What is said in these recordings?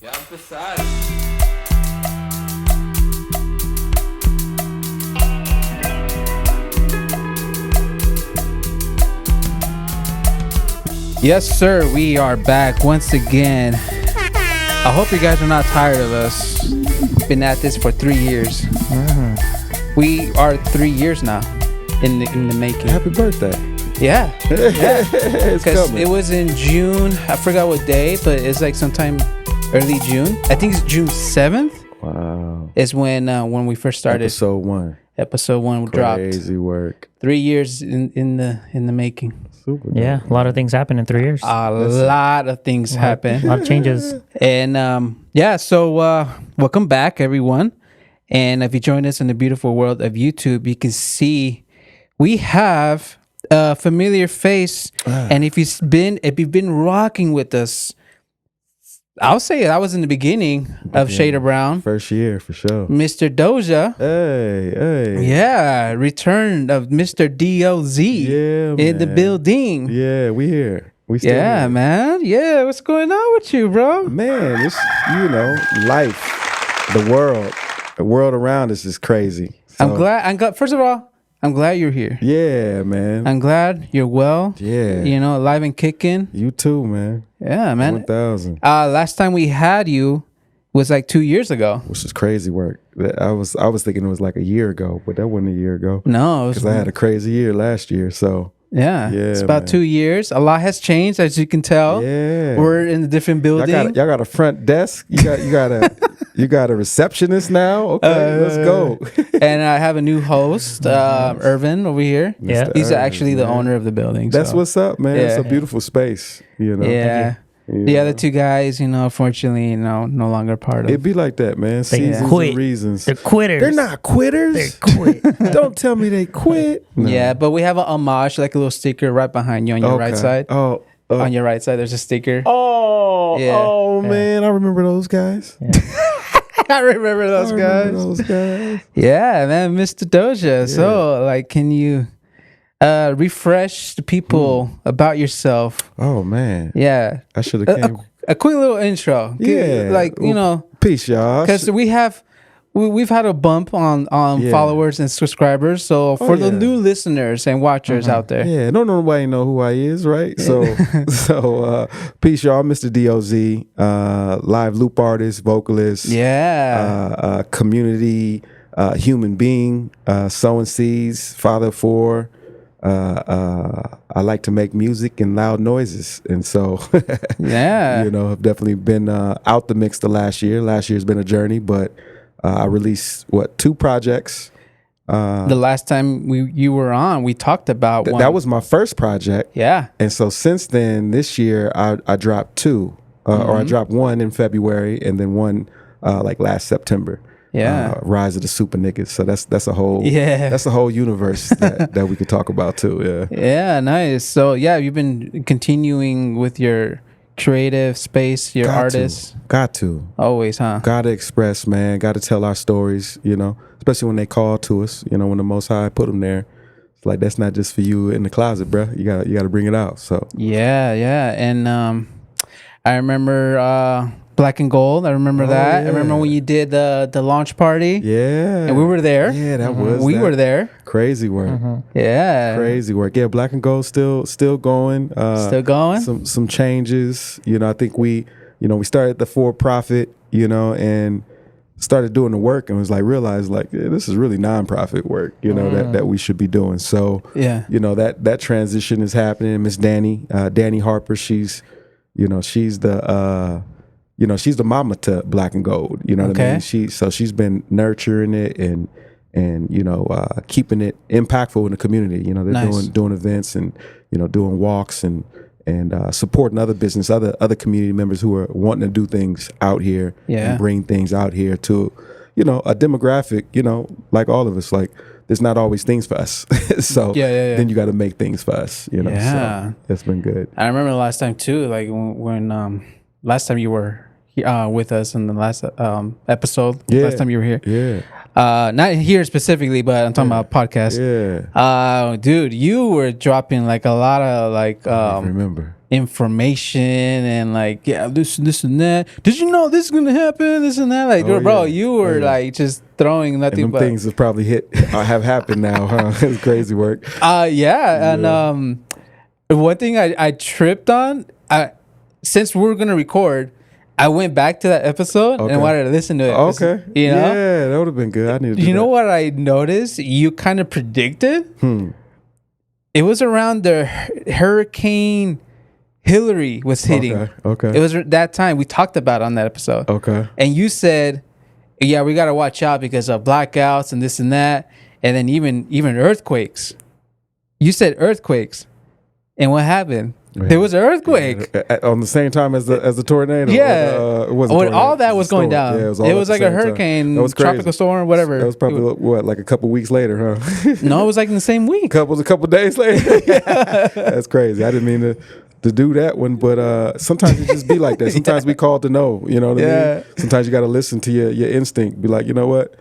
Ya empezar. Yes, sir. We are back once again. I hope you guys are not tired of us. Been at this for 3 years. We are 3 years now in the making. Happy birthday. Yeah. It's Because coming. it was in June. I forgot what day, but it's like sometime early June. I think it's June 7th Wow. is when we first started. Episode 1. Dropped. Crazy work. 3 years in the making. Super. Yeah, a lot of things happen in 3 years. A lot of things A happen. lot of changes. And so welcome back, everyone. And if you join us in the beautiful world of YouTube, you can see we have a familiar face. And if you've been rocking with us, I'll say I was in the beginning of Shader Brown. First year for sure. Mr. DOZ. Hey. Yeah, return of Mr D.O.Z. Yeah, in the man. building. Yeah, we here. We still Yeah, here. man. Yeah, what's going on with you, bro? Man, it's life, the world around us is crazy. So, I'm glad. First of all, I'm glad you're here. Yeah, man. I'm glad you're well. Yeah. You know, alive and kicking. You too, man. Yeah, man. 1,000. Last time we had you was like 2 years ago. Which is crazy work. I was thinking it was like a year ago, but that wasn't a year ago. No, it was, Because I had a crazy year last year. So yeah, Yeah, it's about man. 2 years. A lot has changed, as you can tell. yeah. We're in a different Y'all building. got a front desk. You got a receptionist now. Okay, let's go. And I have a new host, Irvin, over here. Yeah. Mr. He's Irvin, actually the man. owner of the building. That's so. what's up, man. It's Yeah. a beautiful space. You know. Yeah. You The know. other two guys, unfortunately, no longer part of. It'd be like that, man. Seasons quit. and reasons. They're quitters. They're not quitters. They're quit. Don't tell me they quit. No. Yeah, but we have a homage, like a little sticker right behind you on your right Okay. side. Oh. On your right side, there's a sticker. Oh. Yeah. Oh man, I remember those guys. I remember those I guys. remember those guys. Yeah, man, Mr. DOZ. So, like, can you refresh the people about yourself? Oh man, Yeah, I should have came. a quick little intro. Yeah. like Peace, y'all. because we've had a bump on Yeah. followers and subscribers. So for the yeah. new listeners and watchers out there, Yeah, don't nobody know who I is, right? So, peace, y'all. Mr. D.O.Z, live loop artist, vocalist, yeah, community, human being, sowing seeds, father of four. I like to make music and loud noises, and so yeah. I've definitely been out the mix the last year. Last year's been a journey, but I released 2 projects. The last time you were on, we talked about one. That was my first project. Yeah. And so since then, this year, I dropped 2, or I dropped 1 in February and then 1 like last September. Yeah. Rise of the Super Niggas. So that's a whole that's a whole universe that we could talk about too. Yeah. Yeah, nice. So yeah, you've been continuing with your creative space, your artists. Got to. Always, huh? Got to express, man. Got to tell our stories, especially when they call to us, when the Most High put them there. It's like, that's not just for you in the closet, bruh. You got to bring it out. So Yeah. And I remember Black and Gold. I remember that. yeah. I remember when you did the launch party. yeah. And we were there. Yeah, that was We that. were there. Crazy work. Yeah. Crazy work. Yeah, Black and Gold still going. Still going? Some changes. I think we started the for-profit, and started doing the work and was like, realized like, yeah, this is really non-profit work, that we should be doing. So Yeah. that transition is happening. Miss Danny Harper, she's the she's the mama to Black and Gold. You know what I mean? She's been nurturing it and keeping it impactful in the community. They're Nice. doing events and doing walks and supporting other business, other community members who are wanting to do things out here Yeah. and bring things out here to a demographic. Like all of us, like there's not always things for us. So Yeah. then you got to make things for us. Yeah. So that's been good. I remember the last time too, like when last time you were with us in the last episode. Yeah. Last time you were here. Yeah. Not here specifically, but I'm talking about podcast. Yeah. Dude, you were dropping like a lot of like I remember. information and like, yeah, this and that. Did you know this is gonna happen? This and that. Like, bro, you were like just throwing nothing and but things have probably have happened now, huh? It's crazy work. And one thing I tripped on, since we were gonna record, I went back to that episode and wanted to listen to it. Okay. You know? Yeah, that would have been good. I need to do You know what I noticed? You kind of predicted? It was around the Hurricane Hillary was hitting. Okay. It was that time we talked about on that episode. Okay. And you said, yeah, we got to watch out because of blackouts and this and that. And then even earthquakes. You said earthquakes. And what happened? There was an earthquake on the same time as the tornado. Yeah, it wasn't when all that was going down. Yeah, it was like a hurricane, tropical storm, whatever. That was probably like a couple weeks later, huh? No, it was like in the same week. A couple days later. That's crazy. I didn't mean to do that one, but sometimes it just be like that. Sometimes we called to know. You know what I mean? Sometimes you got to listen to your instinct. Be like, you know what?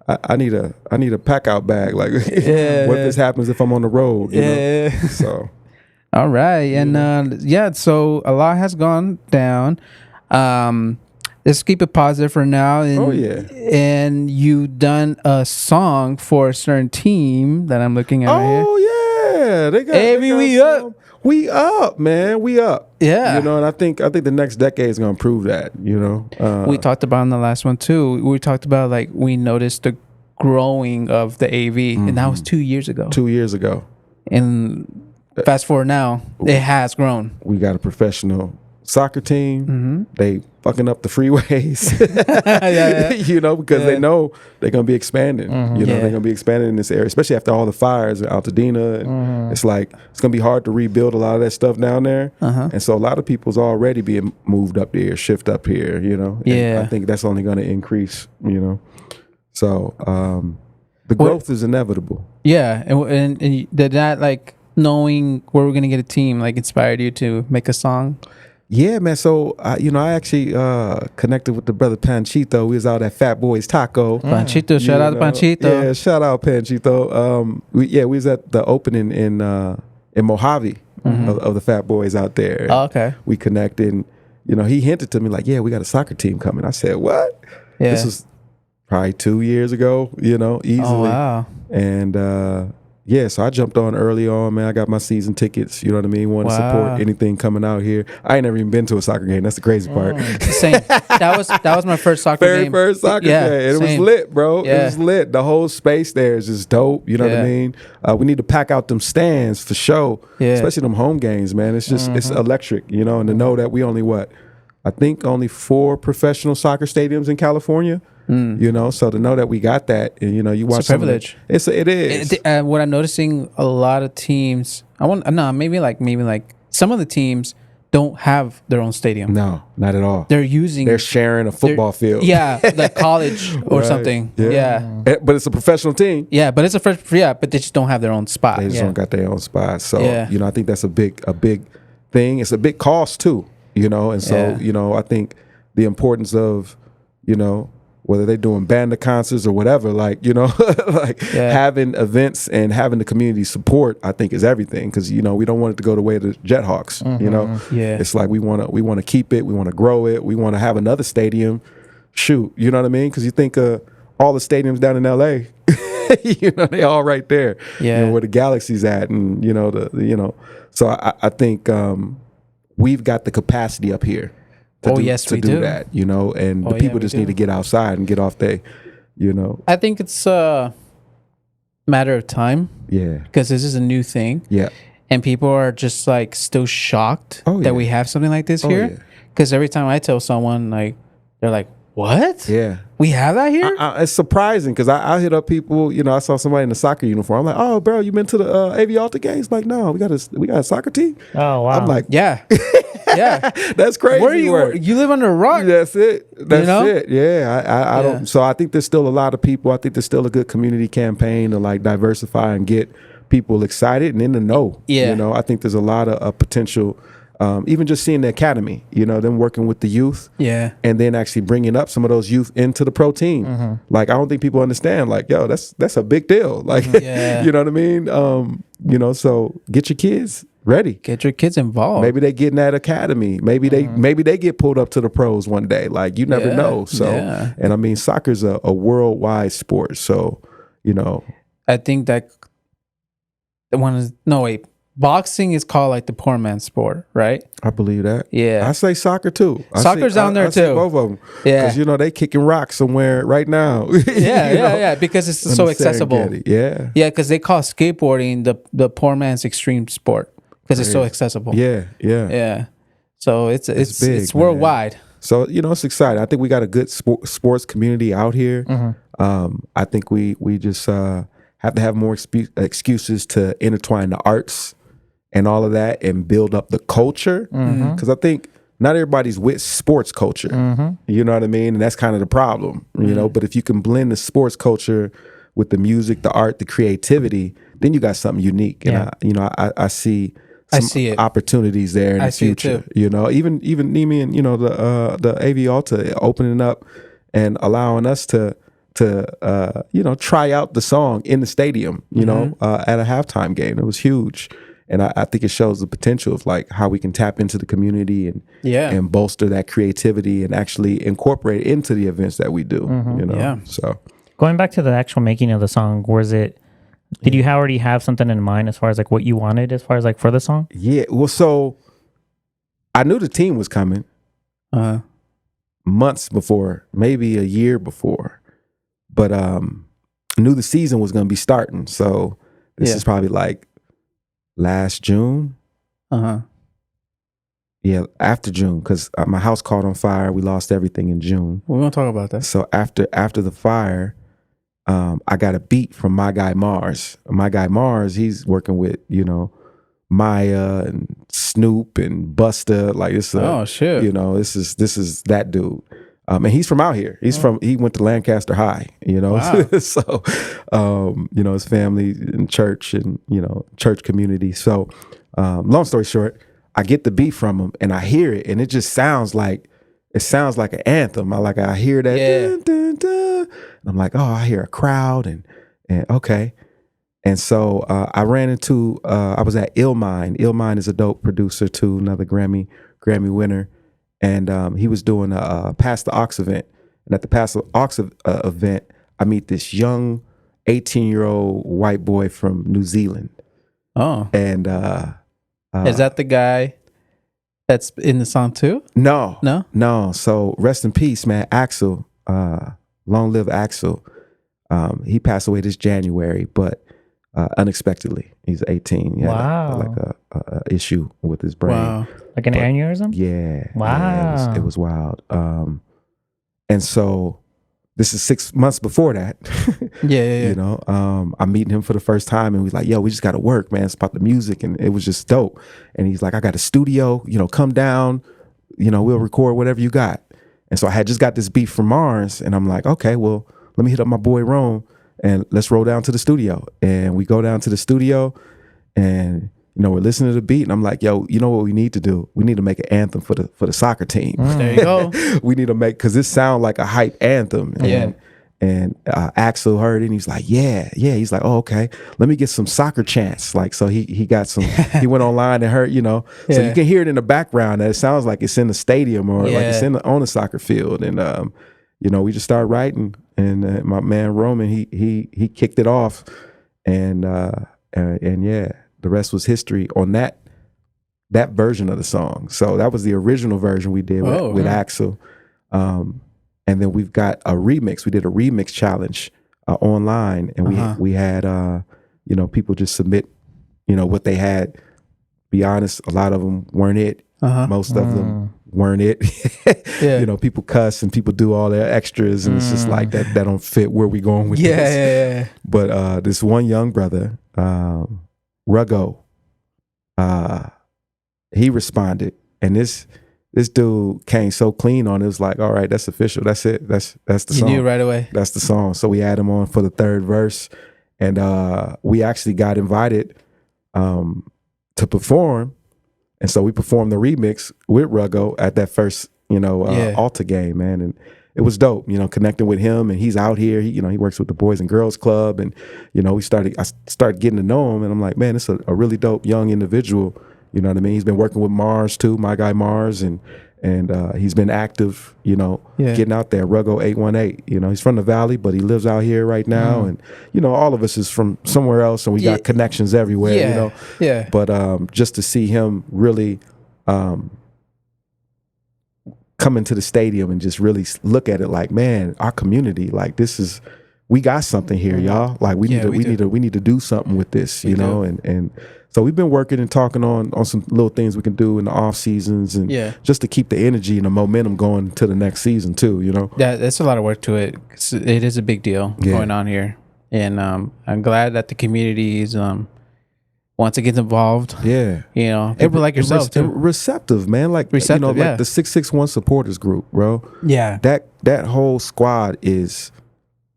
I need a pack out bag. Like, what if this happens if I'm on the road? You know? So. All right. And so a lot has gone down. Let's keep it positive for now. And, And you done a song for a certain team that I'm looking at right here. Oh, yeah. We up, man. We up. Yeah. You know, and I think the next decade is going to prove that, you know. We talked about in the last one, too. We talked about, like, we noticed the growing of the AV. And that was 2 years ago. 2 years ago. And fast forward now, it has grown. We got a professional soccer team. They fucking up the freeways, you know, because they know they're gonna be expanding. You know, they're gonna be expanding in this area, especially after all the fires in Altadena. And it's like it's gonna be hard to rebuild a lot of that stuff down there. And so a lot of people's already being moved up there, shift up here. You know, and I think that's only gonna increase. You know, so the growth is inevitable. Yeah, and did that like knowing where we're gonna get a team like inspired you to make a song? Yeah, man. So you know, I actually connected with the brother Panchito. We was out at Fat Boy's Taco. Panchito, shout out to Panchito. Yeah, shout out Panchito. We was at the opening in Mojave of the Fat Boys out there. Oh, okay. We connected. And, you know, he hinted to me like, "Yeah, we got a soccer team coming." I said, "What?" Yeah. This was probably 2 years ago. You know, easily. Oh, wow. And yeah, so I jumped on early on, man. I got my season tickets. You know what I mean? Want to support anything coming out here. I ain't never even been to a soccer game. That's the crazy part. Same. That was my first soccer game. Very first soccer game. And it was lit, bro. Yeah. It was lit. The whole space there is just dope. You know what I mean? We need to pack out them stands for show. Yeah. Especially them home games, man. It's just it's electric, you know, and to know that we only I think only 4 professional soccer stadiums in California. You know, so to know that we got that, and you know, you watch. It's a privilege. It is. What I'm noticing, a lot of teams. Maybe like some of the teams don't have their own stadium. No, not at all. They're sharing a football field. Yeah, like college or something. Yeah. But it's a professional team. Yeah, but but they just don't have their own spot. They just don't got their own spot. So you know, I think that's a big thing. It's a big cost too. You know, and so you know, I think the importance of, you know, whether they're doing band concerts or whatever, like, you know, like having events and having the community support, I think is everything. Because, you know, we don't want it to go the way of the Jethawks, you know. It's like we want to keep it. We want to grow it. We want to have another stadium. Shoot, you know what I mean? Because you think all the stadiums down in L.A., you know, they all right there. Yeah. You know, where the Galaxy's at, and, you know, So I think we've got the capacity up here. To do that, you know, and the people just need to get outside and get off their, you know. I think it's a matter of time. Yeah. Because this is a new thing. Yeah. And people are just like still shocked that we have something like this here. Because every time I tell someone, like, they're like, "What? Yeah. We have that here?" It's surprising because I hit up people, you know, I saw somebody in a soccer uniform. I'm like, "Oh, bro, you been to the AV Alta games?" Like, "No, we got a soccer team." Oh, wow. I'm like, "Yeah." Yeah, that's crazy. Where you live under a rock? That's it. That's you know? it. Yeah, I don't. So I think there's still a lot of people. I think there's still a good community campaign to like diversify and get people excited and in the know. Yeah, you know, I think there's a lot of potential. Even just seeing the academy, you know, them working with the youth, and then actually bringing up some of those youth into the pro team. Like, I don't think people understand. Like, yo, that's a big deal. Like, you know what I mean? You know, so get your kids ready. Get your kids involved. Maybe they get in that academy. Maybe they get pulled up to the pros one day. Like, you never know. So, and I mean, soccer's a worldwide sport. So, you know, I think that boxing is called like the poor man's sport, right? I believe that. Yeah. I say soccer too. Soccer's down there too. Both of them. Yeah. Because, you know, they kicking rocks somewhere right now. Yeah. Because it's so accessible. Yeah. Yeah, because they call skateboarding the poor man's extreme sport because it's so accessible. Yeah. So it's big, it's worldwide. Man. So, you know, it's exciting. I think we got a good sports community out here. I think we just have to have more excuses to intertwine the arts and all of that and build up the culture. Because I think not everybody's with sports culture. You know what I mean? And that's kind of the problem, you know? But if you can blend the sports culture with the music, the art, the creativity, then you got something unique. And I see some opportunities there in the future. You know, even Nimi and, you know, the AV Alta opening up and allowing us to you know, try out the song in the stadium, you know, at a halftime game. It was huge. And I think it shows the potential of like how we can tap into the community and bolster that creativity and actually incorporate it into the events that we do, you know? So going back to the actual making of the song, did you already have something in mind as far as like what you wanted as far as like for the song? Yeah. Well, so I knew the team was coming months before, maybe a year before. But I knew the season was going to be starting. So this is probably like last June. Yeah, after June, because my house caught on fire. We lost everything in June. We're going to talk about that. So after the fire, I got a beat from my guy Mars. My guy Mars, he's working with, you know, Maya and Snoop and Busta. Like this. Oh shit! You know, this is that dude. And he's from out here. He went to Lancaster High, you know. Wow. So, you know, his family and church and, you know, church community. So, long story short, I get the beat from him and I hear it and it just sounds like an anthem. I hear that. Dun, dun, dun. I'm like, oh, I hear a crowd and okay. And so I ran into, I was at Illmind. Illmind is a dope producer too, another Grammy winner. And he was doing a Pass the Aux event. And at the Pass the Aux event, I meet this young 18-year-old white boy from New Zealand. Oh. And is that the guy that's in the song too? No. So rest in peace, man. Axel, long live Axel. He passed away this January, but unexpectedly. He's 18. He had like a issue with his brain. Wow. Like an aneurysm? Yeah. Wow. Yeah, it was wild. And so this is 6 months before that. Yeah. You know, I'm meeting him for the first time and we're like, yo, we just got to work, man. It's about the music. And it was just dope. And he's like, I got a studio, you know, come down, you know, we'll record whatever you got. And so I had just got this beat from Mars and I'm like, okay, well, let me hit up my boy Rome and let's roll down to the studio. And we go down to the studio and, you know, we're listening to the beat and I'm like, yo, you know what we need to do? We need to make an anthem for the soccer team. There you go. We need to make, because this sounds like a hype anthem. And Axel heard it and he's like, yeah. He's like, oh, okay, let me get some soccer chants. Like, so he got some, he went online and heard, you know, so you can hear it in the background that it sounds like it's in the stadium or like it's on the soccer field. And, you know, we just started writing and my man Roman, he kicked it off and yeah. The rest was history on that version of the song. So that was the original version we did with Axel. And then we've got a remix. We did a remix challenge online, and we had you know, people just submit, you know, what they had. Be honest, a lot of them weren't it. Most of them weren't it. You know, people cuss and people do all their extras, and it's just like that don't fit where we going with this. Yeah. But this one young brother. Ruggo, he responded, and this dude came so clean on it. It was like, all right, that's official. That's it. That's the song. You knew right away. That's the song. So we had him on for the third verse, and we actually got invited to perform, and so we performed the remix with Ruggo at that first, you know, Alta game, man, and it was dope, you know, connecting with him, and he's out here. He, you know, he works with the Boys and Girls Club, and you know, I started getting to know him, and I'm like, man, it's a really dope young individual, You know what I mean? He's been working with Mars too, my guy Mars, and he's been active, you know, getting out there. Ruggo 818, you know, he's from the Valley, but he lives out here right now, and you know, all of us is from somewhere else, and we got connections everywhere, you know. Yeah. But just to see him really come into the stadium and just really look at it like, man, our community, like we got something here, y'all. Like we need to do something with this, you know, and so we've been working and talking on some little things we can do in the off seasons, and just to keep the energy and the momentum going to the next season too, you know. Yeah, that's a lot of work to it. It is a big deal going on here, and I'm glad that the community is once it gets involved. Yeah, you know, people like yourself too, receptive, man. Like receptive, you know, like the 661 supporters group, bro. Yeah, that whole squad is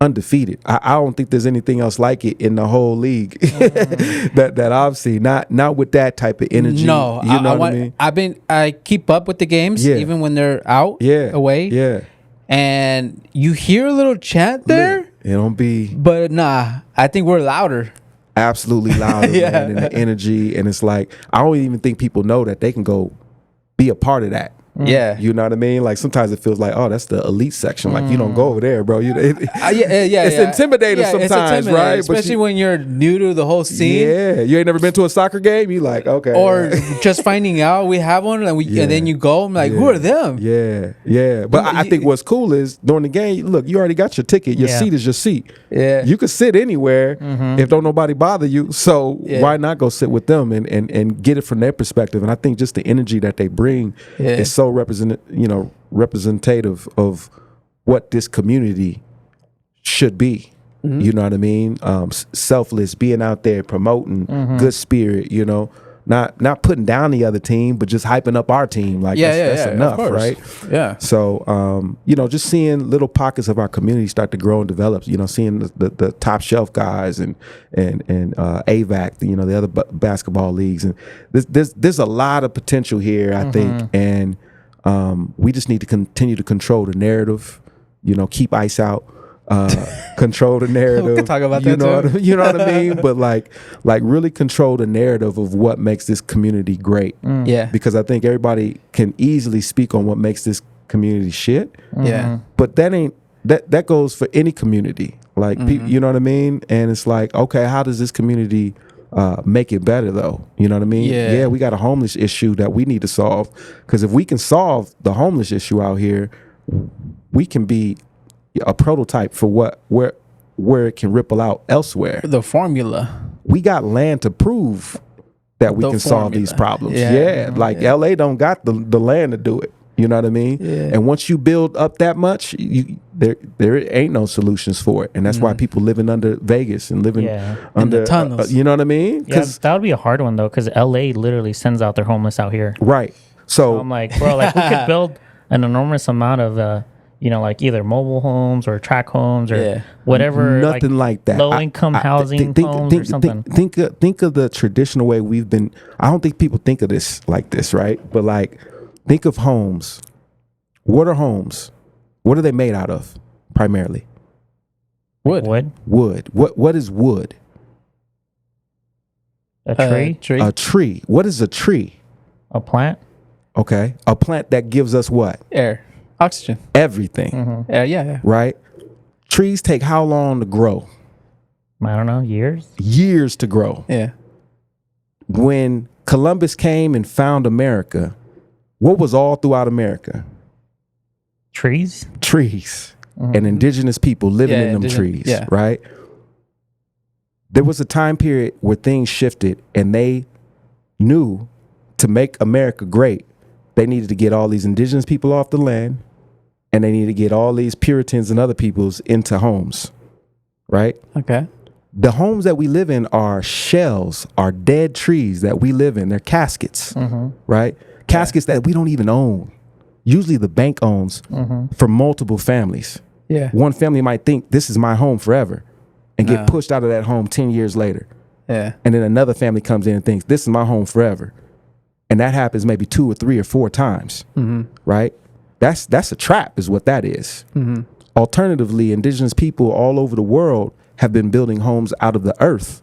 undefeated. I don't think there's anything else like it in the whole league that I've seen. Not with that type of energy. No, you know what I mean. I keep up with the games even when they're out, away. Yeah, and you hear a little chant there. It don't be, but nah, I think we're louder. Absolutely louder, man, and the energy, and it's like I don't even think people know that they can go be a part of that. Yeah, you know what I mean. Like sometimes it feels like, oh, that's the elite section. Like you don't go over there, bro. It's intimidating sometimes, right? Especially when you're new to the whole scene. Yeah, you ain't never been to a soccer game. You like okay, or just finding out we have one, and and then you go. I'm like, who are them? Yeah. But I think what's cool is during the game, look, you already got your ticket. Your seat is your seat. Yeah, you could sit anywhere if don't nobody bother you. So why not go sit with them and get it from their perspective? And I think just the energy that they bring is so representative of what this community should be. You know what I mean? Selfless, being out there promoting good spirit, you know, not putting down the other team, but just hyping up our team. Like that's enough, right? Yeah. So you know, just seeing little pockets of our community start to grow and develop, you know, seeing the top shelf guys and AVAC, you know, the other basketball leagues, and there's a lot of potential here, I think, and we just need to continue to control the narrative, you know, keep ice out, control the narrative. We can talk about that too. You know what I mean? But like really control the narrative of what makes this community great. Yeah. Because I think everybody can easily speak on what makes this community shit. Yeah. But that goes for any community. Like you know what I mean? And it's like, okay, how does this community make it better though? You know what I mean? Yeah, we got a homeless issue that we need to solve, because if we can solve the homeless issue out here, we can be a prototype for where it can ripple out elsewhere. The formula. We got land to prove that we can solve these problems. Like LA don't got the land to do it. You know what I mean? Yeah. And once you build up that much, there ain't no solutions for it, and that's why people living under Vegas and living under the tunnels. You know what I mean? Yeah, that would be a hard one though, because LA literally sends out their homeless out here. Right. So I'm like, bro, like we could build an enormous amount of you know, like either mobile homes or track homes or whatever. Nothing like that. Low income housing homes or something. Think of the traditional way we've been. I don't think people think of this like this, right? But like, think of homes. What are homes? What are they made out of primarily? Wood. Wood. What is wood? A tree? A tree. What is a tree? A plant. Okay. A plant that gives us what? Air. Oxygen. Everything. Yeah. Right? Trees take how long to grow? I don't know. Years? Years to grow. Yeah. When Columbus came and found America, what was all throughout America? Trees. And indigenous people living in them trees, right? There was a time period where things shifted, and they knew to make America great, they needed to get all these indigenous people off the land, and they needed to get all these Puritans and other peoples into homes, right? Okay. The homes that we live in are shells, are dead trees that we live in. They're caskets, right? Caskets that we don't even own. Usually the bank owns for multiple families. Yeah. One family might think this is my home forever and get pushed out of that home 10 years later. Yeah. And then another family comes in and thinks this is my home forever. And that happens maybe 2 or 3 or 4 times, right? That's a trap is what that is. Alternatively, indigenous people all over the world have been building homes out of the earth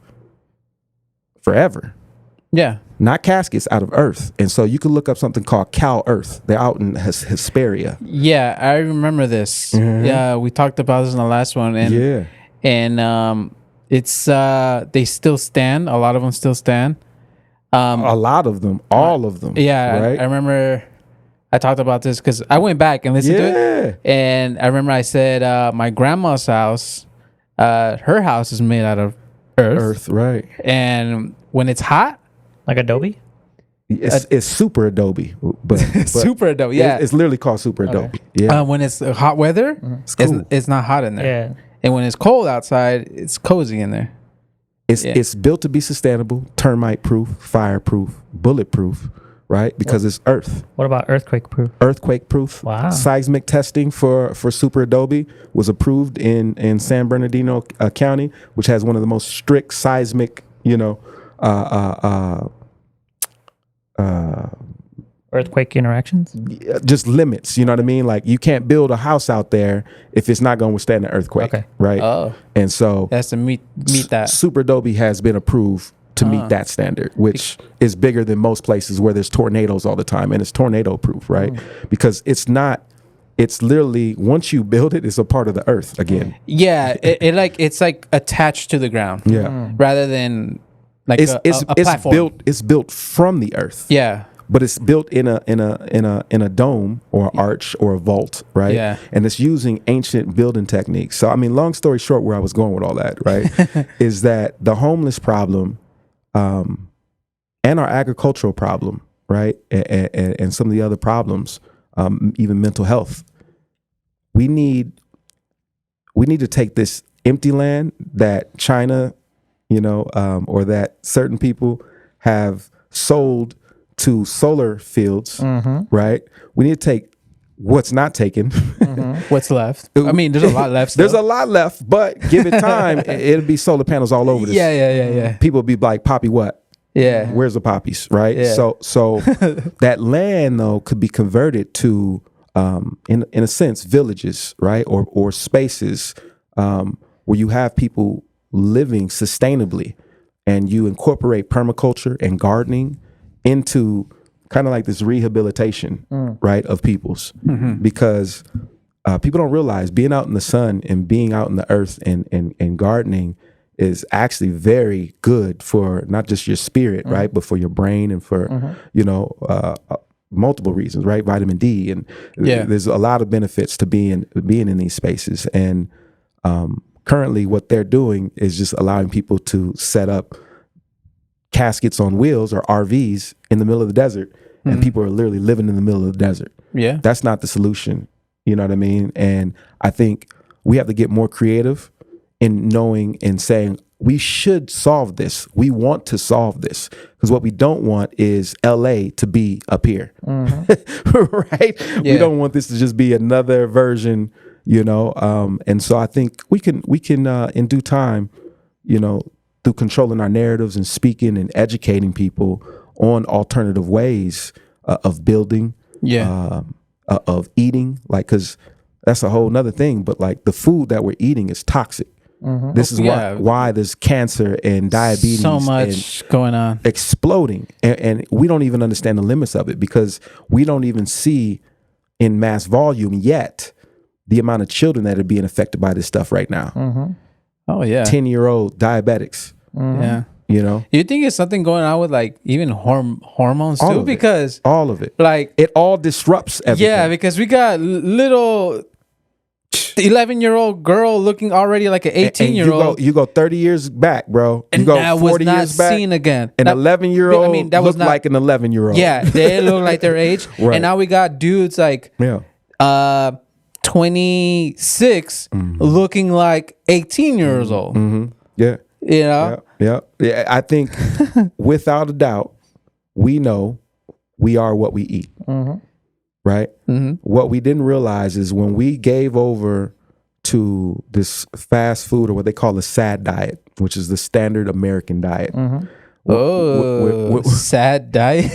forever. Yeah. not caskets, out of earth. And so you can look up something called cow earth. They're out in Hesperia. Yeah, I remember this. Yeah, we talked about this in the last one, and it's they still stand. A lot of them still stand. A lot of them, all of them. Yeah, right? I remember I talked about this because I went back and listened to it, and I remember I said my grandma's house, her house is made out of earth, right? And when it's hot, like Adobe. It's super Adobe, but super Adobe. Yeah, it's literally called super Adobe. Yeah, when it's hot weather, it's cool. It's not hot in there. Yeah, and when it's cold outside, it's cozy in there. It's built to be sustainable, termite proof, fireproof, bulletproof, right? Because it's earth. What about earthquake proof? Earthquake proof. Wow. Seismic testing for super Adobe was approved in San Bernardino County, which has one of the most strict seismic, earthquake interactions, just limits. You know what I mean? Like you can't build a house out there if it's not going to withstand an earthquake, right? Oh, and so it has to meet that. Super Adobe has been approved to meet that standard, which is bigger than most places where there's tornadoes all the time, and it's tornado proof, right? Because it's not. It's literally once you build it, it's a part of the earth again. Yeah, it's like attached to the ground. Yeah, rather than like it's a platform. It's built from the earth. Yeah. But it's built in a dome or an arch or a vault, right? Yeah. And it's using ancient building techniques. So I mean, long story short, where I was going with all that, right, is that the homeless problem, and our agricultural problem, right, and some of the other problems, even mental health. We need to take this empty land that China, or that certain people have sold to solar fields, right? We need to take what's not taken. What's left? I mean, there's a lot left. There's a lot left, but give it time, it'll be solar panels all over this. Yeah. People will be like, Poppy, what? Yeah. Where's the poppies, right? Yeah. So that land though could be converted to, in a sense, villages, right, or spaces where you have people living sustainably, and you incorporate permaculture and gardening into kind of like this rehabilitation, right, of peoples, because people don't realize being out in the sun and being out in the earth and gardening is actually very good for not just your spirit, right, but for your brain and for multiple reasons, right? Vitamin D, and there's a lot of benefits to being in these spaces. And currently, what they're doing is just allowing people to set up caskets on wheels or RVs in the middle of the desert, and people are literally living in the middle of the desert. Yeah, that's not the solution. You know what I mean? And I think we have to get more creative in knowing and saying we should solve this. We want to solve this, because what we don't want is LA to be up here, right? Yeah. We don't want this to just be another version, and so I think we can in due time, through controlling our narratives and speaking and educating people on alternative ways of building, of eating, like, because that's a whole nother thing. But like the food that we're eating is toxic. This is why there's cancer and diabetes, so much going on, exploding, and we don't even understand the limits of it, because we don't even see in mass volume yet the amount of children that are being affected by this stuff right now. Oh yeah, 10-year-old diabetics. Yeah, you think it's something going on with like even hormones all too, because all of it, like it all disrupts everything. Yeah, because we got little 11-year-old girl looking already like an 18-year-old. You go 30 years back, bro. And you go that 40 was not years back. Seen again. An 11-year-old. I mean, that was like an 11-year-old. Yeah, they look like their age. Right. And now we got dudes like 26 looking like 18 years old. Yeah. Yeah. I think without a doubt, we know we are what we eat. Right? What we didn't realize is when we gave over to this fast food, or what they call the SAD diet, which is the standard American diet. Sad diet.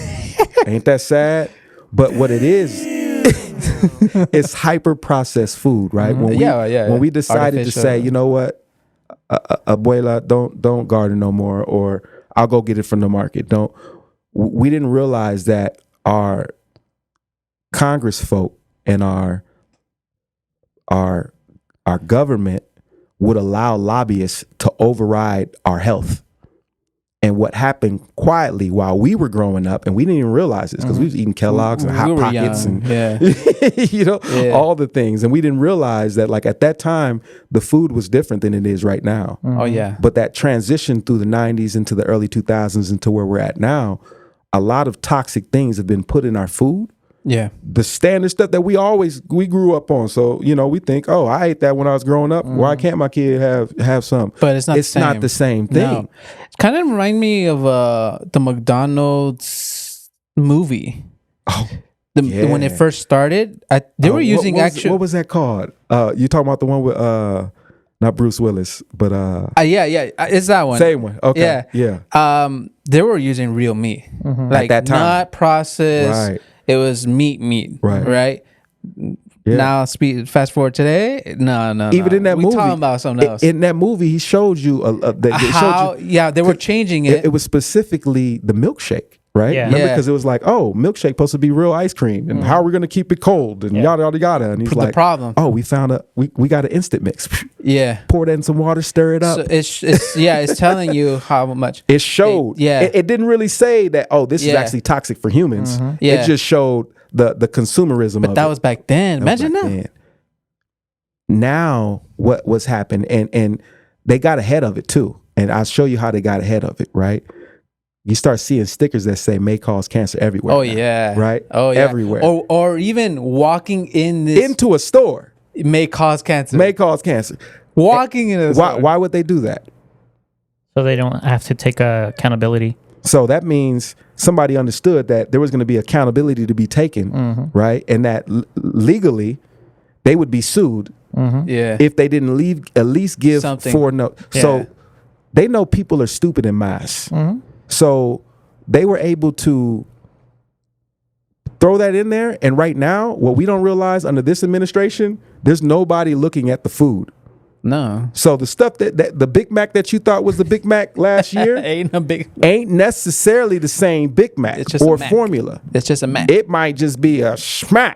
Ain't that sad? But what it is, it's hyper processed food, right? When we decided to say, you know what, abuela, don't garden no more, or I'll go get it from the market. we didn't realize that our Congress folk and our government would allow lobbyists to override our health. And what happened quietly while we were growing up, and we didn't even realize this because we was eating Kellogg's and Hot Pockets and all the things, and we didn't realize that like at that time the food was different than it is right now. Oh yeah. But that transition through the 90s into the early 2000s into where we're at now, a lot of toxic things have been put in our food. Yeah. The standard stuff that we grew up on. So, we think, oh, I ate that when I was growing up. Why can't my kid have some? But it's not not the same thing. No. It kind of remind me of the McDonald's movie. Oh, when it first started, they were using what was that called? You talking about the one with not Bruce Willis, but yeah, it's that one. Same one. Okay. Yeah. They were using real meat. Like at that time. Not processed. Right. It was meat. Right. Yeah. Now, fast forward today. No. Even in that movie, we talking about something else. In that movie, he showed you they were changing it. It was specifically the milkshake, right? Yeah. Remember, because it was like, oh, milkshake supposed to be real ice cream, and how are we going to keep it cold, and yada. And he's the like, problem. Oh, we found we got an instant mix. Yeah. Pour that in some water, stir it up. So it's telling you how much it showed. It didn't really say that. Oh, this is actually toxic for humans. Yeah. It just showed the consumerism. But that was back then. Imagine now. Then. Now, what's happened, and they got ahead of it too. And I'll show you how they got ahead of it. Right. You start seeing stickers that say may cause cancer everywhere. Oh now, yeah. Right. Oh yeah. Everywhere. Or even walking into a store may cause cancer. May cause cancer. Walking in a store. Why would they do that? So they don't have to take accountability. So that means somebody understood that there was going to be accountability to be taken, right? And that legally they would be sued if they didn't at least give something. So they know people are stupid in mass. So they were able to throw that in there. And right now, what we don't realize under this administration, there's nobody looking at the food. No. So the stuff that the Big Mac that you thought was the Big Mac last year ain't necessarily the same Big Mac or formula. It's just a Mac. It might just be a schmack.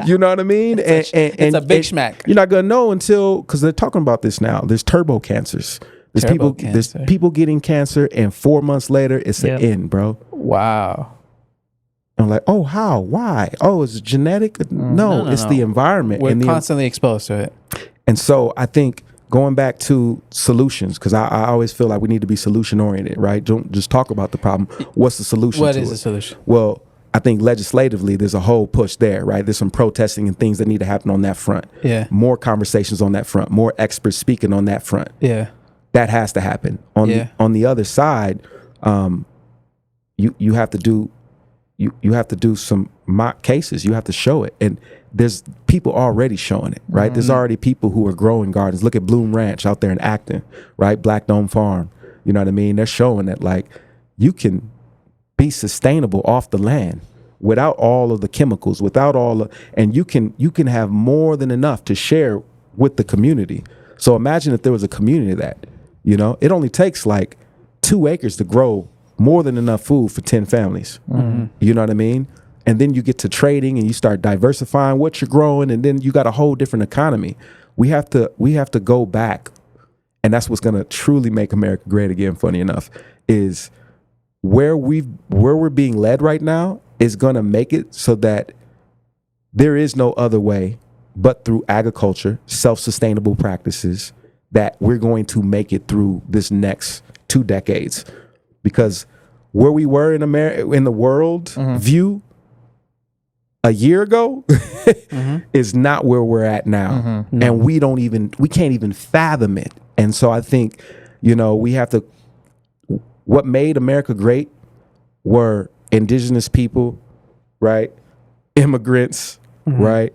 You know what I mean? It's a big schmack. You're not gonna know until, because they're talking about this now. There's turbo cancers. There's people getting cancer, and 4 months later it's an end, bro. Wow. I'm like, oh, how? Why? Oh, is it genetic? No, it's the environment. We're constantly exposed to it. And so I think going back to solutions, because I always feel like we need to be solution oriented, right? Don't just talk about the problem. What's the solution? What is the solution? Well, I think legislatively there's a whole push there, right? There's some protesting and things that need to happen on that front. Yeah. More conversations on that front, more experts speaking on that front. Yeah. That has to happen. On the other side, you have to do some mock cases. You have to show it. And there's people already showing it, right? There's already people who are growing gardens. Look at Bloom Ranch out there in Acton, right? Black Dome Farm. You know what I mean? They're showing that like you can be sustainable off the land without all of the chemicals, and you can have more than enough to share with the community. So imagine if there was a community that, it only takes like 2 acres to grow more than enough food for 10 families. You know what I mean? And then you get to trading and you start diversifying what you're growing, and then you got a whole different economy. We have to go back, and that's what's going to truly make America great again. Funny enough, is where we're being led right now is going to make it so that there is no other way but through agriculture, self-sustainable practices, that we're going to make it through this next 2 decades. Because where we were in America, in the world view a year ago is not where we're at now. No. And we can't even fathom it. And so I think, we have to, what made America great were indigenous people, right? Immigrants, right?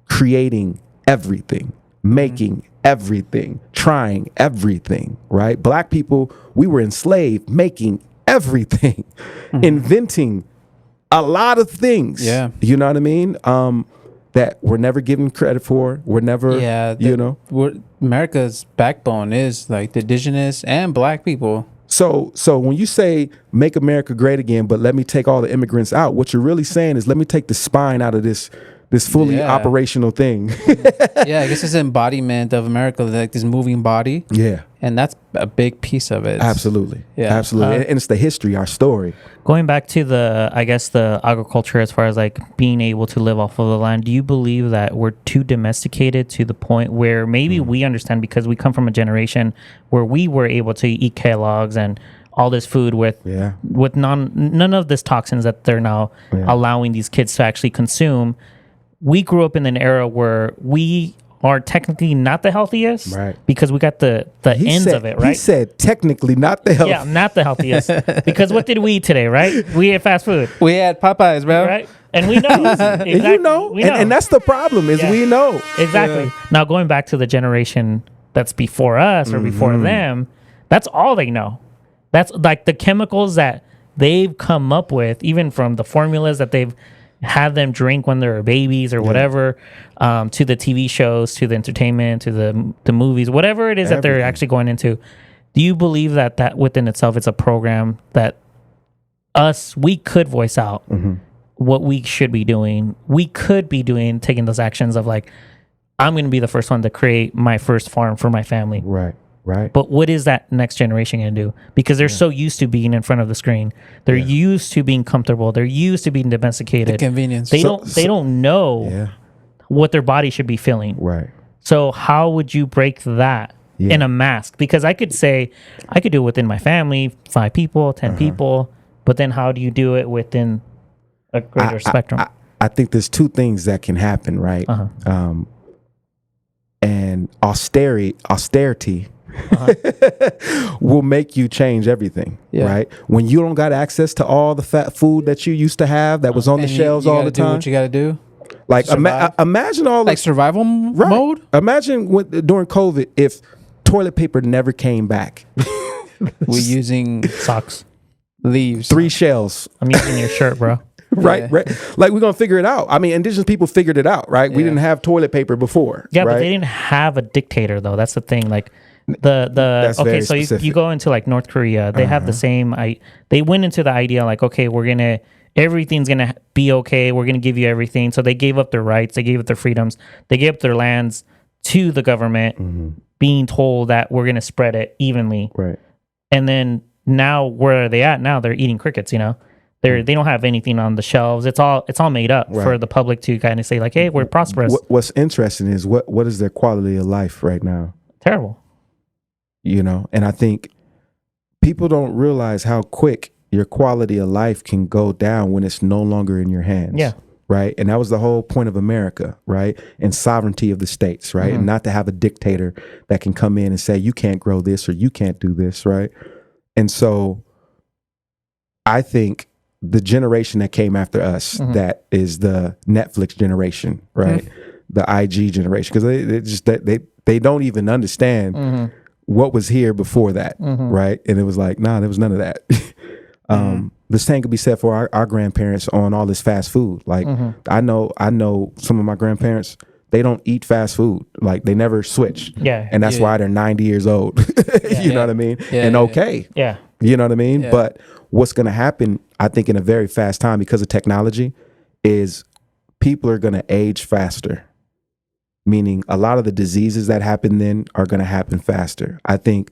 Creating everything, making everything, trying everything, right? Black people, we were enslaved, making everything, inventing a lot of things. Yeah. You know what I mean? That we're never given credit for. We're never, America's backbone is like the indigenous and black people. So when you say make America great again, but let me take all the immigrants out, what you're really saying is let me take the spine out of this fully operational thing. Yeah, I guess it's an embodiment of America, like this moving body. Yeah. And that's a big piece of it. Absolutely. Yeah. Absolutely. And it's the history, our story. Going back to the agriculture, as far as like being able to live off of the land, do you believe that we're too domesticated to the point where maybe we understand, because we come from a generation where we were able to eat Kellogg's and all this food with none of this toxins that they're now allowing these kids to actually consume. We grew up in an era where we are technically not the healthiest, right? Because we got the ends of it, right? He said technically not the healthiest. Yeah, not the healthiest. Because what did we eat today, right? We ate fast food. We had Popeyes, bro. Right? And we know. Exactly. And you know. We know. And that's the problem is we know. Exactly. Yeah. Now, going back to the generation that's before us or before them, that's all they know. That's like the chemicals that they've come up with, even from the formulas that they've had them drink when they're babies or whatever, to the TV shows, to the entertainment, to the movies, whatever it is that they're actually going into. Do you believe that within itself is a program that we could voice out what we should be doing? We could be taking those actions of like, I'm going to be the first one to create my first farm for my family. Right. Right. But what is that next generation going to do? Because they're so used to being in front of the screen. They're used to being comfortable. They're used to being domesticated. The convenience. They don't know what their body should be feeling. Right. So how would you break that in a mask? Because I could say I could do it within my family, 5 people, 10 people, but then how do you do it within a greater spectrum? I think there's 2 things that can happen, right? And austerity will make you change everything, right? When you don't got access to all the fat food that you used to have that was on the shelves all the time. Do what you got to do. Like imagine all like survival mode. Imagine during COVID if toilet paper never came back. We're using socks, leaves, 3 shells. I'm using your shirt, bro. Right. Like we're gonna figure it out. I mean, indigenous people figured it out, right? We didn't have toilet paper before. Yeah, right? but they didn't have a dictator though. That's the thing. Like That's okay, so you go into like North Korea, they have the same. They went into the idea like, okay, everything's gonna be okay. We're gonna give you everything. So they gave up their rights, they gave up their freedoms, they gave up their lands to the government, being told that we're gonna spread it evenly. Right. And then now, where are they at now? They're eating crickets. They don't have anything on the shelves. It's all made up for the public to kind of say like, hey, we're prosperous. What's interesting is what is their quality of life right now? Terrible. And I think people don't realize how quick your quality of life can go down when it's no longer in your hands. Yeah. Right. And that was the whole point of America, right? And sovereignty of the states, right? And not to have a dictator that can come in and say, you can't grow this or you can't do this, right? And so I think the generation that came after us, that is the Netflix generation, right? The IG generation, because they don't even understand what was here before that, right? And it was like, nah, there was none of that. The same could be said for our grandparents on all this fast food. Like I know some of my grandparents, they don't eat fast food. Like they never switch. Yeah. And that's why they're 90 years old. You know what I mean? Yeah, and okay. Yeah. You know what I mean? Yeah. But what's going to happen, I think, in a very fast time because of technology is people are going to age faster. Meaning a lot of the diseases that happen then are going to happen faster. I think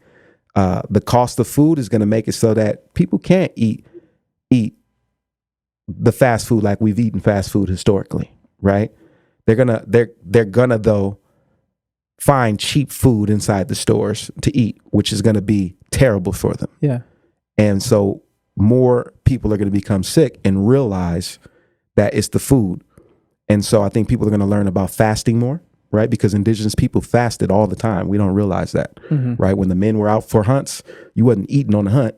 the cost of food is going to make it so that people can't eat the fast food like we've eaten fast food historically, right? They're gonna though find cheap food inside the stores to eat, which is going to be terrible for them. Yeah. And so more people are going to become sick and realize that it's the food. And so I think people are going to learn about fasting more, right? Because indigenous people fasted all the time. We don't realize that, right? When the men were out for hunts, you wasn't eating on the hunt.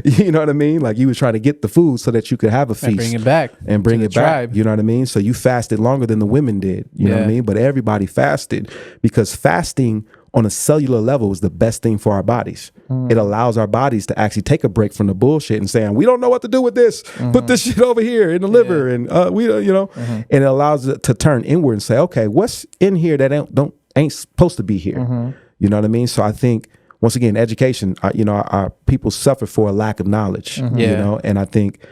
You know what I mean? Like you was trying to get the food so that you could have a feast. And bring it back. And bring it back. Tribe. You know what I mean? So you fasted longer than the women did. You know what I mean? But everybody fasted because fasting on a cellular level is the best thing for our bodies. It allows our bodies to actually take a break from the bullshit and saying, we don't know what to do with this. Put this shit over here in the liver. And and it allows it to turn inward and say, okay, what's in here that ain't supposed to be here? You know what I mean? So I think once again, education, our people suffer for a lack of knowledge, and I think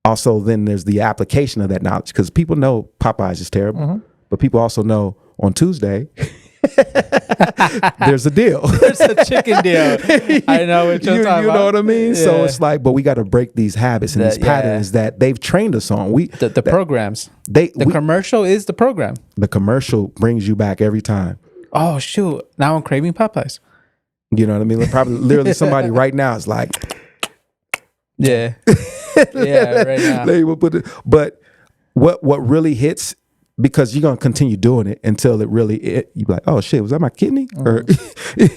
also then there's the application of that knowledge, because people know Popeyes is terrible, but people also know on Tuesday, there's a deal. There's a chicken deal. I know what you're talking about. You know what I mean? Yeah. So it's like, but we got to break these habits and these patterns that they've trained us on. The programs. The commercial is the program. The commercial brings you back every time. Oh shoot! Now I'm craving Popeyes. You know what I mean? Like, probably literally somebody right now is like, yeah, yeah, right now. They will put it, but what really hits, because you're gonna continue doing it until it really you be like, oh shit, was that my kidney? Or damn,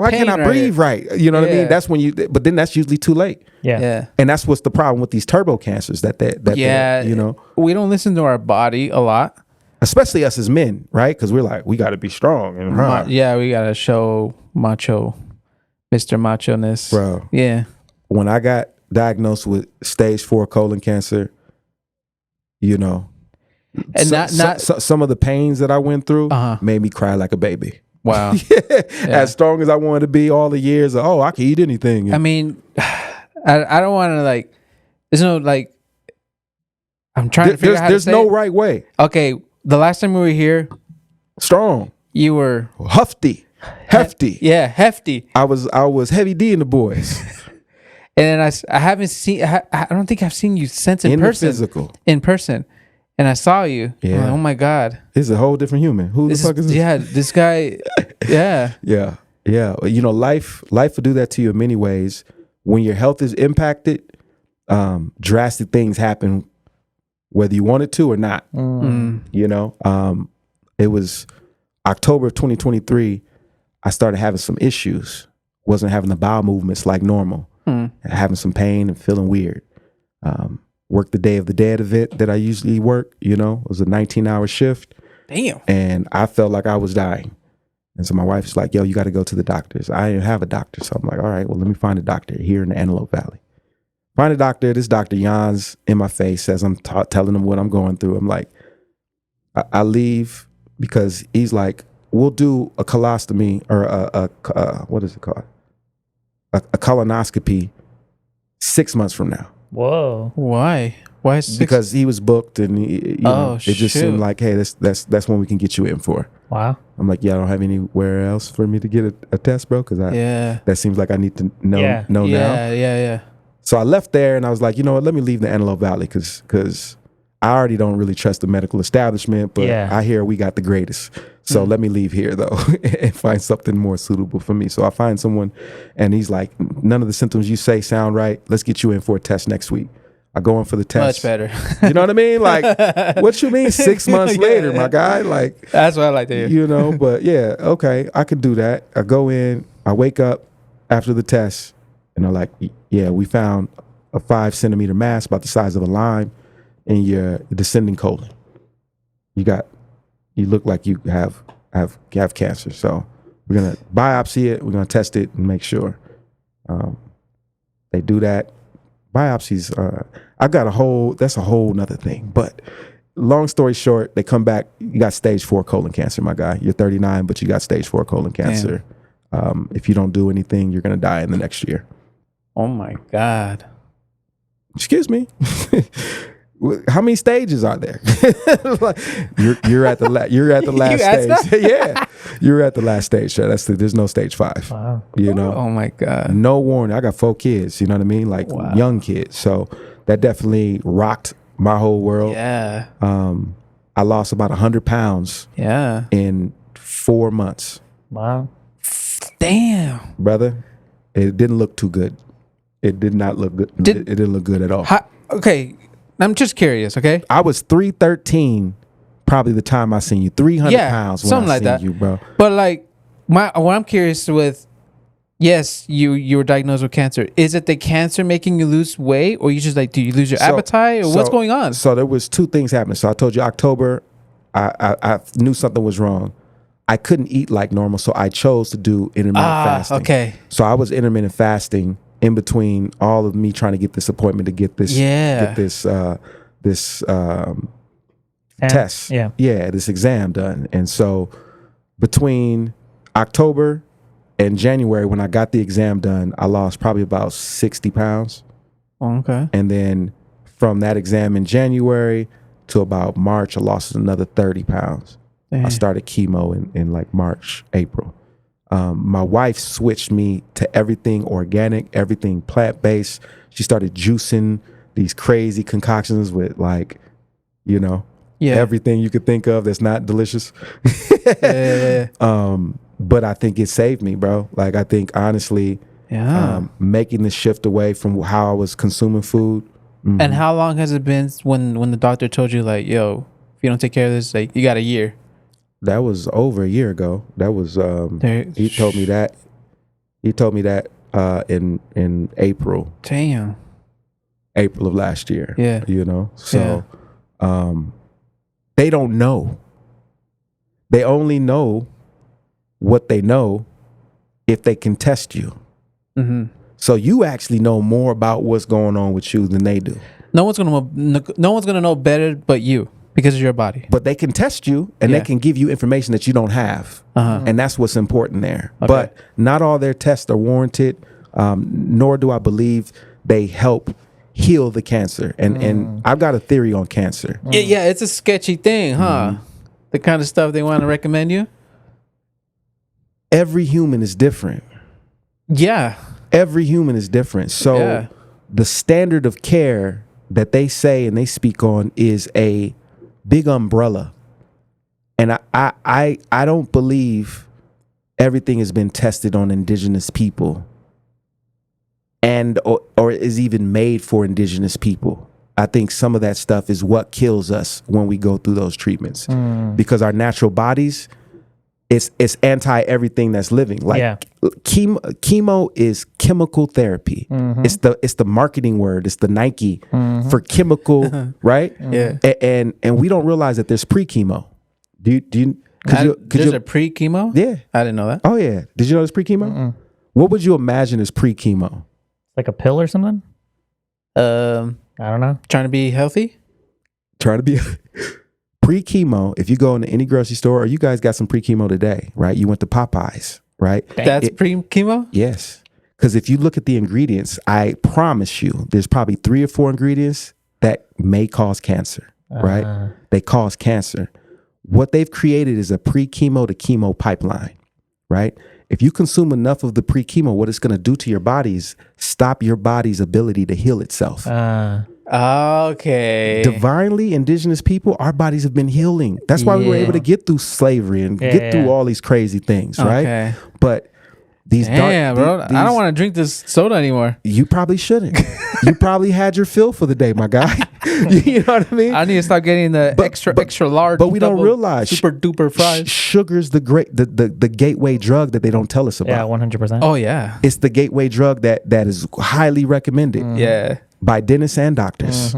why can't I breathe right? You know what I mean? That's when but then that's usually too late. Yeah. And that's what's the problem with these turbo cancers that we don't listen to our body a lot, especially us as men, right? Because we're like, we got to be strong and we gotta show macho, Mr. Macho-ness, bro. Yeah. When I got diagnosed with stage 4 colon cancer, and some of the pains that I went through made me cry like a baby. Wow. As strong as I wanted to be all the years of, I can eat anything. I mean, I don't want to there's no I'm trying to figure out how to say there's no it. right way. Okay, the last time we were here, strong. You were hefty. Yeah, hefty. I was heavy D in the boys. And then I haven't seen. I don't think I've seen you since in person. Physical. In person, and I saw you. Yeah. Like, oh my god. This is a whole different human. Who the fuck is this? Yeah, this guy. Yeah. Yeah. Life will do that to you in many ways. When your health is impacted, drastic things happen, whether you want it to or not. It was October of 2023. I started having some issues. Wasn't having the bowel movements like normal. Having some pain and feeling weird. Worked the Day of the Dead event that I usually work. It was a 19-hour shift. Damn. And I felt like I was dying. And so my wife's like, yo, you got to go to the doctors. I didn't have a doctor. So I'm like, all right, well, let me find a doctor here in the Antelope Valley. Find a doctor. This doctor yawns in my face as I'm telling him what I'm going through. I'm like, I leave because he's like, we'll do a colostomy or what is it called? A colonoscopy 6 months from now. Whoa. Why? Why? Because he was booked, and it just seemed like, hey, that's when we can get you in for. Wow. I'm like, yeah, I don't have anywhere else for me to get a test, bro, because that seems like I need to know now. Yeah. So I left there, and I was like, you know what? Let me leave the Antelope Valley because I already don't really trust the medical establishment, but I hear we got the greatest. So let me leave here, though, and find something more suitable for me. So I find someone, and he's like, none of the symptoms you say sound right. Let's get you in for a test next week. I go in for the test. Much better. You know what I mean? Like, what you mean 6 months later, my guy? Like, that's what I like to hear. But yeah, okay, I could do that. I go in, I wake up after the test, and they're like, yeah, we found a 5-centimeter mass about the size of a lime in your descending colon. You look like you have cancer. So we're gonna biopsy it. We're gonna test it and make sure. They do that. Biopsies. That's a whole nother thing. But long story short, they come back. You got stage 4 colon cancer, my guy. You're 39, but you got stage 4 colon cancer. If you don't do anything, you're gonna die in the next year. Oh my God. Excuse me. How many stages are there? Like, you're at the last stage. Yeah, you're at the last stage. There's no stage 5. Wow. Oh my God. No warning. I got 4 kids. You know what I mean? Like young kids. So that definitely rocked my whole world. Yeah. I lost about 100 pounds. Yeah. In 4 months. Wow. Damn. Brother, it didn't look too good. It did not look good. It didn't look good at all. Okay. I'm just curious, okay? I was 313 probably the time I seen you. 300 pounds when something I like seen that. you, bro. But like, what I'm curious with, yes, you were diagnosed with cancer. Is it the cancer making you lose weight, or you just do you lose your appetite, or what's going on? So there was 2 things happening. So I told you October, I knew something was wrong. I couldn't eat like normal, so I chose to do intermittent fasting. Okay. So I was intermittent fasting in between all of me trying to get this appointment to get this test, this exam done. And so between October in January, when I got the exam done, I lost probably about 60 pounds. Oh, okay. And then from that exam in January to about March, I lost another 30 pounds. Damn. I started chemo in like March, April. My wife switched me to everything organic, everything plant-based. She started juicing these crazy concoctions with like, you know, everything you could think of that's not delicious. But I think it saved me, bro. Like, I think honestly, making the shift away from how I was consuming food. Mm-hmm. And how long has it been when the doctor told you, like, yo, if you don't take care of this, like, you got a year? That was over a year ago. That was he told me that. He told me that in April. Damn. April of last year. Yeah. You know? So they don't know. They only know what they know if they can test you. Mm-hmm. So you actually know more about what's going on with you than they do. No one's gonna know better but you, because of your body. But they can test you and they can give you information that you don't have. And that's what's important there. Okay. But not all their tests are warranted, nor do I believe they help heal the cancer. And I've got a theory on cancer. Yeah, it's a sketchy thing, huh? The kind of stuff they want to recommend you. Every human is different. Yeah. Every human is different. So the standard of care that they say and they speak on is a big umbrella. And I don't believe everything has been tested on indigenous people and or is even made for indigenous people. I think some of that stuff is what kills us when we go through those treatments, because our natural bodies, it's anti everything that's living. Like chemo is chemical therapy. It's the marketing word. It's the Nike for chemical, right? Yeah. And we don't realize that there's pre-chemo. There's a pre-chemo? Yeah. I didn't know that. Oh yeah. Did you know there's pre-chemo? What would you imagine is pre-chemo? Like a pill or something? I don't know. Trying to be healthy? Trying to be pre-chemo. If you go into any grocery store, or you guys got some pre-chemo today, right? You went to Popeyes, right? That's pre-chemo? Yes. Because if you look at the ingredients, I promise you, there's probably 3 or 4 ingredients that may cause cancer, right? They cause cancer. What they've created is a pre-chemo to chemo pipeline, right? If you consume enough of the pre-chemo, what it's going to do to your body is stop your body's ability to heal itself. Okay. Divinely indigenous people, our bodies have been healing. That's why we were able to get through slavery and get through all these crazy things, right? Okay. But these bro, I don't want to drink this soda anymore. You probably shouldn't. You probably had your fill for the day, my guy. You know what I mean? I need to start getting the extra large. But we don't realize super duper fries. Sugar's the gateway drug that they don't tell us about. Yeah, 100%. Oh yeah, it's the gateway drug that is highly recommended. Yeah, by dentists and doctors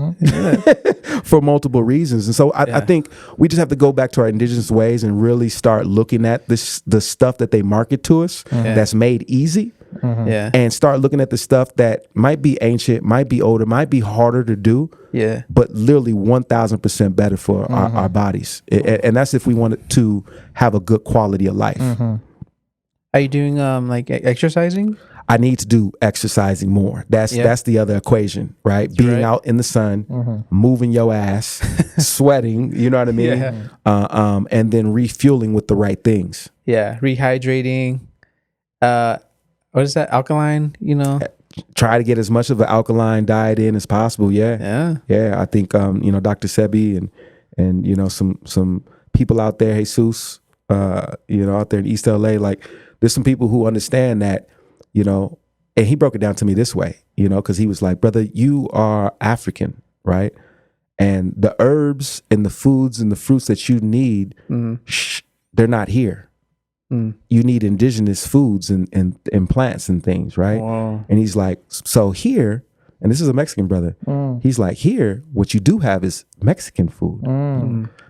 for multiple reasons. And so I think we just have to go back to our indigenous ways and really start looking at the stuff that they market to us that's made easy. And start looking at the stuff that might be ancient, might be older, might be harder to do, but literally 1,000% better for our bodies. And that's if we wanted to have a good quality of life. Are you doing like exercising? I need to do exercising more. That's the other equation, right? Being out in the sun, moving your ass, sweating, you know what I mean? And then refueling with the right things. Yeah, rehydrating. What is that? Alkaline, you know? Try to get as much of an alkaline diet in as possible. Yeah. I think Dr. Sebi and some people out there, Jesus, out there in East LA, like there's some people who understand that, and he broke it down to me this way, because he was like, brother, you are African, right? And the herbs and the foods and the fruits that you need, they're not here. You need indigenous foods and plants and things, right? Wow. And he's like, so here, and this is a Mexican brother, he's like, here, what you do have is Mexican food,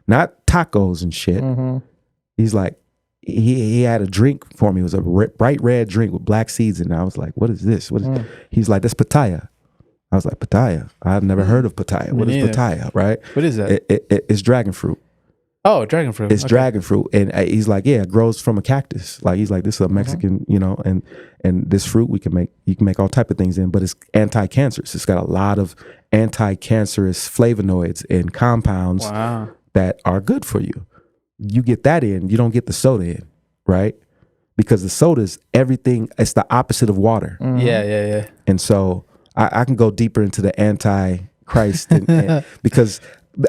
not tacos and shit. He's like, he had a drink for me. It was a bright red drink with black seeds in it. I was like, what is this? He's like, that's pitaya. I was like, pitaya? I've never heard of pitaya. What is pitaya, right? What is that? It's dragon fruit. Oh, dragon fruit. It's dragon fruit, and he's like, yeah, it grows from a cactus. Like he's like, this is a Mexican, you know, and this fruit you can make all type of things in, but it's anti-cancerous. It's got a lot of anti-cancerous flavonoids and compounds that are good for you. You get that in, you don't get the soda in, right? Because the soda is everything. It's the opposite of water. Yeah. And so I can go deeper into the anti-Christ and because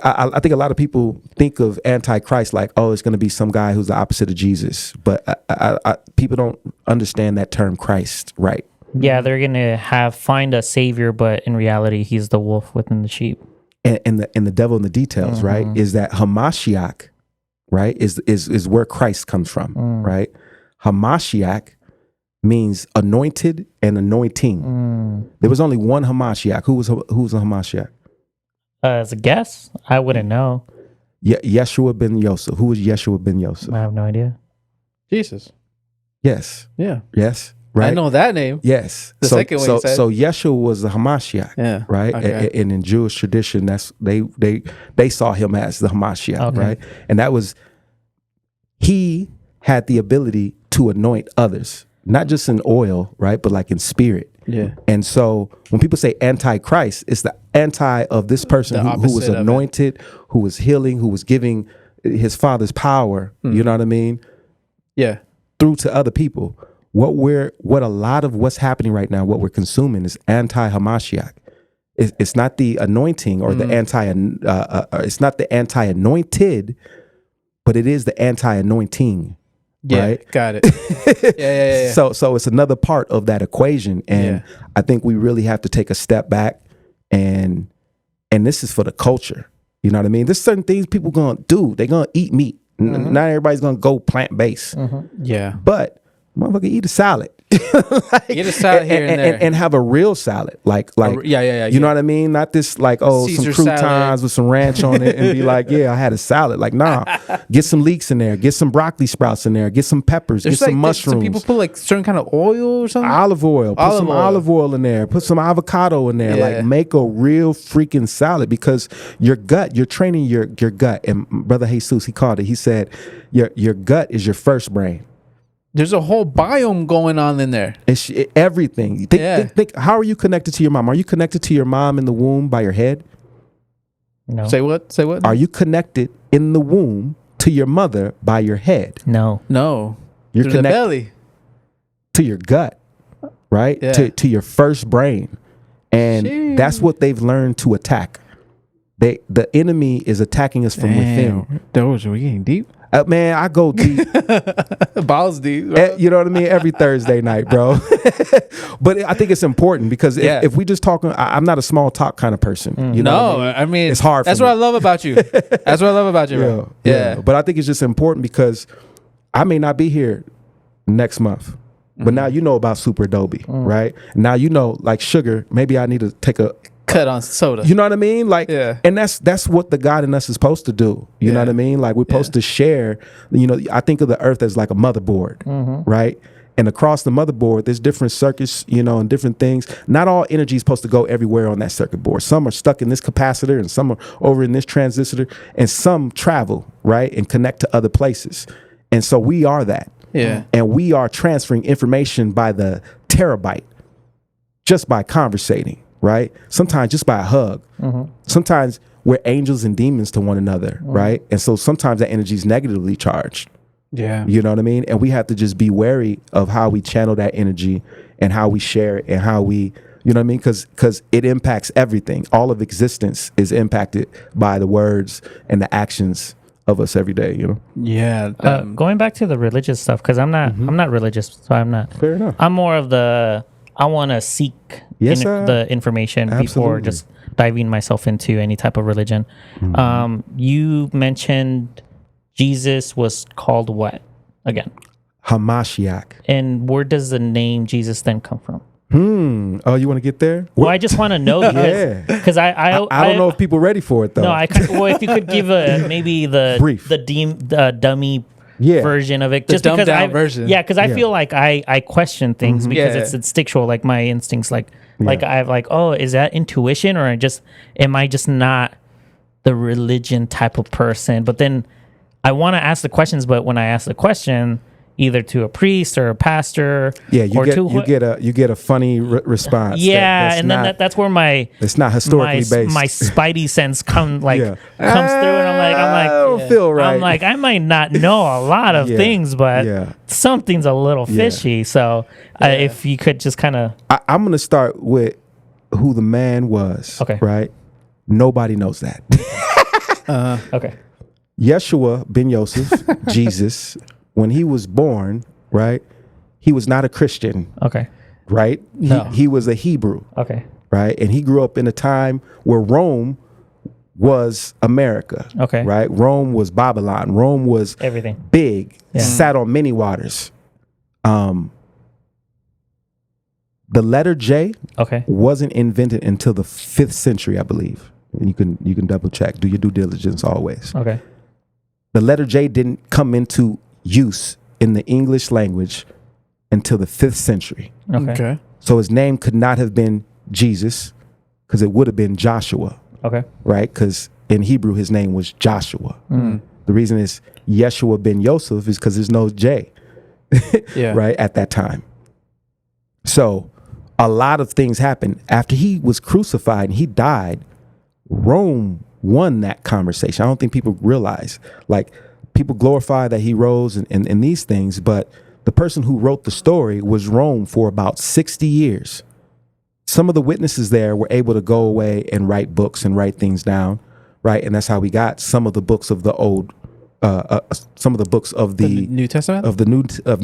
I think a lot of people think of anti-Christ like, oh, it's going to be some guy who's the opposite of Jesus. But people don't understand that term Christ, right? Yeah, they're going to find a savior, but in reality, he's the wolf within the sheep. And the devil in the details, right? Is that Hamashiach, right? Is where Christ comes from, right? Hamashiach means anointed and anointing. There was only one Hamashiach. Who was a Hamashiach? As a guess, I wouldn't know. Yeshua ben Yosef. Who was Yeshua ben Yosef? I have no idea. Jesus. Yes. Yeah. Yes. Right. I know that name. Yes. The second one you said. So Yeshua was the Hamashiach. Yeah. Right. Okay. And in Jewish tradition, that's they saw him as the Hamashiach. Right. And that was, he had the ability to anoint others, not just in oil, right, but like in spirit. Yeah. And so when people say anti-Christ, it's the anti of this person who was anointed, who was healing, who was giving his father's power, you know what I mean? Yeah. Through to other people. What a lot of what's happening right now, what we're consuming is anti-Hamashiach. It's not the anointing or the it's not the anti-anointed, but it is the anti-anointing. Yeah, right? Got it. Yeah. So it's another part of that equation, and I think we really have to take a step back, and this is for the culture. You know what I mean? There's certain things people gonna do. They're gonna eat meat. Not everybody's gonna go plant-based. Yeah, but motherfucker, eat a salad. Get a salad here and there, and have a real salad, like you know what I mean? Not this like Caesar some croutons salad with some ranch on it and be like, yeah, I had a salad. Like, nah, get some leeks in there, get some broccoli sprouts in there, get some peppers, get some mushrooms. Some people put like certain kind of oil or something. Olive oil, put some olive oil in there, put some avocado in there. Like, make a real freaking salad, because your gut, you're training your gut. And Brother Jesus, he called it. He said, your gut is your first brain. There's a whole biome going on in there. It's everything. Think, how are you connected to your mom? Are you connected to your mom in the womb by your head? No. Say what? Are you connected in the womb to your mother by your head? No. You're connected connected belly. to your gut, right? Yeah. To your first brain. And that's what they've learned to attack. The enemy is attacking us from within. Those are we getting deep? Man, I go deep. Balls deep. Bro. You know what I mean? Every Thursday night, bro. But I think it's important, because if we just talking, I'm not a small talk kind of person. You know what I mean, it's hard. That's what I love about you. That's what I love about you, bro. Yeah. But I think it's just important, because I may not be here next month, but now you know about Super Adobe, right? Now you know, like sugar, maybe I need to take a cut on soda. You know what I mean? Like, and that's what the God in us is supposed to do. You know what I mean? Like, we're supposed to share. You know, I think of the earth as like a motherboard, right? And across the motherboard, there's different circuits, you know, and different things. Not all energy is supposed to go everywhere on that circuit board. Some are stuck in this capacitor, and some are over in this transistor, and some travel, right, and connect to other places. And so we are that. Yeah. And we are transferring information by the terabyte just by conversating. Right? Sometimes just by a hug. Sometimes we're angels and demons to one another, right? And so sometimes that energy is negatively charged. Yeah. You know what I mean? And we have to just be wary of how we channel that energy and how we share it and how we, you know what I mean? Because it impacts everything. All of existence is impacted by the words and the actions of us every day, you know? Yeah. Going back to the religious stuff, because I'm not religious, so I'm not. Fair enough. I'm more of I want to seek the information before just diving myself into any type of religion. You mentioned Jesus was called what again? Hamashiach. And where does the name Jesus then come from? Oh, you want to get there? Well, I just want to know, because I don't know if people are ready for it though. No, well, if you could give maybe the brief, the dummy version of it, the just dumbed because down version. Yeah, because I feel like I question things because it's instinctual, like my instincts, like I have like, oh, is that intuition, or am I just not the religion type of person? But then I want to ask the questions, but when I ask the question, either to a priest or a pastor, Yeah, or you get a funny response. Yeah, and then that's where it's not historically based. My spidey sense comes through, and I'm like, I don't feel right. I'm like, I might not know a lot of things, but something's a little fishy. So if you could just kind of, I'm gonna start with who the man was. Okay. Right. Nobody knows that. Okay. Yeshua ben Yosef, Jesus, when he was born, right, he was not a Christian. Okay. Right? No. He was a Hebrew. Okay. Right? And he grew up in a time where Rome was America. Okay. Right? Rome was Babylon. Rome was everything big, sat on many waters. The letter J wasn't invented until the 5th century, I believe. And you can double check. Do your due diligence always. Okay. The letter J didn't come into use in the English language until the 5th century. Okay. So his name could not have been Jesus, because it would have been Joshua. Okay. Right? Because in Hebrew, his name was Joshua. The reason is Yeshua ben Yosef is because there's no J. Right? At that time. So a lot of things happened. After he was crucified and he died, Rome won that conversation. I don't think people realize, like, people glorify that he rose and these things, but the person who wrote the story was Rome for about 60 years. Some of the witnesses there were able to go away and write books and write things down, right? And that's how we got some of the books of the old, some of the books of the New Testament, of the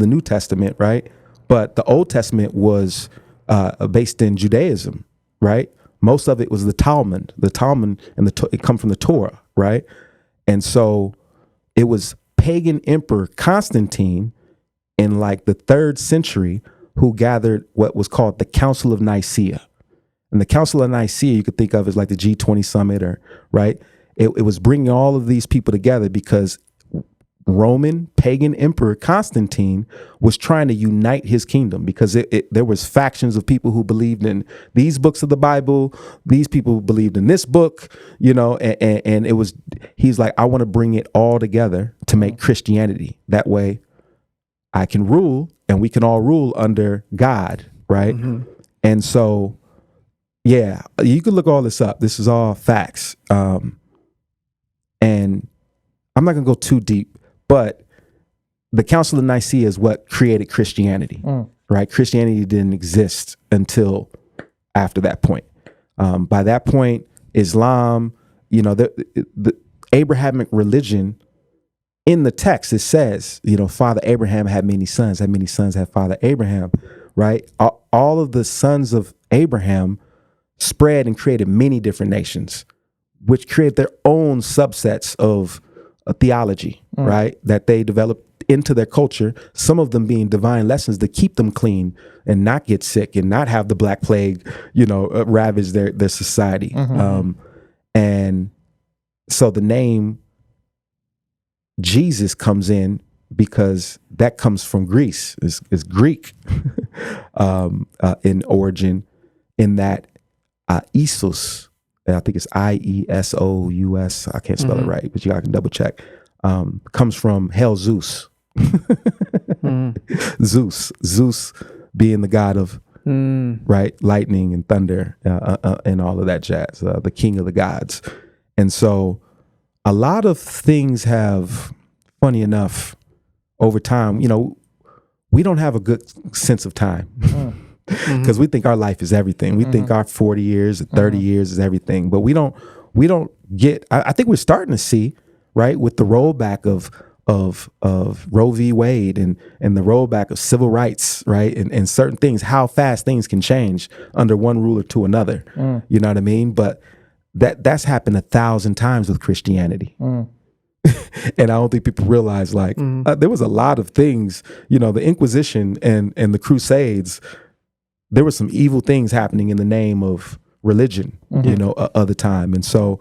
New Testament, right? But the Old Testament was based in Judaism, right? Most of it was the Talmud. The Talmud and it come from the Torah, right? And so it was pagan emperor Constantine in like the 3rd century who gathered what was called the Council of Nicaea. And the Council of Nicaea you could think of as like the G20 summit, or right? It was bringing all of these people together because Roman pagan emperor Constantine was trying to unite his kingdom, because there was factions of people who believed in these books of the Bible. These people believed in this book, and it was, he's like, I want to bring it all together to make Christianity. That way I can rule and we can all rule under God. Right. And so, yeah, you can look all this up. This is all facts. And I'm not gonna go too deep, but the Council of Nicaea is what created Christianity, right? Christianity didn't exist until after that point. By that point, Islam, the Abrahamic religion, in the text, it says, Father Abraham had many sons had Father Abraham, right? All of the sons of Abraham spread and created many different nations, which create their own subsets of a theology, right? That they developed into their culture, some of them being divine lessons to keep them clean and not get sick and not have the Black Plague, ravage their society. And so the name Jesus comes in because that comes from Greece. It's Greek in origin, in that Isus, I think it's Iesous. I can't spell it right, but I can double check. Comes from hell Zeus. Zeus being the god of right, lightning and thunder and all of that jazz, the king of the gods. And so a lot of things have, funny enough, over time, we don't have a good sense of time. Because we think our life is everything. We think our 40 years, 30 years is everything. But we don't get, I think we're starting to see, right, with the rollback of Roe v. Wade and the rollback of civil rights, right, and certain things, how fast things can change under one ruler to another. You know what I mean? But that's happened 1,000 times with Christianity. And I don't think people realize, like, there was a lot of things, the Inquisition and the Crusades. There were some evil things happening in the name of religion, of the time. And so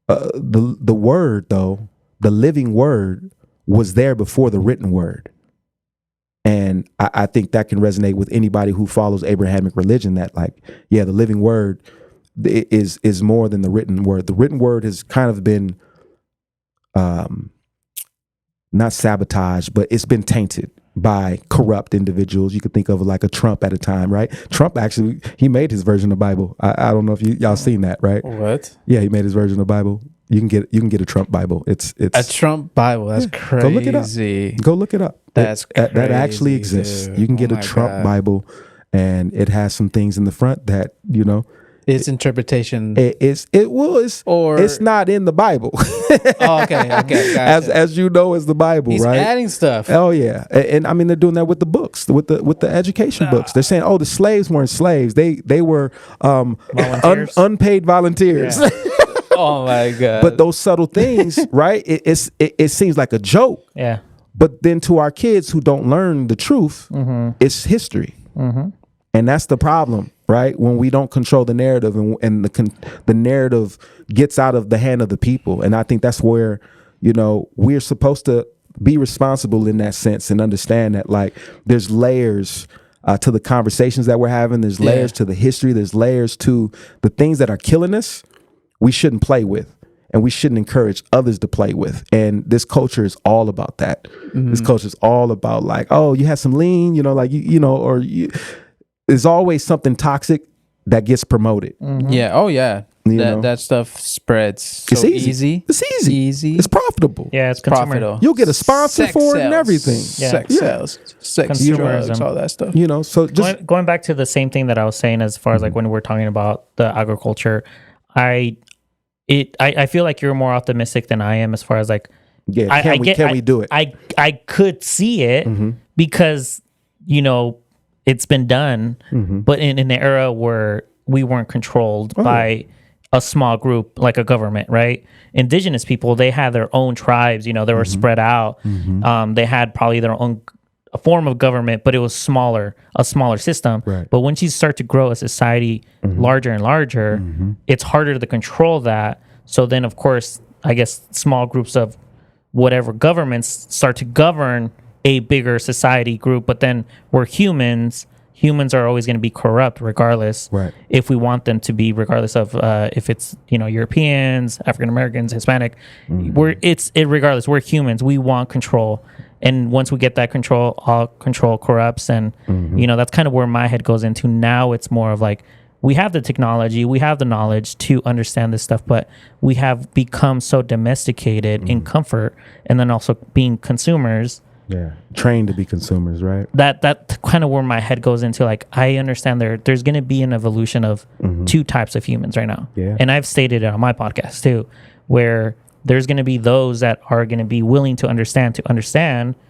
the word, though, the living word, was there before the written word. And I think that can resonate with anybody who follows Abrahamic religion, that, like, yeah, the living word is more than the written word. The written word has kind of been not sabotaged, but it's been tainted by corrupt individuals. You could think of like a Trump at a time, right? Trump actually, he made his version of the Bible. I don't know if y'all seen that, right? What? Yeah, he made his version of the Bible. You can get a Trump Bible. It's a Trump Bible. That's crazy. Go look it up. Go look it up. That's crazy, that actually exists. dude. You can get a Trump Bible, and it has some things in the front that its interpretation. It's not in the Bible. Oh, okay, gotcha. as you know, is the Bible, He's right? adding stuff. Oh yeah, and I mean they're doing that with the books, with the education books. They're saying, oh, the slaves weren't slaves; they were unpaid volunteers. Yeah. Oh my god! But those subtle things, right? It seems like a joke. Yeah. But then to our kids who don't learn the truth, it's history, and that's the problem, right? When we don't control the narrative, and the narrative gets out of the hand of the people, and I think that's where we're supposed to be responsible in that sense and understand that like there's layers to the conversations that we're having. There's layers to the history. There's layers to the things that are killing us. We shouldn't play with, and we shouldn't encourage others to play with. And this culture is all about that. This culture is all about like, oh, you have some lean, there's always something toxic that gets promoted. Yeah. Oh yeah. That stuff spreads so it's easy. It's easy. It's profitable. Yeah, it's profitable. You'll get a sponsor for it and everything. Sex sells, sex, drugs, all that stuff. So just going back to the same thing that I was saying as far as like when we're talking about the agriculture, I feel like you're more optimistic than I am as far as like, can we do it? I could see it because, it's been done, but in an era where we weren't controlled by a small group like a government, right? Indigenous people, they had their own tribes, they were spread out. They had probably their own a form of government, but it was a smaller system. Right. But once you start to grow a society larger and larger, it's harder to control that. So then, of course, I guess small groups of whatever governments start to govern a bigger society group. But then we're humans. Humans are always going to be corrupt regardless. Right. If we want them to be, regardless of if it's Europeans, African Americans, Hispanic, regardless. We're humans. We want control. And once we get that control, all control corrupts. And, that's kind of where my head goes into. Now it's more of like, we have the technology, we have the knowledge to understand this stuff, but we have become so domesticated in comfort and then also being consumers. Yeah. Trained to be consumers, right? That kind of where my head goes into. Like, I understand there's going to be an evolution of two types of humans right now. Yeah. And I've stated it on my podcast too, where there's going to be those that are going to be willing to understand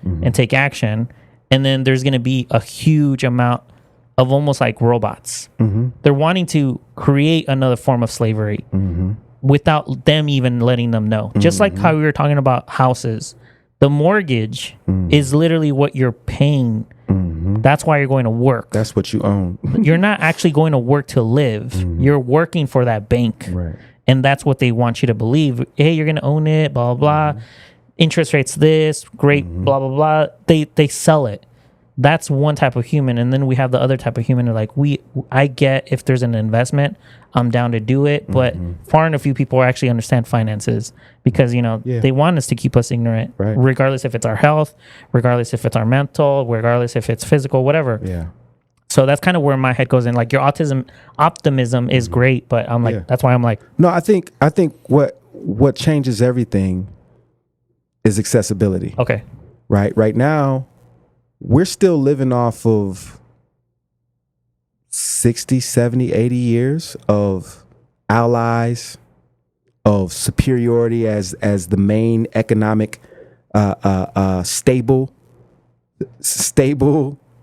and take action. And then there's going to be a huge amount of almost like robots. They're wanting to create another form of slavery without them even letting them know. Just like how we were talking about houses. The mortgage is literally what you're paying. That's why you're going to work. That's what you own. You're not actually going to work to live. You're working for that bank. Right. And that's what they want you to believe. Hey, you're going to own it, blah, blah, blah. Interest rates this, great, blah, blah, blah. They sell it. That's one type of human. And then we have the other type of human. Like, I get if there's an investment, I'm down to do it. But far and a few people actually understand finances because, they want us to keep us ignorant, regardless if it's our health, regardless if it's our mental, regardless if it's physical, whatever. Yeah. So that's kind of where my head goes in. Like, your optimism is great, but I'm like, that's why I'm like, no, I think what changes everything is accessibility. Okay. Right now, we're still living off of 60, 70, 80 years of allies, of superiority as the main economic stable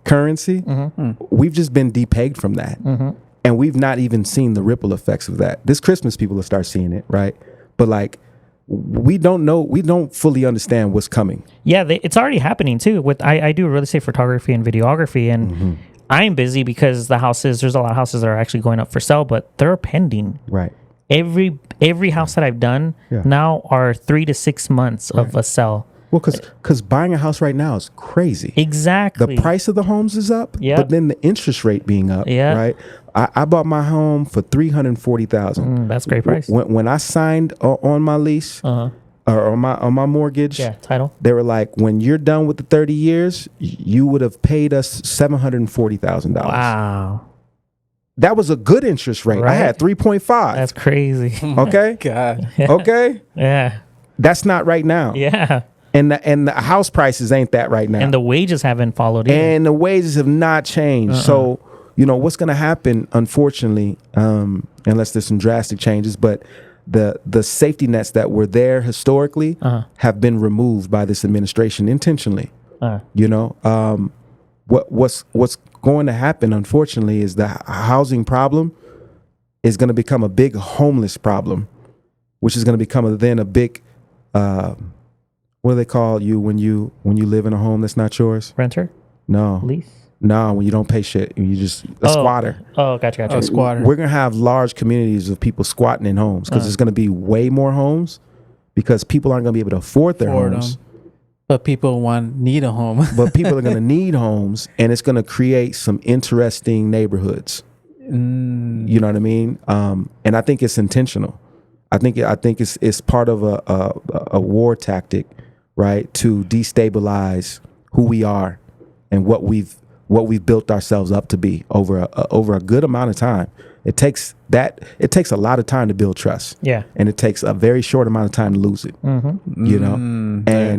currency. We've just been depegged from that. And we've not even seen the ripple effects of that. This Christmas, people will start seeing it, right? But like, we don't fully understand what's coming. Yeah, it's already happening too. I do real estate photography and videography, and I'm busy because there's a lot of houses that are actually going up for sale, but they're pending. Right. Every house that I've done now are 3 to 6 months of a sell. Well, because buying a house right now is crazy. Exactly. The price of the homes is up, but then the interest rate being up, right? I bought my home for $340,000. That's a great price. When I signed on my lease, or on my mortgage. Yeah, title. They were like, when you're done with the 30 years, you would have paid us $740,000. Wow. That was a good interest rate. I Right. had 3.5. That's crazy. Okay. God. Okay. Yeah. That's not right now. Yeah. And the house prices ain't that right now. And the wages haven't followed either. And the wages have not changed. So, what's going to happen, unfortunately, unless there's some drastic changes, but the safety nets that were there historically have been removed by this administration intentionally. What's going to happen, unfortunately, is the housing problem is going to become a big homeless problem, which is going to become a big what do they call you when you live in a home that's not yours? Renter? No. Lease? No, when you don't pay shit, you just a squatter. Oh, gotcha. A squatter. We're gonna have large communities of people squatting in homes because there's gonna be way more homes because people aren't gonna be able to afford their homes. But people need a home. But people are gonna need homes, and it's gonna create some interesting neighborhoods. You know what I mean? And I think it's intentional. I think it's part of a war tactic, right, to destabilize who we are and what we've built ourselves up to be over a good amount of time. It takes a lot of time to build trust. Yeah. And it takes a very short amount of time to lose it. And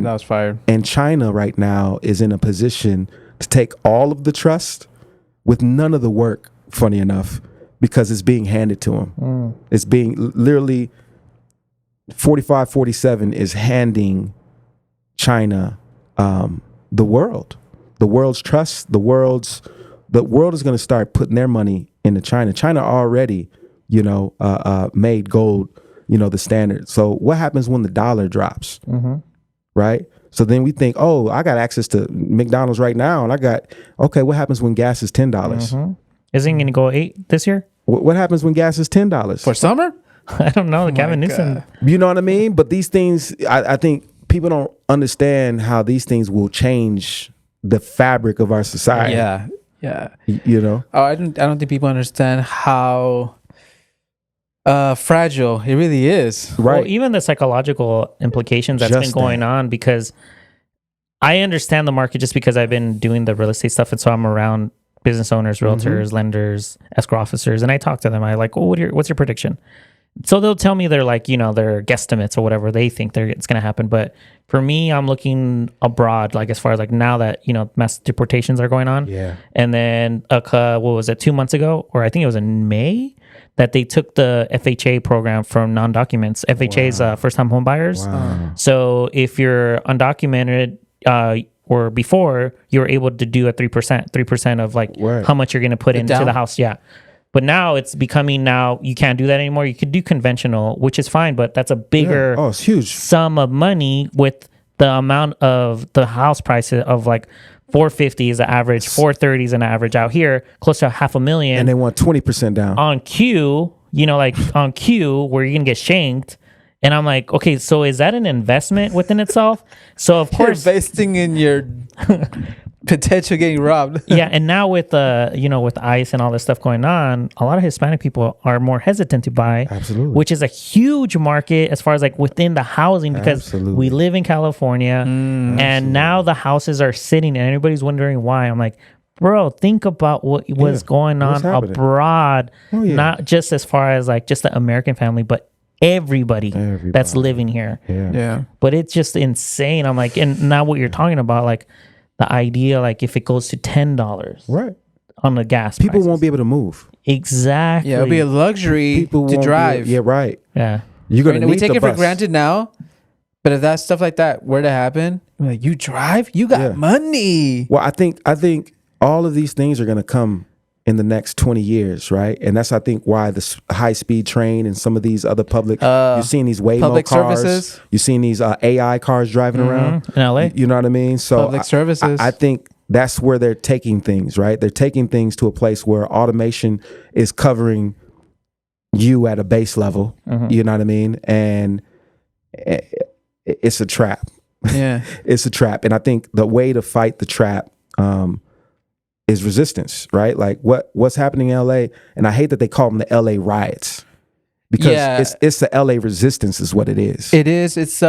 that was fire. And China right now is in a position to take all of the trust with none of the work, funny enough, because it's being handed to them. It's being literally 45-47 is handing China the world's trust. The world is going to start putting their money into China. China already, made gold, the standard. So what happens when the dollar drops? Right? So then we think, oh, I got access to McDonald's right now, and what happens when gas is $10? Isn't it going to go 8 this year? What happens when gas is $10 For summer? I don't know. Gavin Newsom. You know what I mean? But these things, I think people don't understand how these things will change the fabric of our society. Yeah. Oh, I don't think people understand how fragile it really is. Right. Well, even the psychological implications that's been going on, because I understand the market just because I've been doing the real estate stuff, and so I'm around business owners, realtors, lenders, escrow officers, and I talk to them. I like, well, what's your prediction? So they'll tell me they're like, their guesstimates or whatever they think it's going to happen. But for me, I'm looking abroad, like as far as like now that, mass deportations are going on. Yeah. And then, what was it, 2 months ago? Or I think it was in May that they took the FHA program from non-documents. FHA is first-time home buyers. Wow. So if you're undocumented, or before, you were able to do a 3% of like how much you're going to put into the house. Yeah. But now it's becoming you can't do that anymore. You could do conventional, which is fine, but that's a bigger it's huge sum of money with the amount of the house price of like 450 is the average, 430 is an average out here, close to $500,000. And they want 20% down. On Q, on Q where you're going to get shanked. And I'm like, okay, so is that an investment within itself? So of course, you're investing in your potential getting robbed. Yeah, and now with with ICE and all this stuff going on, a lot of Hispanic people are more hesitant to buy. Absolutely. Which is a huge market as far as like within the housing, because we live in California, and now the houses are sitting and everybody's wondering why. I'm like, bro, think about what was going on abroad, not just as far as like just the American family, but everybody that's living here. Yeah. But it's just insane. I'm like, and now what you're talking about, like the idea, like if it goes to $10 right on the gas, people prices. won't be able to move. Exactly. Yeah, it'll be a luxury to drive. Right. Yeah. You're gonna need we take the it for bus. granted now, but if that stuff like that were to happen, we're like, you drive, you got money. Well, I think all of these things are gonna come in the next 20 years, right? And that's, I think, why the high-speed train and some of these other public, you're seeing these Waymo public cars, services. you're seeing these AI cars driving around in LA. You know what I mean? So Public services. I think that's where they're taking things, right? They're taking things to a place where automation is covering you at a base level. You know what I mean? And it's a trap. Yeah. It's a trap. And I think the way to fight the trap is resistance, right? Like what's happening in LA, and I hate that they call them the LA riots. because Yeah. it's the LA resistance is what it is. It is. It's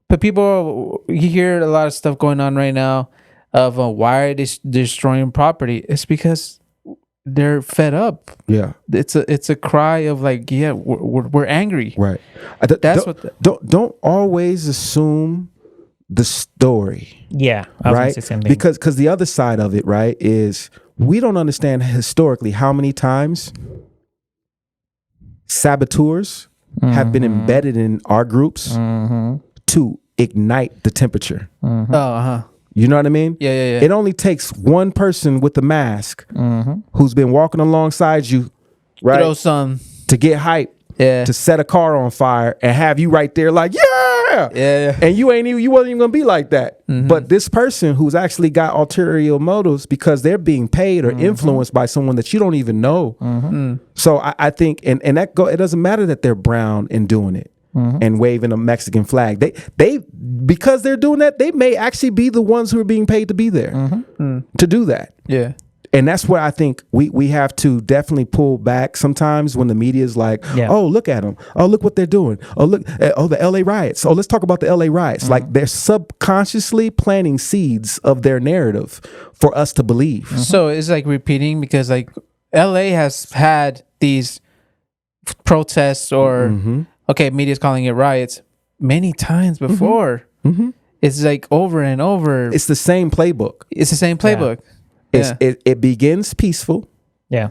but people, you hear a lot of stuff going on right now of why are they destroying property. It's because they're fed up. Yeah, It's a cry of like, yeah, we're angry. right. That's Don't always assume the story. Yeah, I was gonna Right, say the same thing. because the other side of it, right, is we don't understand historically how many times saboteurs have been embedded in our groups to ignite the temperature. You know what I mean? Yeah. It only takes one person with a mask who's been walking alongside you, right, Throw some. to get hype, Yeah. to set a car on fire and have you right there like, Yeah. and you wasn't even gonna be like that. But this person who's actually got ulterior motives because they're being paid or influenced by someone that you don't even know. So I think, and that it doesn't matter that they're brown and doing it and waving a Mexican flag. They because they're doing that, they may actually be the ones who are being paid to be there to do that. Yeah. And that's where I think we have to definitely pull back sometimes when the media is like, oh, look at them. Oh, look what they're doing. Oh, look. Oh, the LA riots. Oh, let's talk about the LA riots. Like they're subconsciously planting seeds of their narrative for us to believe. So it's like repeating because like LA has had these protests or okay, media's calling it riots many times before. It's like over and over. It's the same playbook. It's the same playbook. It begins peaceful. Yeah.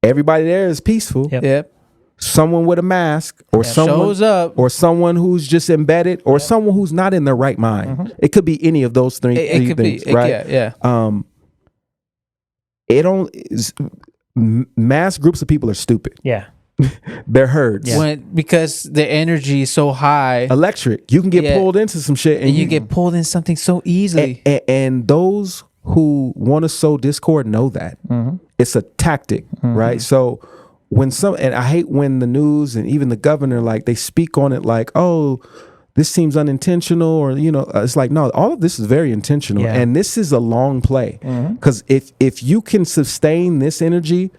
Everybody there is peaceful. Yep. Someone with a mask or someone shows up, or someone who's just embedded or someone who's not in their right mind. It could be any of those three it could things, be, right? Yeah. It don't mass groups of people are stupid. Yeah. They're herds. Because the energy is so high, Electric. You can get pulled into some shit and you get pulled in something so easily. And those who want to sow discord know that. It's a tactic, right? So when and I hate when the news and even the governor, like they speak on it like, oh, this seems unintentional, or, you know, it's like, no, all of this is very intentional. And this is a long play. Because if you can sustain this energy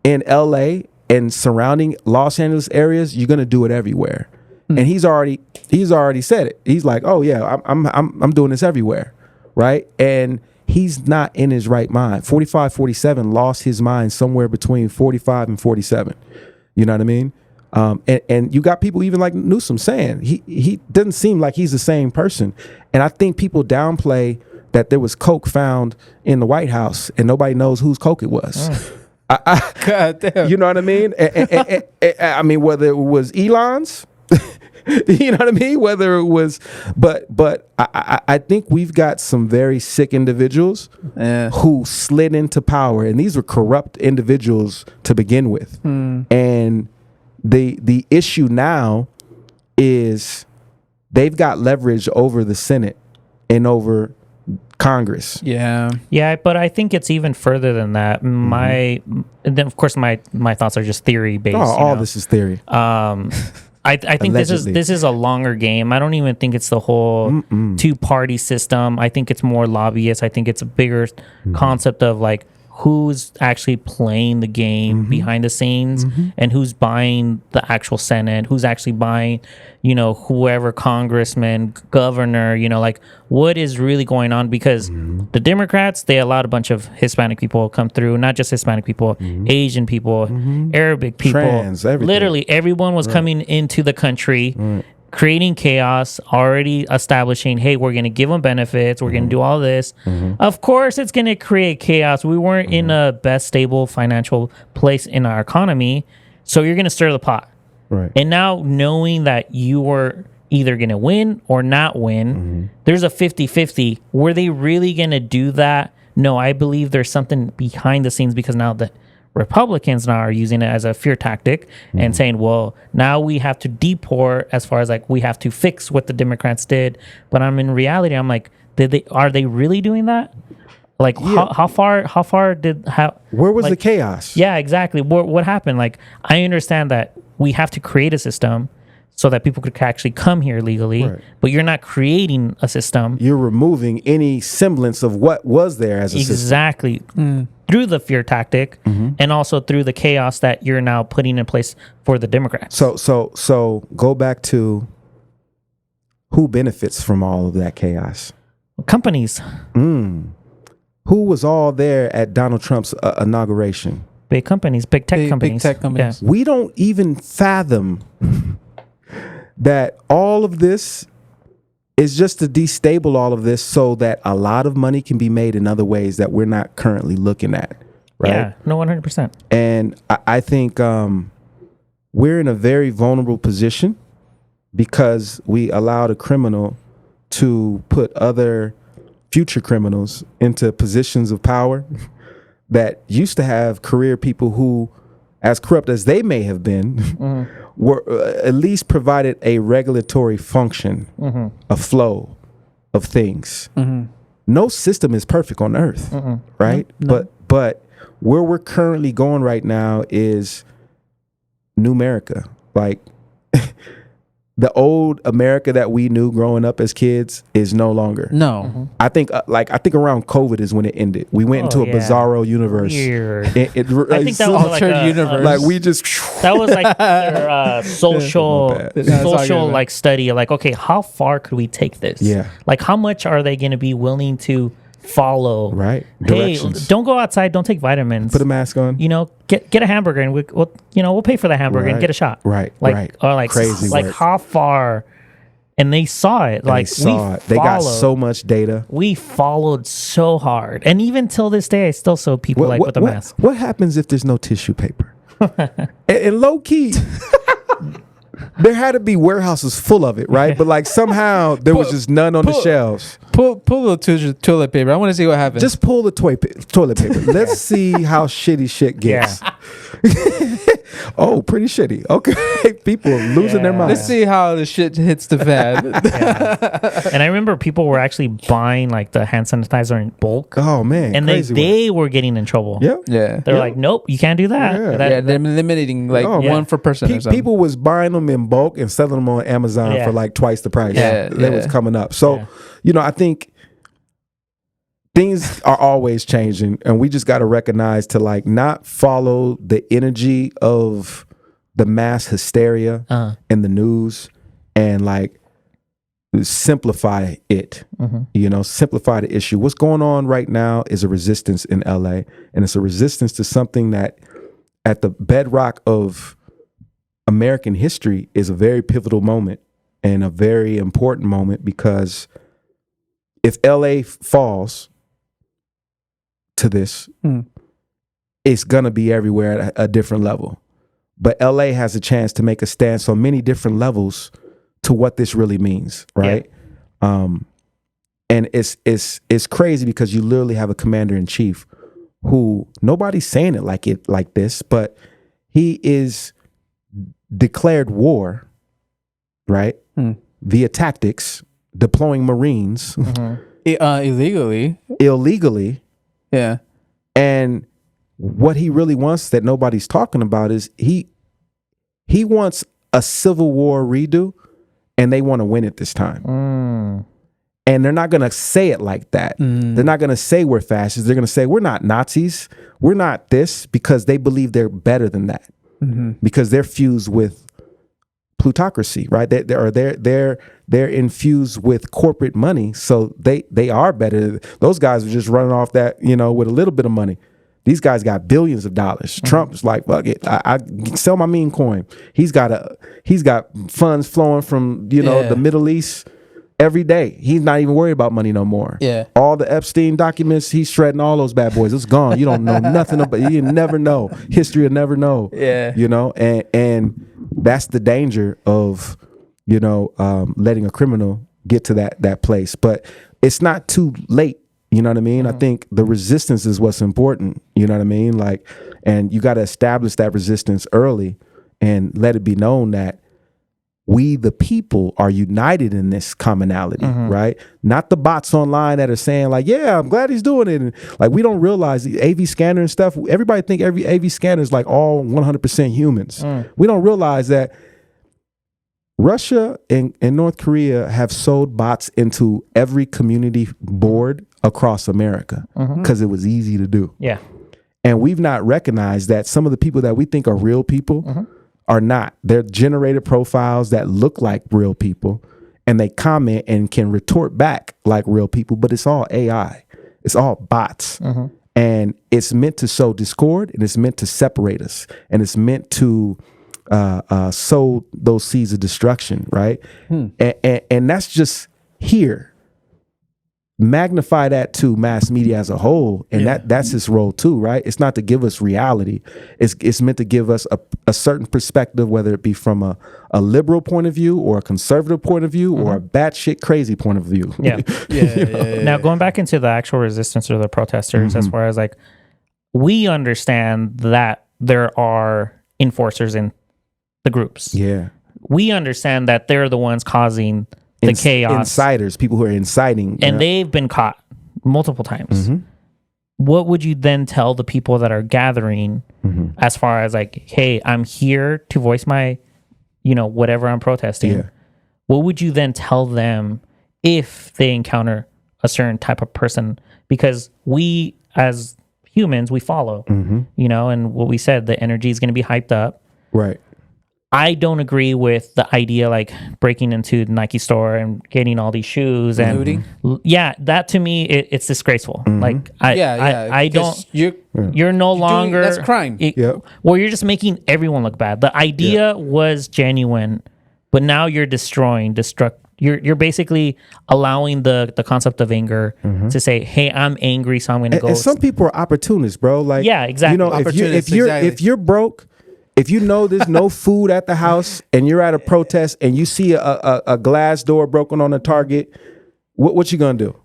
in LA and surrounding Los Angeles areas, you're going to do it everywhere. And he's already said it. He's like, oh yeah, I'm doing this everywhere. Right. And he's not in his right mind. 45, 47 lost his mind somewhere between 45 and 47. You know what I mean? And you got people even like Newsom saying he doesn't seem like he's the same person. And I think people downplay that there was coke found in the White House and nobody knows whose coke it was. God damn. You know what I mean? I mean, whether it was Elon's, you know what I mean? Whether it was, but I think we've got some very sick individuals who slid into power, and these were corrupt individuals to begin with. And the issue now is they've got leverage over the Senate and over Congress. Yeah, but I think it's even further than that. And then of course my thoughts are just theory based. All this is theory. I think Allegedly. this is a longer game. I don't even think it's the whole two-party system. I think it's more lobbyists. I think it's a bigger concept of like who's actually playing the game behind the scenes and who's buying the actual Senate, who's actually buying, you know, whoever congressman, governor, you know, like what is really going on, because the Democrats, they allowed a bunch of Hispanic people come through, not just Hispanic people, Asian people, Arabic people, trans, everything. Literally everyone was coming into the country, creating chaos, already establishing, hey, we're going to give them benefits, we're going to do all this. Of course, it's going to create chaos. We weren't in a best stable financial place in our economy, so you're going to stir the pot. Right. And now knowing that you were either going to win or not win, there's a 50-50. Were they really going to do that? No, I believe there's something behind the scenes, because now the Republicans now are using it as a fear tactic and saying, well, now we have to deport, as far as like we have to fix what the Democrats did. But in reality, I'm like, are they really doing that? Like how far did where was like, the chaos? Yeah, exactly. What happened? Like, I understand that we have to create a system so that people could actually come here legally, but you're not creating a system. You're removing any semblance of what was there as a system. Exactly. through the fear tactic and also through the chaos that you're now putting in place for the Democrats. So go back to who benefits from all of that chaos. Companies, Who was all there at Donald Trump's inauguration? big companies, big tech companies. Big tech companies. We don't even fathom that all of this is just to destabilize all of this so that a lot of money can be made in other ways that we're not currently looking at. Right? Yeah, no, 100%. And I think we're in a very vulnerable position because we allowed a criminal to put other future criminals into positions of power that used to have career people who, as corrupt as they may have been, were at least provided a regulatory function, a flow of things. No system is perfect on earth, right? No. But where we're currently going right now is New America. Like the old America that we knew growing up as kids is no longer. No. I think around COVID is when it ended. We went into a bizarro universe. Weird. I think that was like a universe. like we just that was like their social good. like study. Like, okay, how far could we take this? Yeah. Like, how much are they going to be willing to follow? right Hey, directions. don't go outside. Don't take vitamins. Put a mask on. You know, get a hamburger and we'll pay for the hamburger and Right. get a shot. Right, Like, right. or like Crazy like work. how far? And they saw it. And Like they saw it. They got so much data. We followed so hard, and even till this day, I still saw people with a mask. What happens if there's no tissue paper? and low key, there had to be warehouses full of it, right? But like somehow there was just none on the shelves. Pull the toilet paper. I want to see what happens. Just pull the toilet paper. Let's see how shitty shit gets. Oh, pretty shitty. Okay. People are losing their minds. Let's see how the shit hits the fan. And I remember people were actually buying like the hand sanitizer in bulk, Oh man. and they were getting in trouble. Yep. Yeah. They're like, nope, you can't do that. Yeah. That- Yeah, they're eliminating like Oh, one per person or something. People was buying them in bulk and selling them on Amazon Yeah. for like twice the price. Yeah, That was yeah. coming up. So, Yeah. I think things are always changing, and we just got to recognize to like not follow the energy of the mass hysteria in the news and like simplify it. Simplify the issue. What's going on right now is a resistance in LA, and it's a resistance to something that at the bedrock of American history is a very pivotal moment and a very important moment, because if LA falls to this, it's going to be everywhere at a different level. But LA has a chance to make a stance on many different levels to what this really means, right? Yeah. And it's crazy because you literally have a commander in chief who nobody's saying it like this, but he is declared war, right? Via tactics, deploying Marines illegally. Yeah. And what he really wants that nobody's talking about is he wants a civil war redo, and they want to win it this time. And they're not going to say it like that. They're not going to say we're fascists. They're going to say we're not Nazis. We're not this, because they believe they're better than that. Because they're fused with plutocracy, right? They're infused with corporate money, so they are better. Those guys are just running off that, with a little bit of money. These guys got billions of dollars. Trump's like, fuck it, I sell my meme coin. He's got funds flowing from the Middle East every day. He's not even worried about money no more. Yeah. All the Epstein documents, he's shredding all those bad boys. It's gone. You don't know nothing about. You never know. History will never know. Yeah. And that's the danger of letting a criminal get to that place. But it's not too late. You know what I mean? I think the resistance is what's important. You know what I mean? Like, and you got to establish that resistance early and let it be known that we, the people, are united in this commonality, right? Not the bots online that are saying like, yeah, I'm glad he's doing it. And like, we don't realize the AV scanner and stuff. Everybody think every AV scanner is like all 100% humans. We don't realize that Russia and North Korea have sold bots into every community board across America because it was easy to do. Yeah. And we've not recognized that some of the people that we think are real people are not. They're generated profiles that look like real people, and they comment and can retort back like real people, but it's all AI. It's all bots. And it's meant to sow discord, and it's meant to separate us, and it's meant to sow those seeds of destruction, right? And that's just here. Magnify that to mass media as a whole, and that's its role too, right? It's not to give us reality. It's meant to give us a certain perspective, whether it be from a liberal point of view or a conservative point of view or a batshit crazy point of view. Now going back into the actual resistance or the protesters, as far as like, we understand that there are enforcers in the groups. We understand that they're the ones causing the chaos. Insiders, people who are inciting. And they've been caught multiple times. What would you then tell the people that are gathering as far as like, hey, I'm here to voice my, whatever I'm protesting. What would you then tell them if they encounter a certain type of person? Because we as humans, we follow, and what we said, the energy is going to be hyped up. Right. I don't agree with the idea like breaking into the Nike store and getting all these shoes and looting. That to me it's disgraceful. Like I don't. You're no longer. That's crime. Well, you're just making everyone look bad. The idea was genuine, but now you're destroying. You're basically allowing the concept of anger to say, "Hey, I'm angry, so I'm going to go." And some people are opportunists, bro. Like, exactly. If you're broke. If you know there's no food at the house and you're at a protest and you see a glass door broken on a Target, what you gonna do?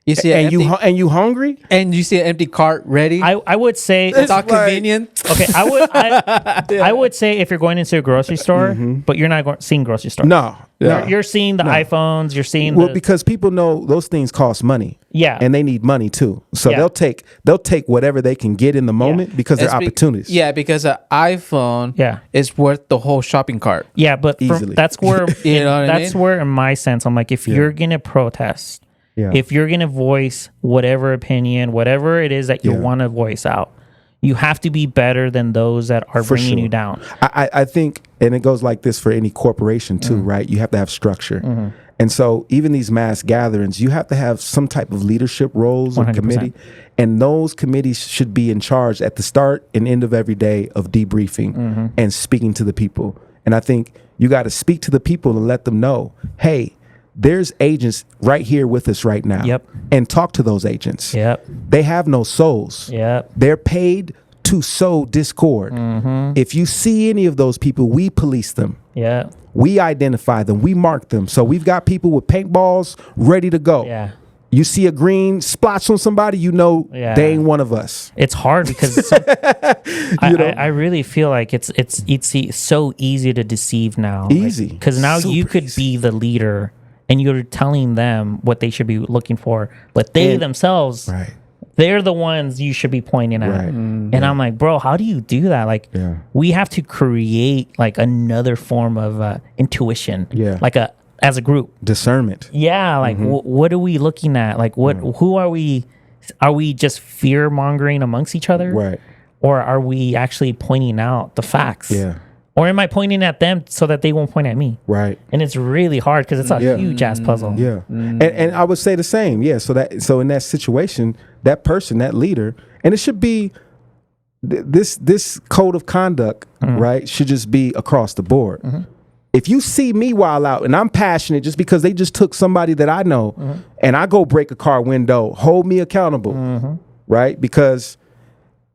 You see you hungry and you see an empty cart ready. I would say it's all convenient. Okay, I would say if you're going into a grocery store, but you're not seeing grocery store. No. You're seeing the iPhones. You're seeing because people know those things cost money. And they need money too. So they'll take whatever they can get in the moment because they're opportunities. Because an iPhone is worth the whole shopping cart. But that's where where in my sense I'm like, if you're gonna protest, if you're gonna voice whatever opinion, whatever it is that you want to voice out, you have to be better than those that are bringing you down. I think, and it goes like this for any corporation too, right? You have to have structure. And so even these mass gatherings, you have to have some type of leadership roles or committee. And those committees should be in charge at the start and end of every day of debriefing and speaking to the people. And I think you got to speak to the people and let them know, hey, there's agents right here with us right now. And talk to those agents. They have no souls. They're paid to sow discord. If you see any of those people, we police them. We identify them. We mark them. So we've got people with paintballs ready to go. You see a green splotch on somebody, they ain't one of us. It's hard because I really feel like it's so easy to deceive now. Because now you could be the leader and you're telling them what they should be looking for, but they themselves, they're the ones you should be pointing at. And I'm like, bro, how do you do that? Like, we have to create like another form of intuition, like as a group, discernment. Like what are we looking at? Like who are we? Are we just fear mongering amongst each other, or are we actually pointing out the facts? Or am I pointing at them so that they won't point at me? And it's really hard because it's a huge ass puzzle. And I would say the same. So in that situation, that person, that leader, and it should be this code of conduct, right, should just be across the board. If you see me while out and I'm passionate just because they just took somebody that I know and I go break a car window, hold me accountable, right? Because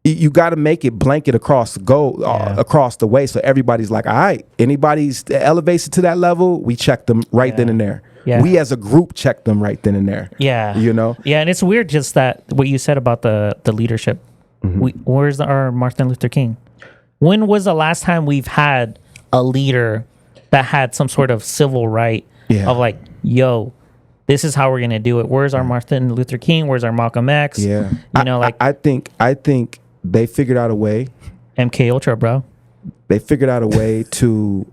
you got to make it blanket across across the way, so everybody's like, all right, anybody's elevates it to that level, we check them right then and there. We as a group check them right then and there. And it's weird just that what you said about the leadership. Where's our Martin Luther King? When was the last time we've had a leader that had some sort of civil right of like, yo, this is how we're gonna do it? Where's our Martin Luther King? Where's our Malcolm X? I think they figured out a way. MK Ultra, bro. They figured out a way to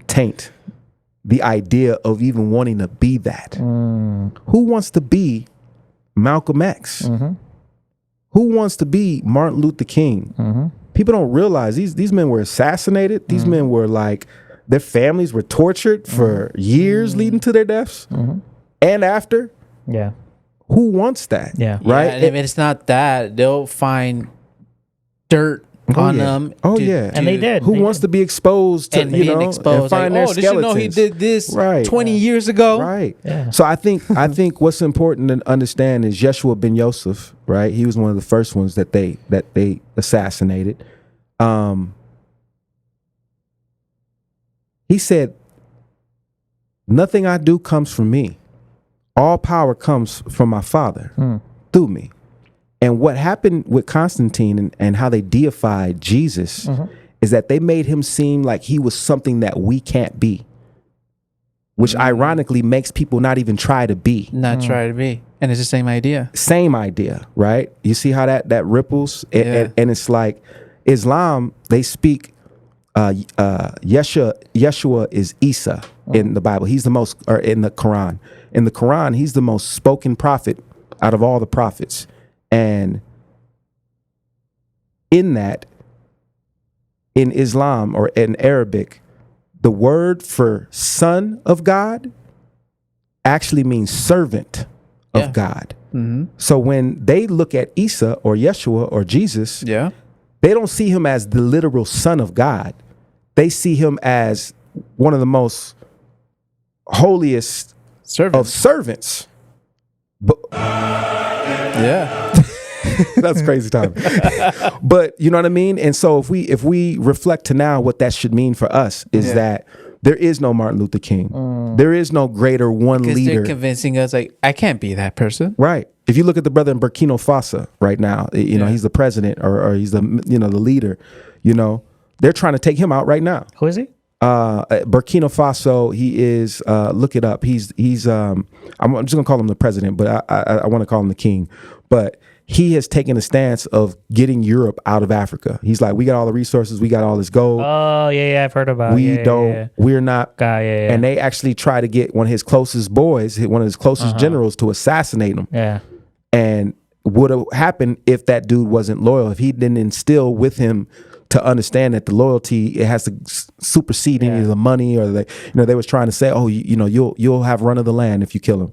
taint the idea of even wanting to be that. Who wants to be Malcolm X? Who wants to be Martin Luther King? People don't realize these men were assassinated. These men were like, their families were tortured for years leading to their deaths and after. Yeah. Who wants that? Yeah. Right. And if it's not that, they'll find dirt on them. And they did. Who wants to be exposed to, and being and exposed? find Like, their did you know he skeletons? did this Right. 20 years ago? Right. Yeah. So I think what's important to understand is Yeshua ben Yosef, right? He was one of the first ones that they assassinated. He said, "Nothing I do comes from me. All power comes from my Father through me." And what happened with Constantine and how they deified Jesus is that they made him seem like he was something that we can't be, which ironically makes people not even try to be. Not try to be. And it's the same idea. Same idea, right? You see how that ripples? And it's like Islam, they speak Yeshua is Isa in the Bible. He's the most, or in the Quran. In the Quran, he's the most spoken prophet out of all the prophets. And in that, in Islam or in Arabic, the word for son of God actually means servant of God. So when they look at Isa or Yeshua or Jesus, they don't see him as the literal son of God. They see him as one of the most holiest of servants. But that's crazy time. But you know what I mean? And so if we reflect to now, what that should mean for us is that there is no Martin Luther King. There is no greater one leader. Because they're convincing us, like, I can't be that person. Right. If you look at the brother in Burkina Faso right now, you know, he's the president or he's the the leader, they're trying to take him out right now. Who is he? Burkina Faso, he is, look it up. I'm just gonna call him the president, but I want to call him the king. But he has taken a stance of getting Europe out of Africa. He's like, we got all the resources, we got all this gold. Oh yeah, I've heard about. We're not. Yeah. And they actually try to get one of his closest boys, one of his closest generals, to assassinate him. Yeah. And what would have happened if that dude wasn't loyal? If he didn't instill with him to understand that the loyalty, it has to supersede any of the money, or they was trying to say, oh, you'll have run of the land if you kill him,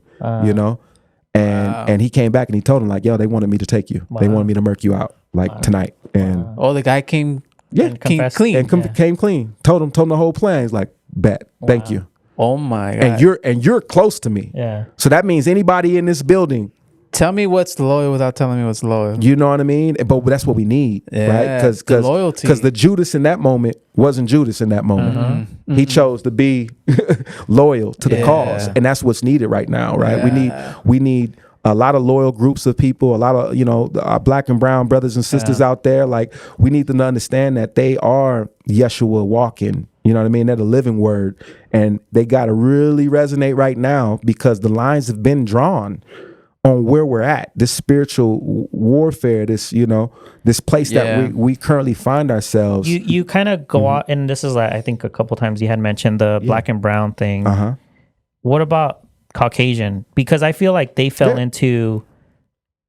and he came back and he told him, like, yo, they wanted me to take you. They wanted me to murk you out tonight. And the guy came clean came clean. Told him the whole plan. He's like, bet, thank you. Oh my God. And you're close to me. Yeah. So that means anybody in this building, tell me what's loyal without telling me what's loyal. You know what I mean? But that's what we need, right? Because loyalty. Because the Judas in that moment wasn't Judas in that moment. He chose to be loyal to the cause, and that's what's needed right now, right? We need a lot of loyal groups of people, a lot of our black and brown brothers and sisters out there. Like, we need them to understand that they are Yeshua walking. You know what I mean? They're the living word, and they got to really resonate right now, because the lines have been drawn on where we're at, this spiritual warfare, this this place that we currently find ourselves. You kind of go out, and this is, I think, a couple times you had mentioned the black and brown thing. What about Caucasian? Because I feel like they fell into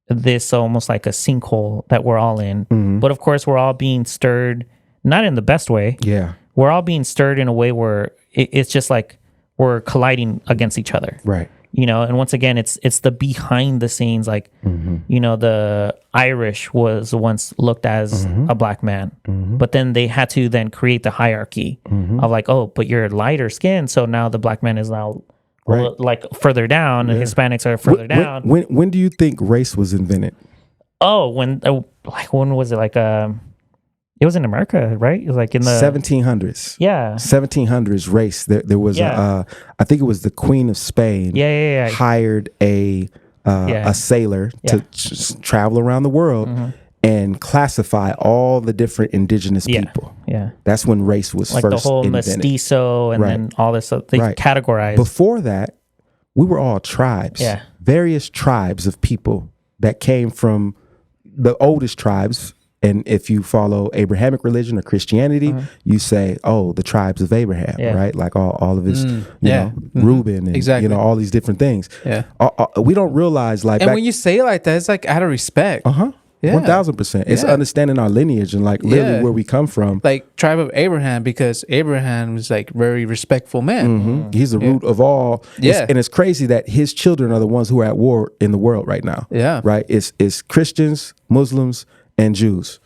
this almost like a sinkhole that we're all in. But of course, we're all being stirred, not in the best way. Yeah, we're all being stirred in a way where it's just like we're colliding against each other. Right. And once again, it's the behind the scenes, like, the Irish was once looked as a black man, but then they had to then create the hierarchy of like, oh, but you're lighter skin, so now the black man is now like further down, and Hispanics are further down. When do you think race was invented? Oh, when was it? Like, it was in America, right? It was like in the 1700s. Yeah. 1700s race. There was I think it was the Queen of Spain. Yeah. Hired a sailor to travel around the world and classify all the different indigenous people. Yeah. That's when race was like first the whole invented. mestizo and then all this stuff. They categorized. Before that, we were all tribes. Yeah. Various tribes of people that came from the oldest tribes. And if you follow Abrahamic religion or Christianity, you say, oh, the tribes of Abraham, right? Like all of his, Reuben and, all these different things. Yeah. We don't realize, like, and when you say it like that, it's like out of respect. Yeah. 1000%. It's Yeah. understanding our lineage and like literally Yeah. where we come from. Like tribe of Abraham, because Abraham is like very respectful man. He's the root of all. Yeah. And it's crazy that his children are the ones who are at war in the world right now. Yeah. Right. It's Christians, Muslims, and Jews.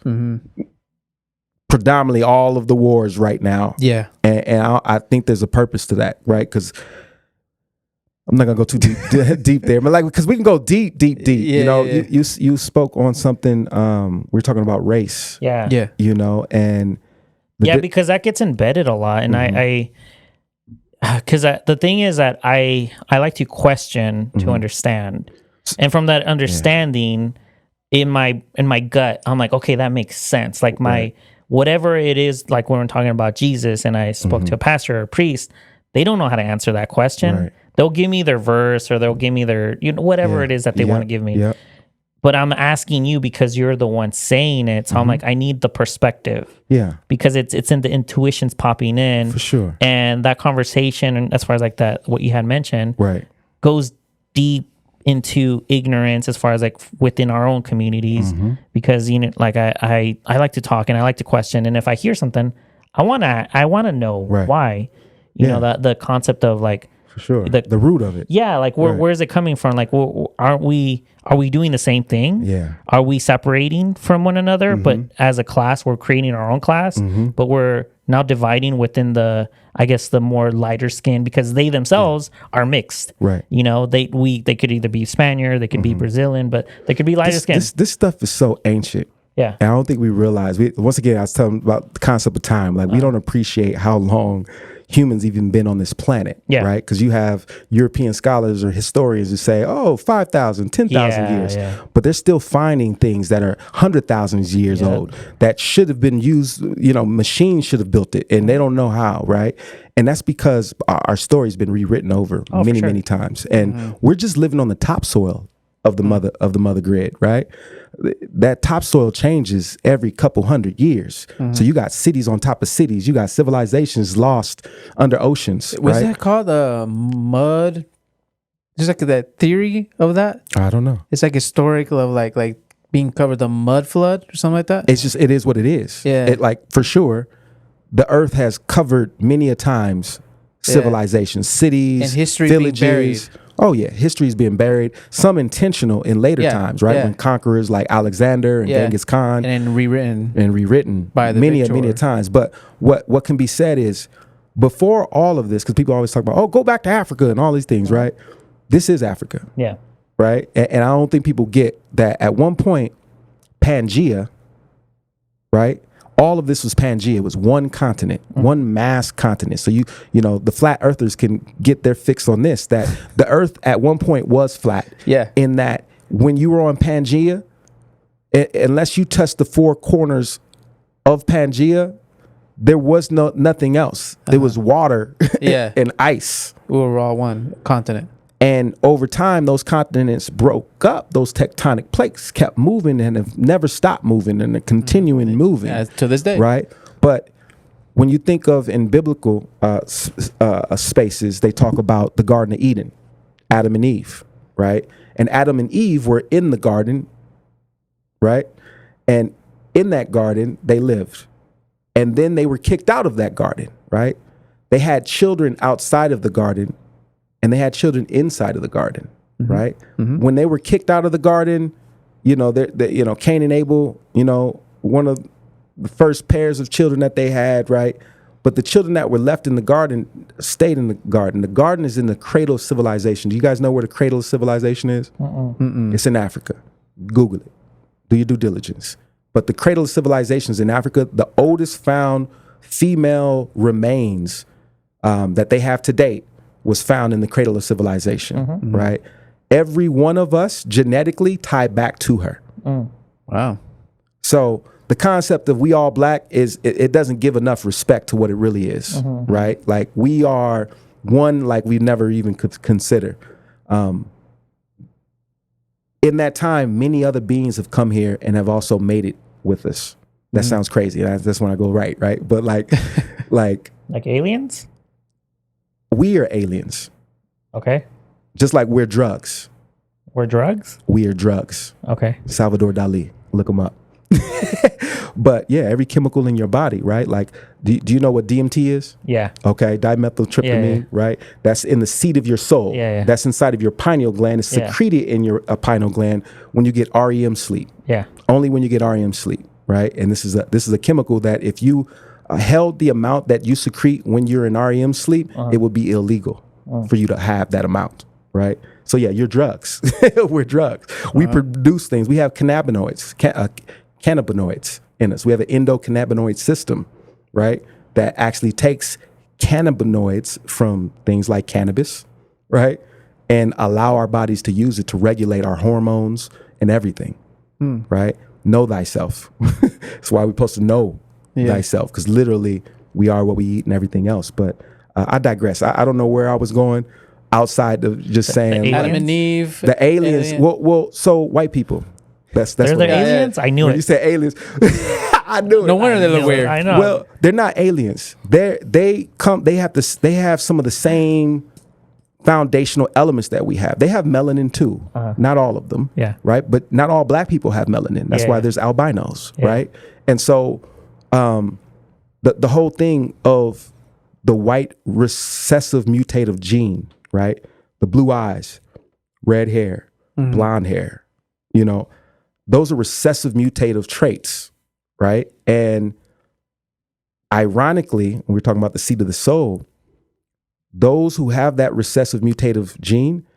Predominantly all of the wars right now. Yeah. And I think there's a purpose to that, right? Because I'm not gonna go too deep there, but like because we can go deep. Yeah, you know, yeah. you spoke on something. We were talking about race. Yeah. Yeah. You know, and Because that gets embedded a lot, and because the thing is that I like to question to understand, and from that understanding, in my gut, I'm like, okay, that makes sense. Like whatever it is, like when we're talking about Jesus, and I spoke to a pastor or a priest, they don't know how to answer that question. Right. They'll give me their verse, or they'll give me their whatever it is that they want to give me. Yeah. But I'm asking you because you're the one saying it. So I'm like, I need the perspective. Yeah. Because it's in the intuitions popping in. For sure. And that conversation, and as far as like that, what you had mentioned, Right. goes deep into ignorance as far as like within our own communities. Because, like I like to talk and I like to question. And if I hear something, I want to know why, you know, the concept of like, For sure. The root of it. yeah, like where is it coming from? Like, are we doing the same thing? Yeah. Are we separating from one another? But as a class, we're creating our own class, but we're now dividing within the more lighter skin, because they themselves are mixed. Right. You know, they could either be Spaniard, they could be Brazilian, but they could be lighter skin. This stuff is so ancient. Yeah. And I don't think we realize. Once again, I was telling about the concept of time. Like we don't appreciate how long humans even been on this planet. Yeah. Right. Because you have European scholars or historians who say, 5,000, 10,000 years. Yeah. But they're still finding things that are 100,000 years old that should have been used. You know, machines should have built it, and they don't know how. Right. And that's because our story's been rewritten over many times. And we're just living on the topsoil of the mother grid, right? That topsoil changes every couple hundred years. So you got cities on top of cities. You got civilizations lost under oceans. Was right? that called mud? Just like that theory of that? I don't know. It's like historical of like being covered the mud flood or something like that. It is what it is. Yeah. It, like for sure, the earth has covered many a times civilizations, cities, and history villages. being buried. Oh yeah, history's being buried. Some intentional in later times, right? When conquerors like Alexander and Genghis Khan, and then rewritten by the many a times. But what can be said is, before all of this, because people always talk about, go back to Africa and all these things, right? This is Africa. Yeah. Right. And I don't think people get that at one point, Pangea, right? All of this was Pangea. It was one continent, one mass continent. So you know, the flat earthers can get their fix on this, that the earth at one point was flat. Yeah. In that when you were on Pangea, unless you touched the four corners of Pangea, there was nothing else. There was water and ice. We were all one continent. And over time, those continents broke up. Those tectonic plates kept moving and have never stopped moving and are continuing moving. To this day. Right? But when you think of in biblical spaces, they talk about the Garden of Eden, Adam and Eve, right? And Adam and Eve were in the garden, right? And in that garden, they lived. And then they were kicked out of that garden, right? They had children outside of the garden, and they had children inside of the garden, right? When they were kicked out of the garden, you know, Cain and Abel, you know, one of the first pairs of children that they had, right? But the children that were left in the garden stayed in the garden. The garden is in the cradle of civilization. Do you guys know where the cradle of civilization is? It's in Africa. Google it. Do your due diligence. But the cradle of civilization is in Africa. The oldest found female remains that they have to date was found in the cradle of civilization, right? Every one of us genetically tied back to her. Wow. So the concept of we all black is, it doesn't give enough respect to what it really is, right? Like we are one like we never even could consider. In that time, many other beings have come here and have also made it with us. That sounds crazy. That's when I go right? But like aliens? We are aliens. Okay. Just like we're drugs. We're drugs? We are drugs. Okay. Salvador Dali. Look them up. But yeah, every chemical in your body, right? Like, do you know what DMT is? Yeah. Okay, dimethyltryptamine, right? That's in the seat of your soul. Yeah. That's inside of your pineal gland. It's secreted in your pineal gland when you get REM sleep. Yeah. Only when you get REM sleep, right? And this is a chemical that if you held the amount that you secrete when you're in REM sleep, it would be illegal for you to have that amount, right? So yeah, you're drugs. We're drugs. We produce things. We have cannabinoids in us. We have an endocannabinoid system, right? That actually takes cannabinoids from things like cannabis, right? And allow our bodies to use it to regulate our hormones and everything, right? Know thyself. That's why we're supposed to know thyself, because literally we are what we eat and everything else. But I digress. I don't know where I was going outside of just saying Adam and Eve. the aliens. Well, so white people. That's They're what the aliens? I knew when it. you said aliens, I knew it. No wonder they look weird. I know. Well, they're not aliens. They have some of the same foundational elements that we have. They have melanin too. Not all of them. Yeah. Right. But not all black people have melanin. That's why there's albinos. Yeah. Right. And so the whole thing of the white recessive mutative gene, right? The blue eyes, red hair, blonde hair, those are recessive mutative traits, right? And ironically, when we're talking about the seat of the soul, those who have that recessive mutative gene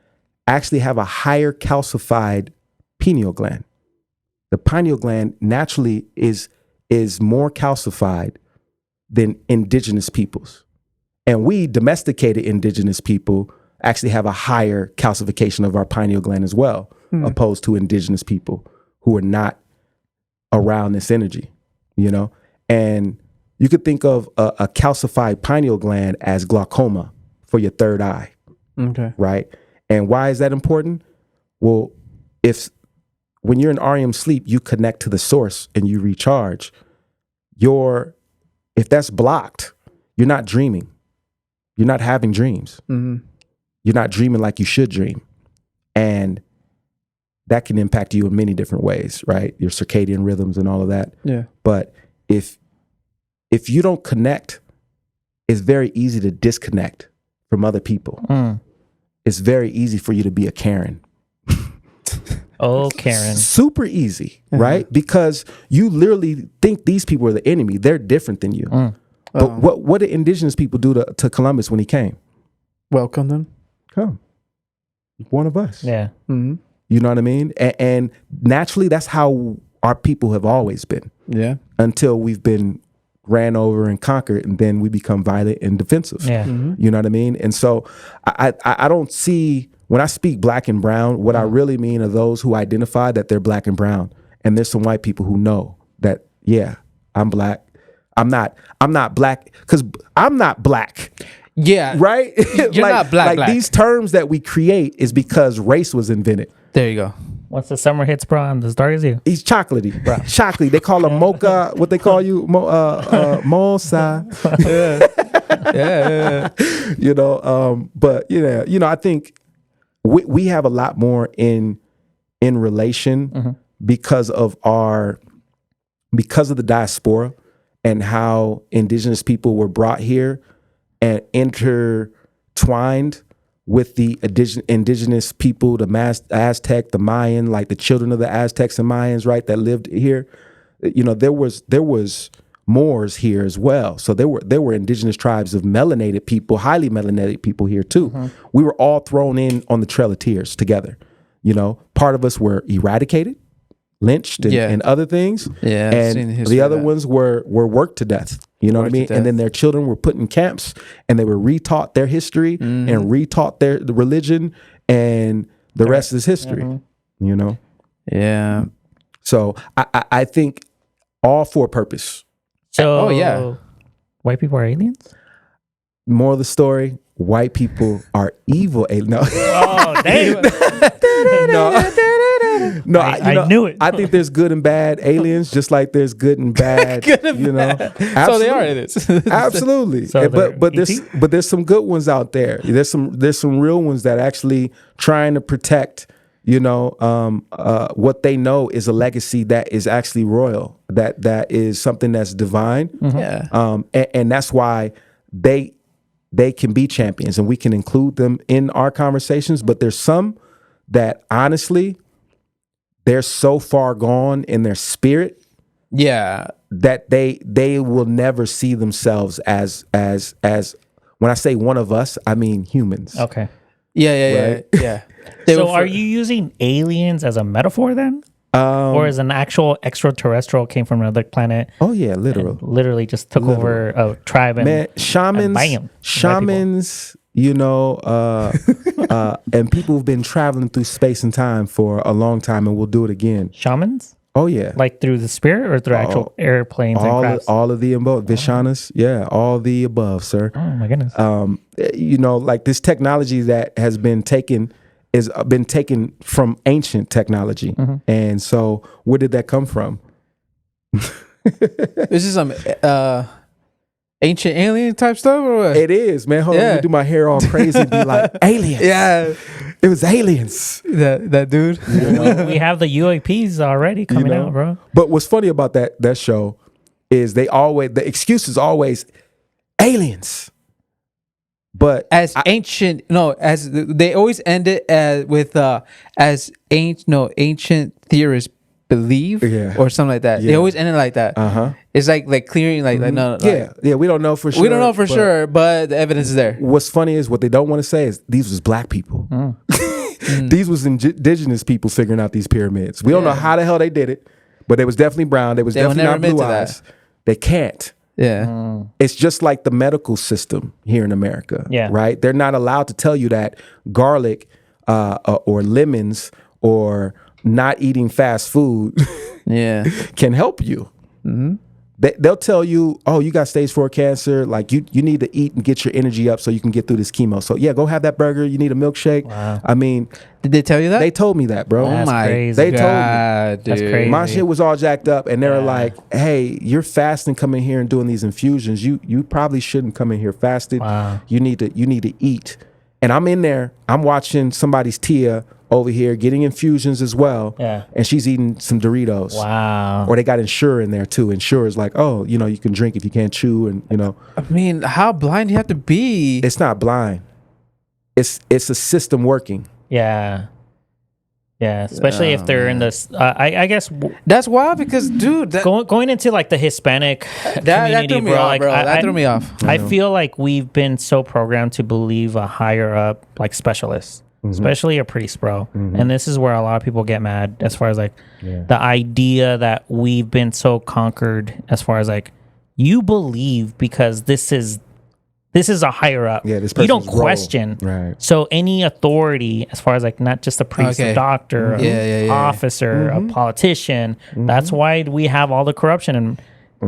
actually have a higher calcified pineal gland. The pineal gland naturally is more calcified than indigenous peoples. And we domesticated indigenous people actually have a higher calcification of our pineal gland as well, opposed to indigenous people who are not around this energy, And you could think of a calcified pineal gland as glaucoma for your third eye. Okay. Right? And why is that important? Well, when you're in REM sleep, you connect to the source and you recharge. If that's blocked, you're not dreaming. You're not having dreams. Mm-hmm. You're not dreaming like you should dream. And that can impact you in many different ways, right? Your circadian rhythms and all of that. Yeah. But if you don't connect, it's very easy to disconnect from other people. It's very easy for you to be a Karen. Oh, Karen. Super easy, right? Because you literally think these people are the enemy. They're different than you. But what did indigenous people do to Columbus when he came? Welcome them. Come. One of us. Yeah. Mm-hmm. You know what I mean? And naturally, that's how our people have always been. Yeah. Until we've been ran over and conquered, and then we become violent and defensive. Yeah. Mm-hmm. You know what I mean? And so I don't see, when I speak black and brown, what I really mean are those who identify that they're black and brown. And there's some white people who know that, yeah, I'm black. I'm not black because I'm not black. Yeah. Right? You're not black. These terms that we create is because race was invented. There you go. Once the summer hits, bro, I'm as dark as you. He's chocolatey, bro. Chocolatey. They call him mocha. What they call you? Mosa. Yeah. But I think we have a lot more in relation because of the diaspora and how indigenous people were brought here and intertwined with the indigenous people, the Aztec, the Mayan, like the children of the Aztecs and Mayans, right, that lived here. There was Moors here as well. So there were indigenous tribes of melanated people, highly melanated people here too. We were all thrown in on the Trail of Tears together. Part of us were eradicated, lynched, and other things. Yeah, and the other ones were worked to death. You know what I mean? And then their children were put in camps, and they were retaught their history and retaught the religion, and the rest is history. Yeah. So I think all for a purpose. So, white people are aliens? Moral of the story: white people are evil. No. Oh, damn. No, I knew it. I think there's good and bad aliens, just like there's good and bad. Bad. So they are aliens. Absolutely. So but there's some good ones out there. There's some real ones that actually trying to protect what they know is a legacy that is actually royal, that is something that's divine. Yeah. And that's why they can be champions, and we can include them in our conversations. But there's some that honestly, they're so far gone in their spirit. Yeah. That they will never see themselves as when I say one of us, I mean humans. Okay. Yeah. Right? Yeah. So are you using aliens as a metaphor then? Or as an actual extraterrestrial came from another planet? Oh yeah, literal. Literally just took over a tribe and shamans, bam, shamans, and people who've been traveling through space and time for a long time, and we'll do it again. Shamans? Oh yeah, like through the spirit or through actual airplanes and crafts? All of the above. Vishanas, yeah, all the above, sir. Oh my goodness. Like this technology that has been taken from ancient technology, and so where did that come from? This is some ancient alien type stuff, or what? It is, man. Hold on, let me do my hair all crazy and be like, aliens. Yeah. It was aliens. That dude. We have the UAPs already coming out, bro. But what's funny about that show is the excuse is always aliens. But as they always end it with as ancient theorists believe, or something like that. They always end it like that. It's like clearing, no. Yeah. We don't know for sure. We don't know for sure, but the evidence is there. What's funny is what they don't want to say is these was black people. These was indigenous people figuring out these pyramids. We don't know how the hell they did it, but they was definitely brown. They was definitely not blue eyes. They can't. Yeah. It's just like the medical system here in America. Yeah. Right? They're not allowed to tell you that garlic or lemons or not eating fast food can help you. They'll tell you, oh, you got stage 4 cancer. Like you need to eat and get your energy up so you can get through this chemo. So yeah, go have that burger. You need a milkshake. Wow. I mean, did they tell you that? They told me that, bro. That's crazy. They told me. Dude. That's crazy. My shit was all jacked up, and they were like, "Hey, you're fasting, coming here and doing these infusions. You probably shouldn't come in here fasted. Wow. You need to eat." And I'm in there. I'm watching somebody's Tia over here getting infusions as well. Yeah. And she's eating some Doritos. Wow. Or they got Ensure in there too. Ensure is like, oh, you can drink if you can't chew, and I mean, how blind do you have to be? It's not blind. It's a system working. Yeah. Yeah, especially if they're in this. I guess that's wild because, dude, going into like the Hispanic community, threw me bro. off, that threw me off. I feel like we've been so programmed to believe a higher up, like specialist, especially a priest, bro. And this is where a lot of people get mad as far as like the idea that we've been so conquered as far as like you believe because this is a higher up. Yeah, this you don't person's role. question. Right. So any authority, as far as like not just a priest, a doctor, officer, a politician, that's why we have all the corruption in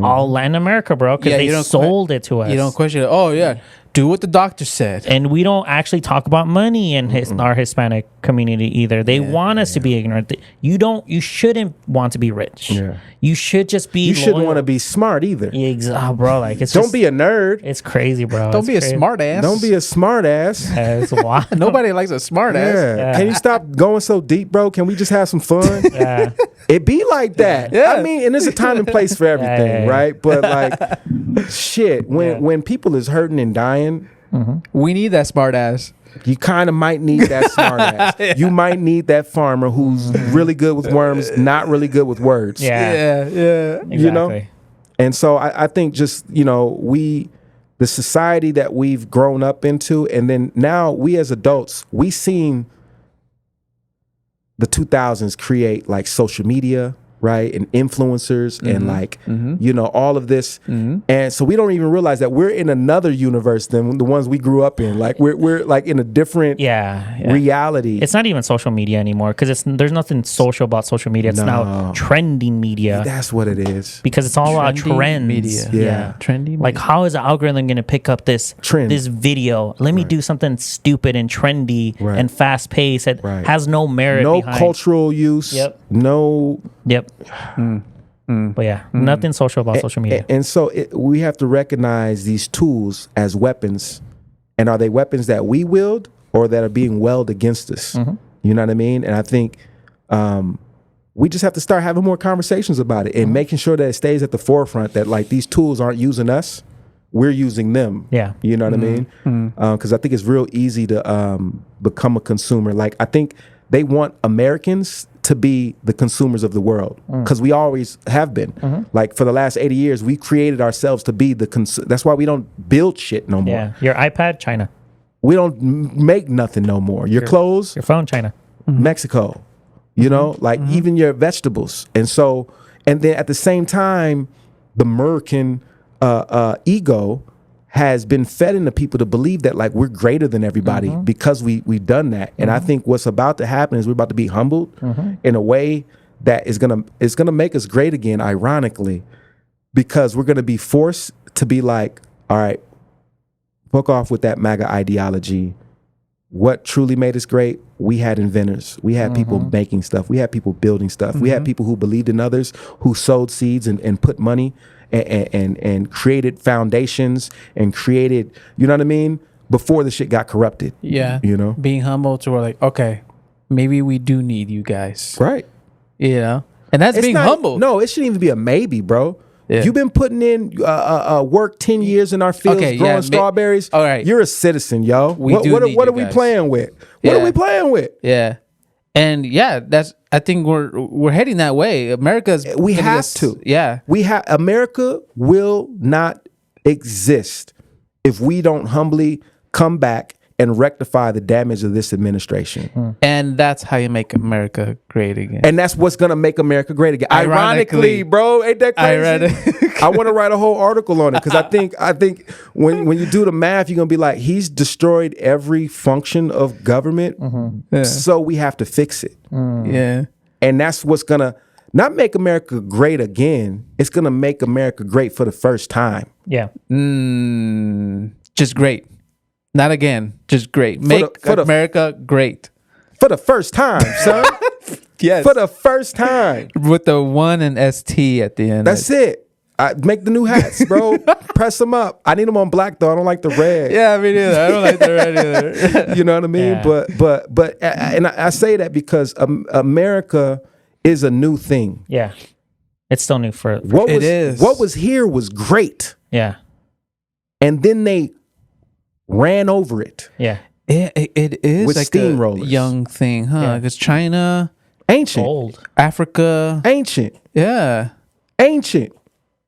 all Latin America, bro, because they sold it to us. You don't question it. Oh, yeah. Do what the doctor said. And we don't actually talk about money in our Hispanic community either. They want us to be ignorant. You shouldn't want to be rich. Yeah. You should just be You shouldn't want to be smart either. Exactly, bro. Like don't be a nerd. It's crazy, bro. Don't be a smart ass. Don't be a smart ass. It's wild. Nobody likes a smart ass. Yeah. Can you stop going so deep, bro? Can we just have some fun? Yeah. It be like that. Yeah. I mean, and there's a time and place for everything, right? But like, shit, when people is hurting and dying, we need that smart ass. you kind of might need that smart ass. You might need that farmer who's really good with worms, not really good with words. Yeah. Yeah. Exactly. And so I think just, the society that we've grown up into, and then now we as adults, we seen the 2000s create like social media, right? And influencers and like, all of this. And so we don't even realize that we're in another universe than the ones we grew up in. Like we're like in a different reality. It's not even social media anymore because there's nothing social about social media. It's now trending media. That's what it is. Because it's all about trends. Media. Yeah. Trending. Like how is the algorithm going to pick up this Trend. this video? Let me do something stupid and trendy and fast paced. It has no merit. No behind. cultural use. Yep. No. Yep. But yeah, nothing social about social media. And so we have to recognize these tools as weapons. And are they weapons that we wield or that are being wielded against us? You know what I mean? And I think we just have to start having more conversations about it and making sure that it stays at the forefront, that like these tools aren't using us, we're using them. Yeah. You know what I mean? Because I think it's real easy to become a consumer. Like, I think they want Americans to be the consumers of the world, because we always have been. Like, for the last 80 years, we created ourselves to be the that's why we don't build shit no more. Yeah. Your iPad, China. We don't make nothing no more. Your clothes, Your phone, China. Mexico. You know, like even your vegetables. And so, and then at the same time, the American ego has been fed into people to believe that like we're greater than everybody because we've done that. And I think what's about to happen is we're about to be humbled in a way that is gonna make us great again, ironically, because we're gonna be forced to be like, all right, fuck off with that MAGA ideology. What truly made us great? We had inventors. We had people making stuff. We had people building stuff. We had people who believed in others, who sowed seeds and put money and created foundations and created, you know what I mean? Before the shit got corrupted. Yeah. You know? Being humble to where like, okay, maybe we do need you guys. Right. You know? And that's being humble. No, it shouldn't even be a maybe, bro. Yeah. You've been putting in work 10 years in our fields, growing strawberries. All right. You're a citizen, yo. What are we playing with? What are we playing with? Yeah. And yeah, I think we're heading that way. We have to. Yeah. America will not exist if we don't humbly come back and rectify the damage of this administration. And that's how you make America great again. And that's what's gonna make America great again. Ironically, bro, ain't that crazy? I want to write a whole article on it, because I think when you do the math, you're gonna be like, he's destroyed every function of government, so we have to fix it. Yeah. And that's what's gonna not make America great again. It's gonna make America great for the first time. Yeah. Just great. Not again. Just great. Make America great. For the first time, son. Yes. For the first time. With the 1 and ST at the end. That's it. I make the new hats, bro. Press them up. I need them on black, though. I don't like the red. Yeah, me neither. I don't like the red either. You know what I mean? Yeah. But and I say that because America is a new thing. Yeah. It's still new for what was here was great. Yeah. And then they ran over it. Yeah. It is with like steamrollers. A young thing, huh? Yeah. Because China, ancient, old, Africa, ancient, yeah, ancient,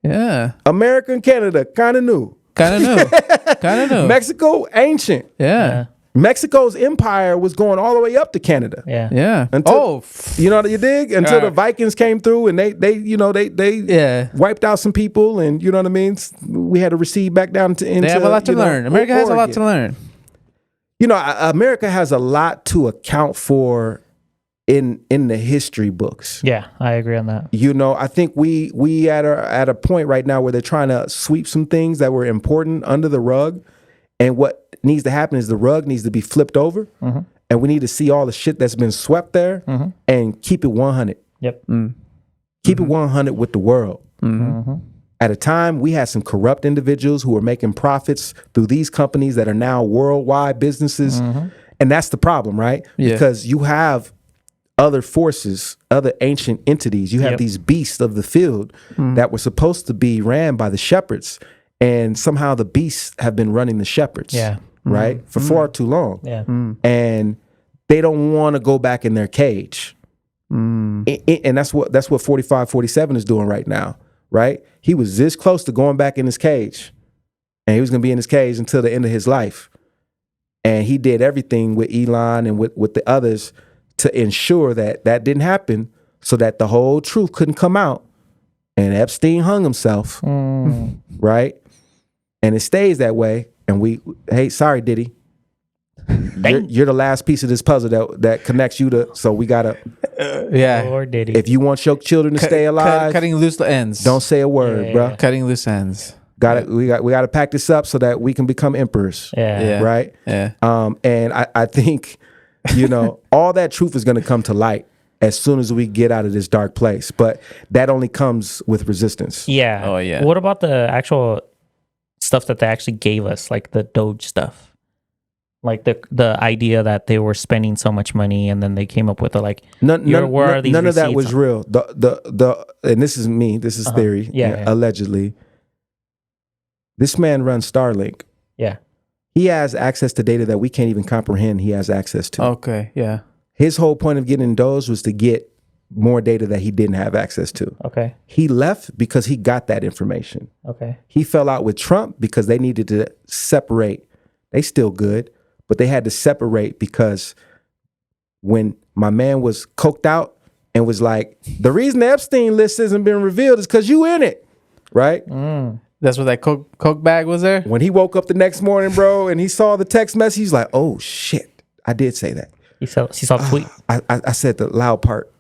yeah. America and Canada, kind of new. Mexico, ancient. Yeah. Mexico's empire was going all the way up to Canada. Yeah. Yeah. Until, you know what you dig? Until the Vikings came through and they wiped out some people, and you know what I mean? We had to recede back down into They have a lot to learn. America has a lot to learn. You know, America has a lot to account for in the history books. Yeah, I agree on that. You know, I think we at a point right now where they're trying to sweep some things that were important under the rug. And what needs to happen is the rug needs to be flipped over, and we need to see all the shit that's been swept there and keep it 100. Yep. Keep it 100 with the world. At a time, we had some corrupt individuals who were making profits through these companies that are now worldwide businesses. And that's the problem, right? Yeah. Because you have other forces, other ancient entities. You have these beasts of the field that were supposed to be ran by the shepherds. And somehow the beasts have been running the shepherds, right? For far too long. Yeah. And they don't want to go back in their cage. And that's what 45, 47 is doing right now, right? He was this close to going back in his cage. And he was going to be in his cage until the end of his life. And he did everything with Elon and with the others to ensure that that didn't happen, so that the whole truth couldn't come out. And Epstein hung himself, right? And it stays that way. And hey, sorry, Diddy. You're the last piece of this puzzle that connects you to. So we gotta, Or Diddy. if you want your children to stay alive, Cutting loose the ends. don't say a word, bro. Cutting loose ends. We gotta pack this up so that we can become emperors. Yeah. Right. Yeah. And I think, you know, all that truth is gonna come to light as soon as we get out of this dark place. But that only comes with resistance. Yeah. Oh, yeah. What about the actual stuff that they actually gave us, like the Doge stuff? Like the idea that they were spending so much money, and then they came up with none none of that was real. The and this is me. This is theory. Yeah. Allegedly, this man runs Starlink. Yeah. He has access to data that we can't even comprehend. He has access to. Okay. Yeah. His whole point of getting DOZ was to get more data that he didn't have access to. Okay. He left because he got that information. Okay. He fell out with Trump because they needed to separate. They still good, but they had to separate because when my man was coked out and was like, the reason the Epstein list hasn't been revealed is because you in it, right? That's what that coke bag was there? When he woke up the next morning, bro, and he saw the text message, he's like, oh, shit, I did say that. He saw the tweet. I said the loud part.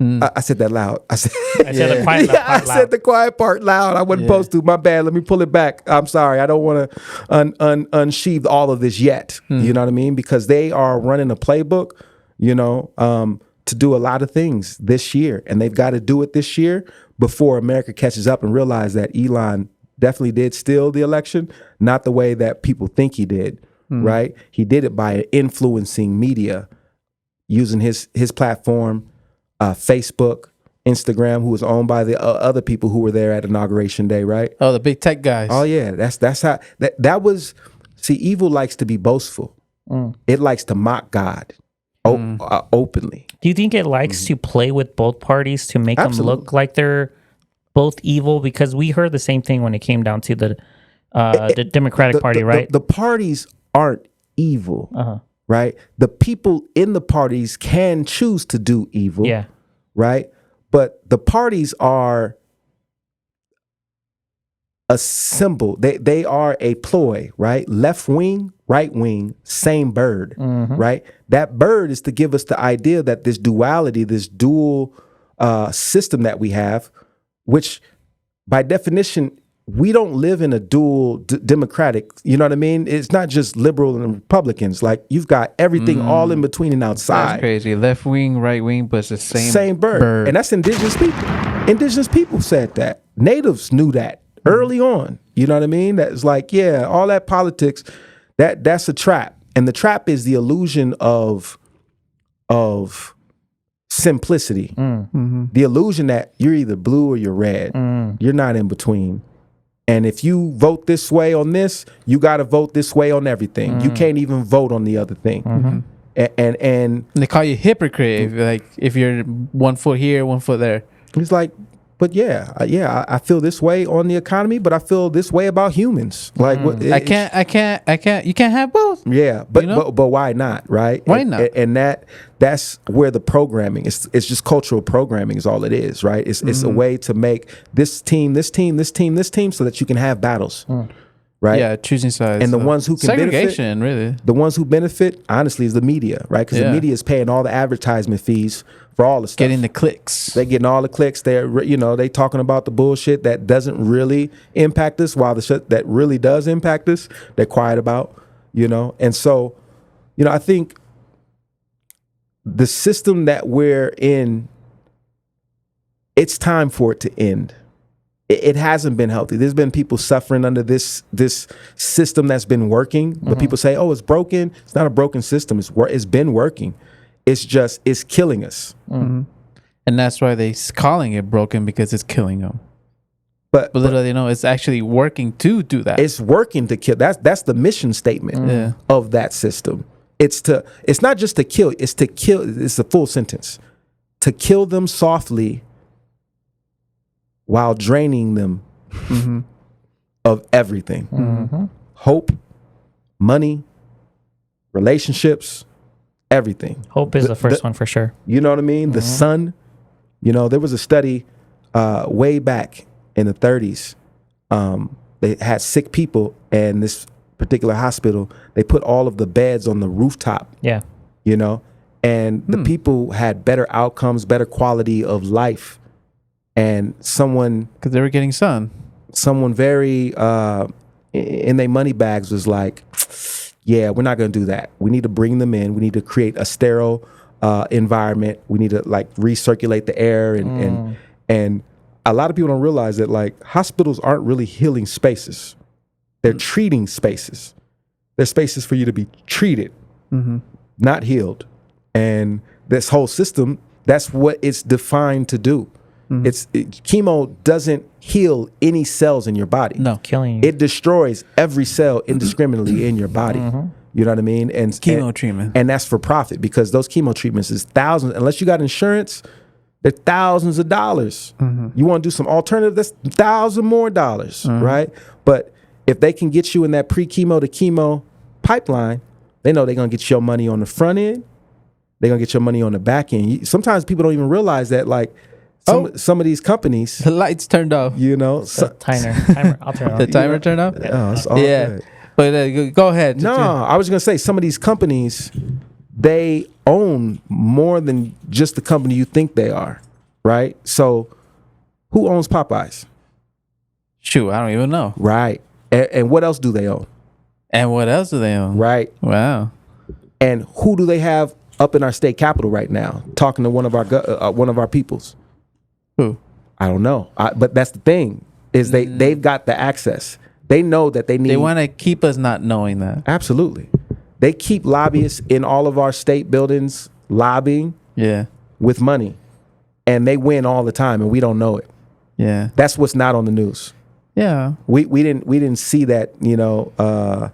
I said that loud. I said the quiet part I said the quiet part loud. I wasn't supposed to. My bad. Let me pull it back. I'm sorry. I don't want to unsheathe all of this yet. You know what I mean? Because they are running a playbook, to do a lot of things this year. And they've got to do it this year before America catches up and realize that Elon definitely did steal the election, not the way that people think he did, right? He did it by influencing media, using his platform, Facebook, Instagram, who was owned by the other people who were there at Inauguration Day, right? Oh, the big tech guys. Oh yeah, that's how that was. See, evil likes to be boastful. It likes to mock God openly. Do you think it likes to play with both parties to make them look like they're both evil? Because we heard the same thing when it came down to the Democratic Party, right? The parties aren't evil, right? The people in the parties can choose to do evil, right? But the parties are a symbol. They are a ploy, right? Left wing, right wing, same bird, right? That bird is to give us the idea that this duality, this dual system that we have, which by definition, we don't live in a dual democratic, you know what I mean? It's not just liberal and Republicans. Like you've got everything all in between and outside. That's crazy. Left wing, right wing, but it's the same bird. And that's indigenous people. Indigenous people said that. Natives knew that early on. You know what I mean? That's like, yeah, all that politics, that's a trap. And the trap is the illusion of simplicity. The illusion that you're either blue or you're red. You're not in between. And if you vote this way on this, you got to vote this way on everything. You can't even vote on the other thing. And they call you hypocrite if you're 1 foot here, 1 foot there. It's like, but I feel this way on the economy, but I feel this way about humans. Like, I can't. You can't have both. Yeah, but why not? Right? Why not? And that's where the programming is. It's just cultural programming is all it is, right? It's a way to make this team, so that you can have battles, right? Yeah, choosing sides. And the ones who can segregation, really. The ones who benefit, honestly, is the media, right? Because the media is paying all the advertisement fees for all the stuff. Getting the clicks. They're getting all the clicks. They're they talking about the bullshit that doesn't really impact us, while the shit that really does impact us, they're quiet about, And so, I think the system that we're in, it's time for it to end. It hasn't been healthy. There's been people suffering under this system that's been working, but people say, "Oh, it's broken." It's not a broken system. It's been working. It's killing us. And that's why they're calling it broken, because it's killing them. But little they know, it's actually working to do that. It's working to kill. That's the mission statement of that system. It's not just to kill. It's to kill. It's a full sentence. To kill them softly, while draining them of everything. Hope, money, relationships, everything. Hope is the first one for sure. You know what I mean? The sun. There was a study way back in the 30s. They had sick people, and this particular hospital, they put all of the beds on the rooftop. Yeah. And the people had better outcomes, better quality of life. And because they were getting sun. Someone very in their money bags was like, yeah, we're not going to do that. We need to bring them in. We need to create a sterile environment. We need to recirculate the air. And a lot of people don't realize that hospitals aren't really healing spaces. They're treating spaces. there's spaces for you to be treated, not healed. And this whole system, that's what it's defined to do. Chemo doesn't heal any cells in your body. No, killing you. It destroys every cell indiscriminately in your body. You know what I mean? And Chemo treatment. And that's for profit, because those chemo treatments is thousands. Unless you got insurance, they're thousands of dollars. You want to do some alternative, that's $1,000 more, right? But if they can get you in that pre-chemo to chemo pipeline, they know they're going to get your money on the front end. They're going to get your money on the back end. Sometimes people don't even realize that, like, some of these companies, The lights turned off. you know, Timer. I'll turn it The on. timer turned off. oh, it's all Yeah. good. But go ahead. No, I was gonna say some of these companies, they own more than just the company you think they are, right? So, who owns Popeyes? Shoot, I don't even know. Right, and what else do they own? And what else do they own? Right, Wow. and who do they have up in our state capitol right now, talking to one of our peoples? Who? I don't know, but that's the thing, is they've got the access. They know that they need. They want to keep us not knowing that. Absolutely. They keep lobbyists in all of our state buildings lobbying Yeah. with money, and they win all the time, and we don't know it. Yeah. That's what's not on the news. Yeah. We didn't see that, you know,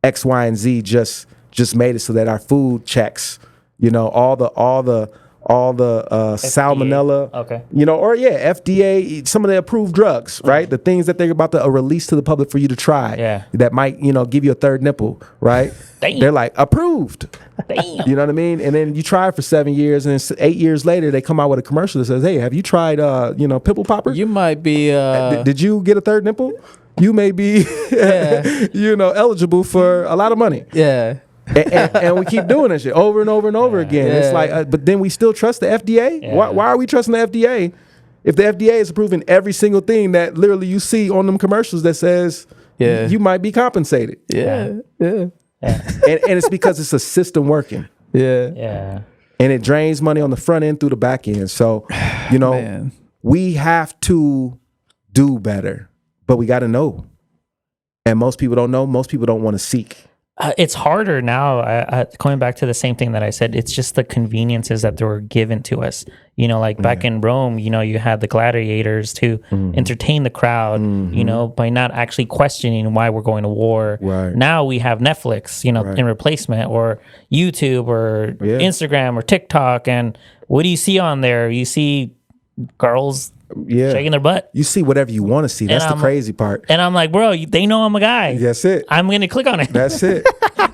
X, Y, and Z just made it so that our food checks, you know, all the salmonella, Okay. you know, or FDA, some of the approved drugs, right? The things that they're about to release to the public for you to try, that might, you know, give you a third nipple, right? Damn. They're like approved. Damn. You know what I mean? And then you try it for 7 years, and 8 years later, they come out with a commercial that says, "Hey, have you tried, you know, pimple popper? You might be. Did you get a third nipple? You may be, you know, eligible for a lot of money." Yeah. And we keep doing this shit over and over and over again. It's like, but then we still trust the FDA. Yeah. Why are we trusting the FDA if the FDA is approving every single thing that literally you see on them commercials that says you might be compensated? Yeah. Yeah. And it's because it's a system working. Yeah. Yeah. And it drains money on the front end through the back end. So, you know, Man. we have to do better, but we got to know. And most people don't know. Most people don't want to seek. It's harder now. Going back to the same thing that I said, it's just the conveniences that were given to us. You know, like back in Rome, you know, you had the gladiators to entertain the crowd, you know, by not actually questioning why we're going to war. Right. Now we have Netflix, you know, in replacement, or YouTube, or Instagram, or TikTok. And what do you see on there? You see girls shaking their butt. You see whatever you want to see. That's the crazy part. And I'm like, bro, they know I'm a guy. That's it. I'm going to click on it. That's it.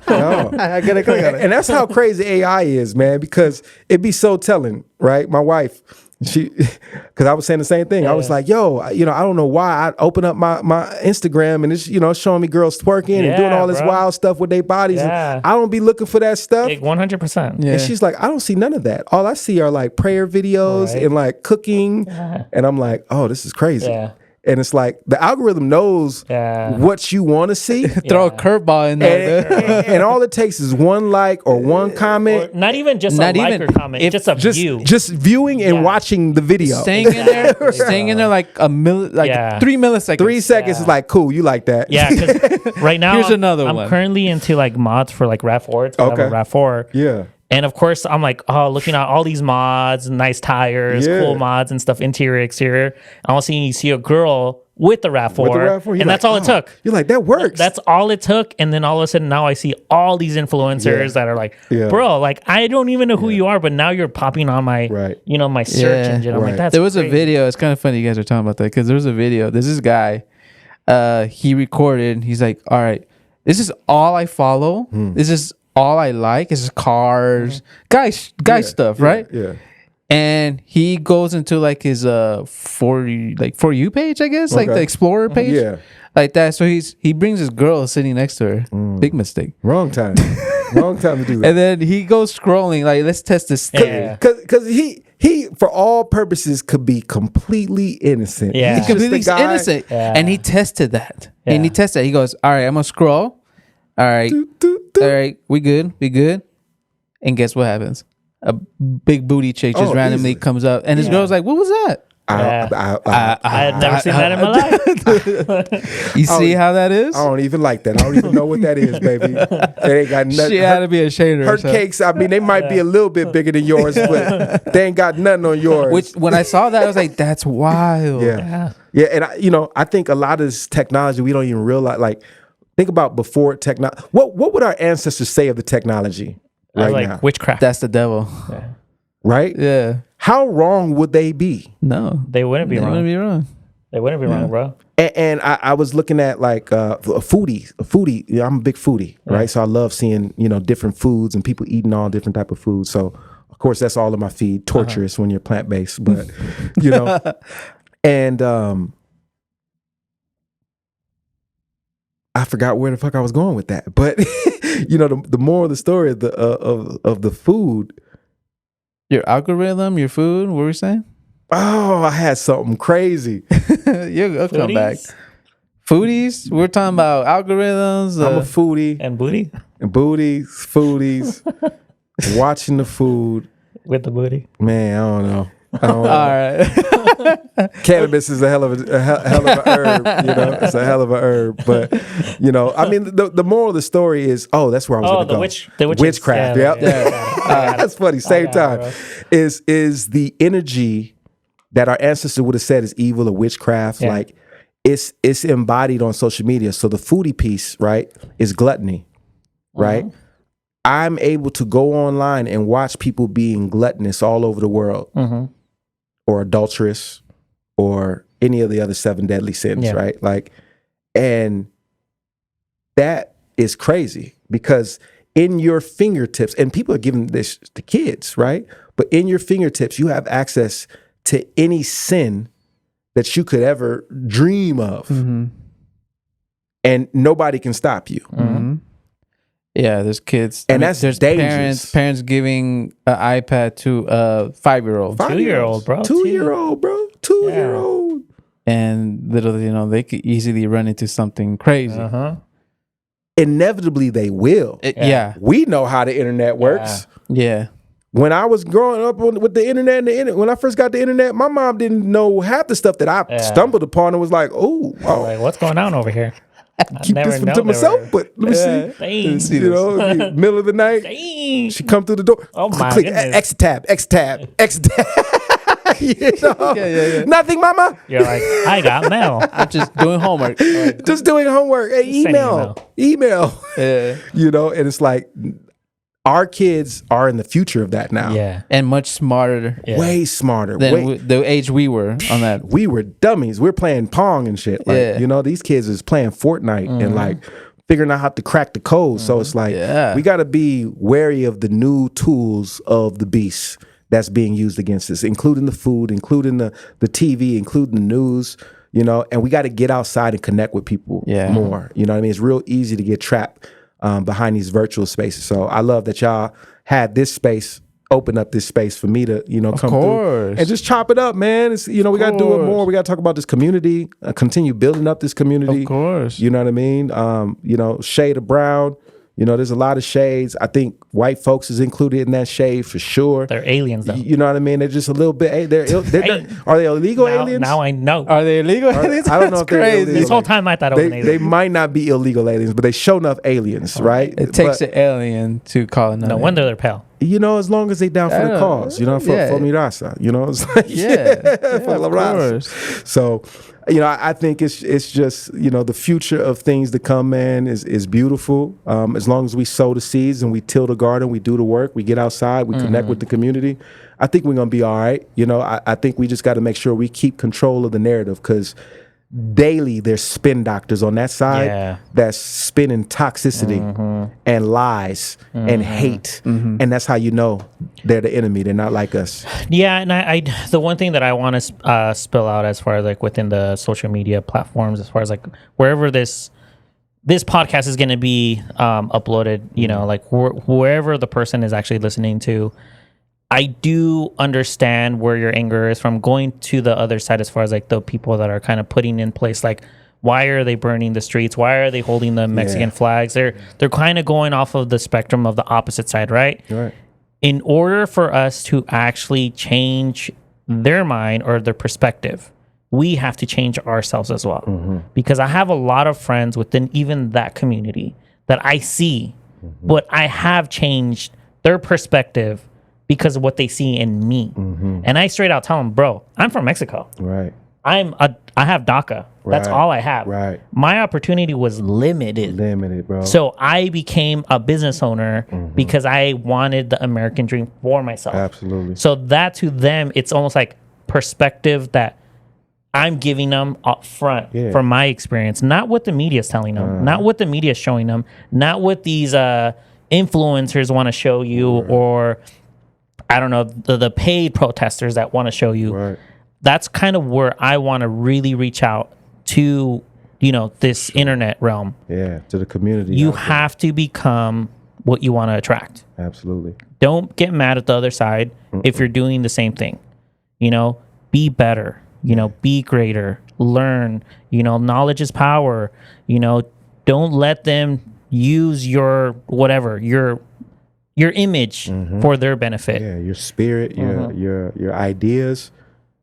No. I gotta click on it. And that's how crazy AI is, man, because it be so telling, right? My wife, because I was saying the same thing. I was like, yo, you know, I don't know why I open up my Instagram and it's, you know, showing me girls twerking and doing all this wild stuff with their bodies. And I don't be looking for that stuff. 100%. And she's like, I don't see none of that. All I see are like prayer videos and like cooking. And I'm like, oh, this is crazy. And it's like the algorithm knows what you want to see. Throw a curveball in there. And all it takes is one like or one comment. Or not even just a like or comment, just a view. Just viewing and watching the video. Staying in there, staying in there like 3 milliseconds. 3 seconds is like, cool, you like that. Yeah, because right now Here's another I'm one. currently into like mods for like RAV4. It's called a RAV4. Yeah. And of course, I'm like, looking at all these mods, nice tires, cool mods and stuff, interior, exterior. And all of a sudden, you see a girl with the RAV4, and that's all it took. You're like, that works. That's all it took. And then all of a sudden, now I see all these influencers that are like, bro, like, I don't even know who you are, but now you're popping on my, you know, my search engine. I'm like, that's There was crazy. a video. It's kind of funny you guys are talking about that, because there was a video. There's this guy. He recorded. He's like, all right, this is all I follow. This is all I like. Is cars, guy stuff, right? Yeah. And he goes into like his for you page, I guess, like the Explorer page, like that. So he brings his girl sitting next to her. Big mistake. Wrong time. Wrong time to do that. And then he goes scrolling like, let's test this. Because he for all purposes could be completely innocent. Yeah. He's completely guy. innocent, Yeah. and he tested that. Yeah. And he tested. He goes, all right, I'm gonna scroll. All right, all right, we good. And guess what happens? A big booty chick just randomly easily. comes up, and his girl's like, "What was that?" I had never seen that in my life. You see how that is? I don't even like that. I don't even know what that is, baby. They ain't got nothing. She had to be ashamed of Her herself. cakes, I mean, they might be a little bit bigger than yours, but they ain't got nothing on yours. Which, when I saw that, I was like, that's wild. Yeah. And I think a lot of this technology, we don't even realize, like, think about before technology. What would our ancestors say of the technology right now? Witchcraft. That's the devil. Yeah. Right? Yeah. How wrong would they be? No. They wouldn't be wrong. They wouldn't be wrong, bro. And I was looking at like a foodie. Yeah, I'm a big foodie, right? So I love seeing, different foods and people eating all different type of foods. So of course that's all in my feed. Torturous when you're plant-based, but and I forgot where the fuck I was going with that. But the moral of the story of the food. Your algorithm, your food, what were we saying? Oh, I had something crazy. You'll come back. Foodies? We're talking about algorithms. I'm a foodie. And booty? And booties, foodies, watching the food. With the booty? Man, I don't know. All right. Cannabis is a hell of a herb. It's a hell of a herb. But I mean, the moral of the story is, that's where I was going to go. The witchcraft. Yeah, Yep. That's funny. Same time is the energy that our ancestors would have said is evil or witchcraft. Yeah. Like it's embodied on social media. So the foodie piece, right, is gluttony, right? I'm able to go online and watch people being gluttonous all over the world. Or adulterous, or any of the other 7 deadly sins, right? Like, and that is crazy because in your fingertips, and people are giving this to kids, right? But in your fingertips, you have access to any sin that you could ever dream of, and nobody can stop you. Yeah, there's kids, and there's dangerous. Parents giving an iPad to a 5-year-old, 2-year-old, bro, 2-year-old, bro, 2-year-old, and little, they could easily run into something crazy. Inevitably, they will. We know how the internet works. Yeah. When I was growing up with the internet, when I first got the internet, my mom didn't know half the stuff that I stumbled upon and was like, like, what's going on over here? Keep this one to myself, but let me see. Middle of the night, she come through the door. Oh my click, goodness. Exit tab. Nothing, mama. You're like, I got mail. I'm just doing homework. Just doing homework. Hey, email. Yeah. And it's like our kids are in the future of that now. Yeah. And much smarter. Yeah. Way smarter. Than the age we were on that. We were dummies. We're playing Pong and shit. Like, these kids is playing Fortnite and like figuring out how to crack the code. So it's like, we got to be wary of the new tools of the beast that's being used against us, including the food, including the TV, including the news, and we got to get outside and connect with people more. You know what I mean? It's real easy to get trapped behind these virtual spaces. So I love that y'all had this space, open up this space for me to, come through and just chop it up, man. It's, we got to do it more. We got to talk about this community, continue building up this community. Of course. You know what I mean? Shade of brown. There's a lot of shades. I think white folks is included in that shade for sure. They're aliens, though. You know what I mean? They're just a little bit. Are they illegal aliens? Now I know. Are they illegal aliens? I don't know if they're crazy. illegal. This whole time I thought it was an alien. They might not be illegal aliens, but they show enough aliens, right? It takes an alien to call another. No wonder they're pale. As long as they down for the cause, for mi raza, it's like, for la raza. So, I think it's just, the future of things to come, man, is beautiful. As long as we sow the seeds and we till the garden, we do the work, we get outside, we connect with the community, I think we're going to be all right. I think we just got to make sure we keep control of the narrative, because daily there's spin doctors on that side that's spinning toxicity and lies and hate, and that's how they're the enemy. They're not like us. And I the one thing that I want to spill out as far as like within the social media platforms, as far as like wherever this podcast is going to be uploaded, like wherever the person is actually listening to, I do understand where your anger is from, going to the other side as far as like the people that are kind of putting in place, like, why are they burning the streets? Why are they holding the Mexican flags? They're kind of going off of the spectrum of the opposite side, right? Right. In order for us to actually change their mind or their perspective, we have to change ourselves as well. Because I have a lot of friends within even that community that I see, but I have changed their perspective because of what they see in me. And I straight out tell them, bro, I'm from Mexico. Right. I have DACA. That's Right. all I have. Right. My opportunity was limited. Limited, bro. So I became a business owner because I wanted the American dream for myself. Absolutely. So that to them, it's almost like perspective that I'm giving them up front from my experience, not what the media is telling them, not what the media is showing them, not what these influencers want to show you, or I don't know, the paid protesters that want to show you. Right. That's kind of where I want to really reach out to, this internet realm. Yeah, to the community. You have to become what you want to attract. Absolutely. Don't get mad at the other side if you're doing the same thing. Be better. Be greater. Learn. Knowledge is power. Don't let them use your whatever, your image for their benefit. Yeah, your spirit, your ideas,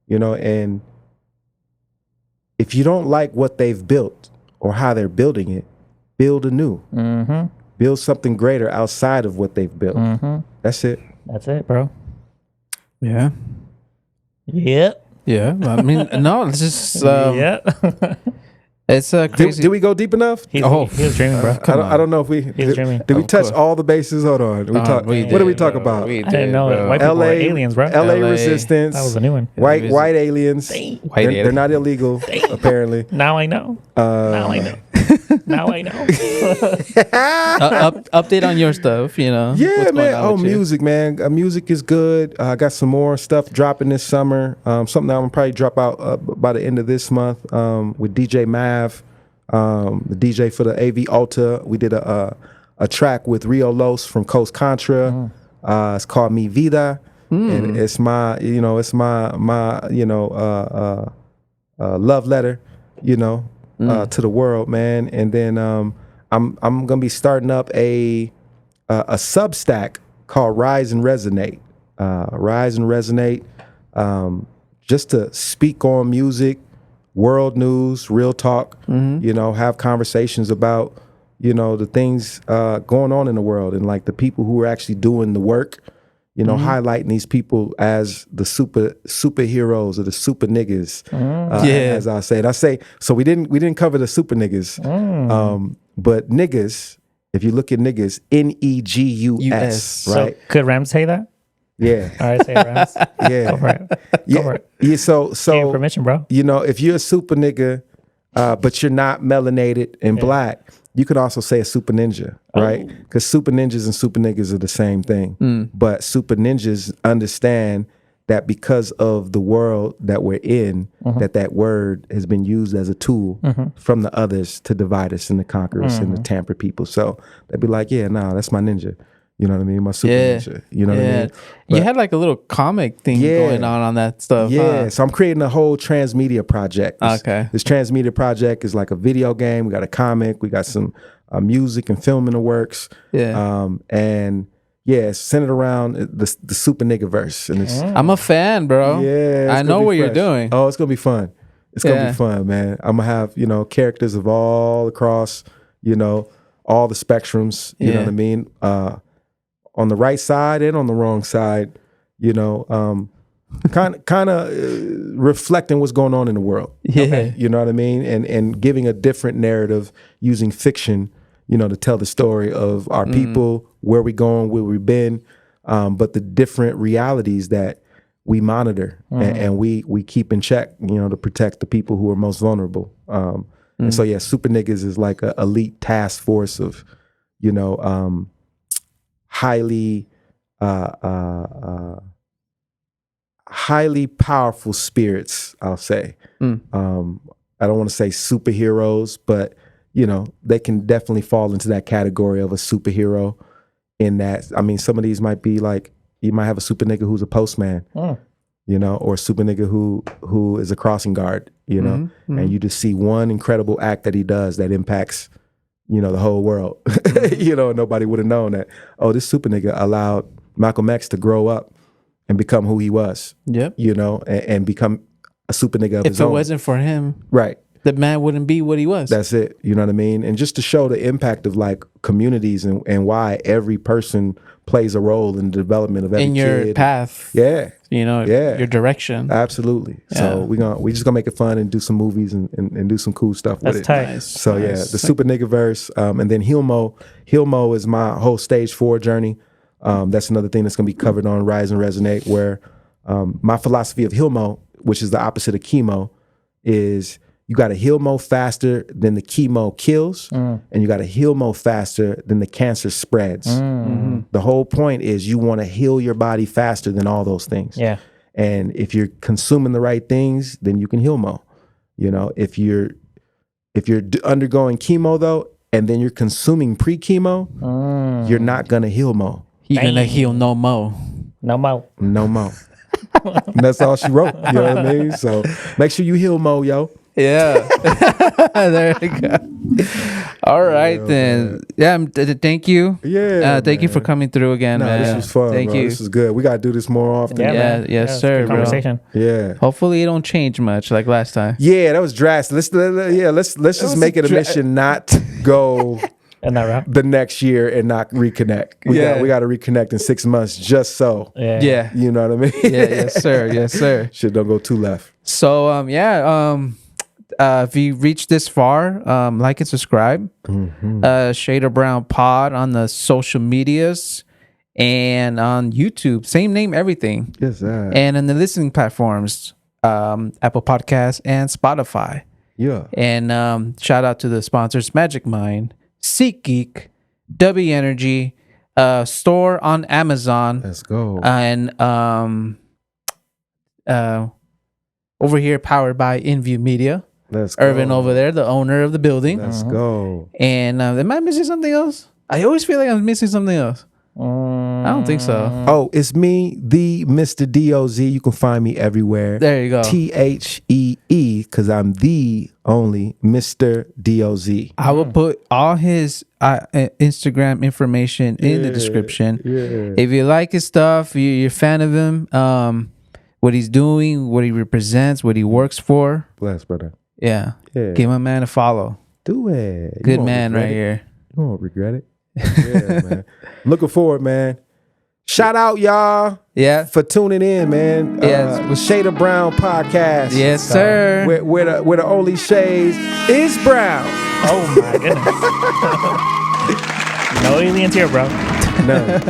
and if you don't like what they've built or how they're building it, build anew. Build something greater outside of what they've built. That's it. That's it, bro. Yeah. Yep. Yeah. I mean, no, it's just Yeah. it's crazy. Did we go deep enough? He was dreaming, bro. I don't know if we dreaming. did we Of touch course. all the bases. Hold on. What did we talk about? We I didn't know bro. white people were LA aliens, bro. LA LA. resistance. That was a new one. White aliens. They're not illegal, apparently. Now I know. Now I know. Now I know. Update on your stuff, Yeah, What's going man. on Oh, with you? music, man. Music is good. I got some more stuff dropping this summer. Something that I'm gonna probably drop out by the end of this month with DJ Mav, the DJ for the AV Alta. We did a track with Rio Los from Coast Contra. It's called Mi Vida, and it's my love letter, to the world, man. And then I'm gonna be starting up a Substack called Rise and Resonate. Just to speak on music, world news, real talk. Have conversations about the things going on in the world and like the people who are actually doing the work. Highlighting these people as the superheroes or the super niggas, as I say. So we didn't cover the super niggas, but niggas. If you look at niggas, NEGUS, right? So could Ram say that? Yeah, All right, say it, Rams. yeah, Go for it. yeah. for it. Yeah, so Give you permission, bro. if you're a super nigga, but you're not melanated and black, you could also say a super ninja, right? Because super ninjas and super niggas are the same thing. But super ninjas understand that because of the world that we're in, that word has been used as a tool from the others to divide us and to conquer us and to tamper people. So they'd be like, yeah, nah, that's my ninja. You know what I mean? My super ninja. You know what I mean? You had like a little comic thing going on that stuff. Yeah, huh? so I'm creating a whole transmedia project. Okay. This transmedia project is like a video game. We got a comic. We got some music and film in the works. Yeah. And yeah, it's centered around the super nigga verse. And it's I'm a fan, bro. yeah, it's I gonna know be what you're fresh. doing. Oh, it's gonna be fun. It's gonna be fun, man. I'm gonna have characters of all across all the spectrums. You know what I mean? On the right side and on the wrong side, kind of reflecting what's going on in the world. Yeah. You know what I mean? And giving a different narrative using fiction, to tell the story of our people, where we going, where we've been, but the different realities that we monitor and we keep in check, to protect the people who are most vulnerable. And so, Super Niggas is like an elite task force of, highly powerful spirits, I'll say. I don't want to say superheroes, but they can definitely fall into that category of a superhero. In that, I mean, some of these might be like, you might have a super nigga who's a postman, or a super nigga who is a crossing guard, and you just see one incredible act that he does that impacts the whole world. Nobody would have known that, this super nigga allowed Malcolm X to grow up and become who he was. Yep. You know, and become a super nigga of his If it own. wasn't for him, Right. the man wouldn't be what he was. That's it. You know what I mean? And just to show the impact of like communities and why every person plays a role in the development of every in your kid. path. Yeah. You know, Yeah. your direction. Absolutely. So we just gonna make it fun and do some movies and do some cool stuff with That's it. tight. Nice. So yeah, Nice. the Super Nigga verse, and then Hilmo is my whole stage 4 journey. That's another thing that's gonna be covered on Rise and Resonate, where my philosophy of Hilmo, which is the opposite of chemo, is you got to Hilmo faster than the chemo kills, and you got to Hilmo faster than the cancer spreads. The whole point is you want to heal your body faster than all those things. Yeah. And if you're consuming the right things, then you can Hilmo. You know, if you're undergoing chemo though, and then you're consuming pre-chemo, you're not gonna Hilmo. You're gonna heal no more. No more. No more. And that's all she wrote. You know what I mean? So make sure you Hilmo, yo. Yeah. There you go. All right then. Yeah. Thank you. Yeah. Thank you for coming through again, No, man. this was fun. Thank bro. you. This is good. We gotta do this more often. Yeah, Yeah, man. yes, it's a sir, good bro. conversation. Yeah. Hopefully it don't change much like last time. Yeah, that was drastic. Let's just make it a mission not to go And that rap. the next year and not reconnect. We got to reconnect in 6 months just so. Yeah. Yeah. You know what I mean? Yeah. Yes, sir. Yes, sir. Shit don't go too left. So if you reach this far, like and subscribe. Shader Brown Pod on the social medias and on YouTube. Same name, everything. Yes, sir. And in the listening platforms, Apple Podcasts and Spotify. Yeah. And shout out to the sponsors: Magicmind, SeatGeek, W Energy, store on Amazon, Let's go. and over here powered by Inview Media. Let's go. Irvin over there, the owner of the building. Let's go. And am I missing something else? I always feel like I'm missing something else. I don't think so. Oh, it's me, the Mr D.O.Z. You can find me everywhere. There you go. THEE, because I'm the only Mr D.O.Z. I will put all his Instagram information in the description. Yeah. If you like his stuff, you're a fan of him, what he's doing, what he represents, what he works for. Bless, brother. Yeah. Yeah. Give my man a follow. Do it. You Good won't man regret right it. here. You won't regret it. Yeah, man. Looking forward, man. Shout out, y'all, Yeah. for tuning in, man. Yes. With Shader Brown Podcast. Yes, sir. Where the only shades is brown. Oh my goodness. No aliens here, bro. None.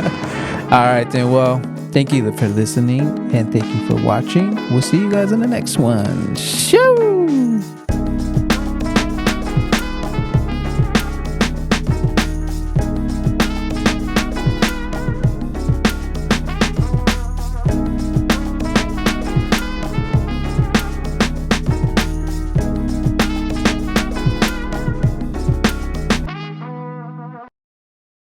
All right, then. Well, thank you for listening and thank you for watching. We'll see you guys in the next one. Shoo!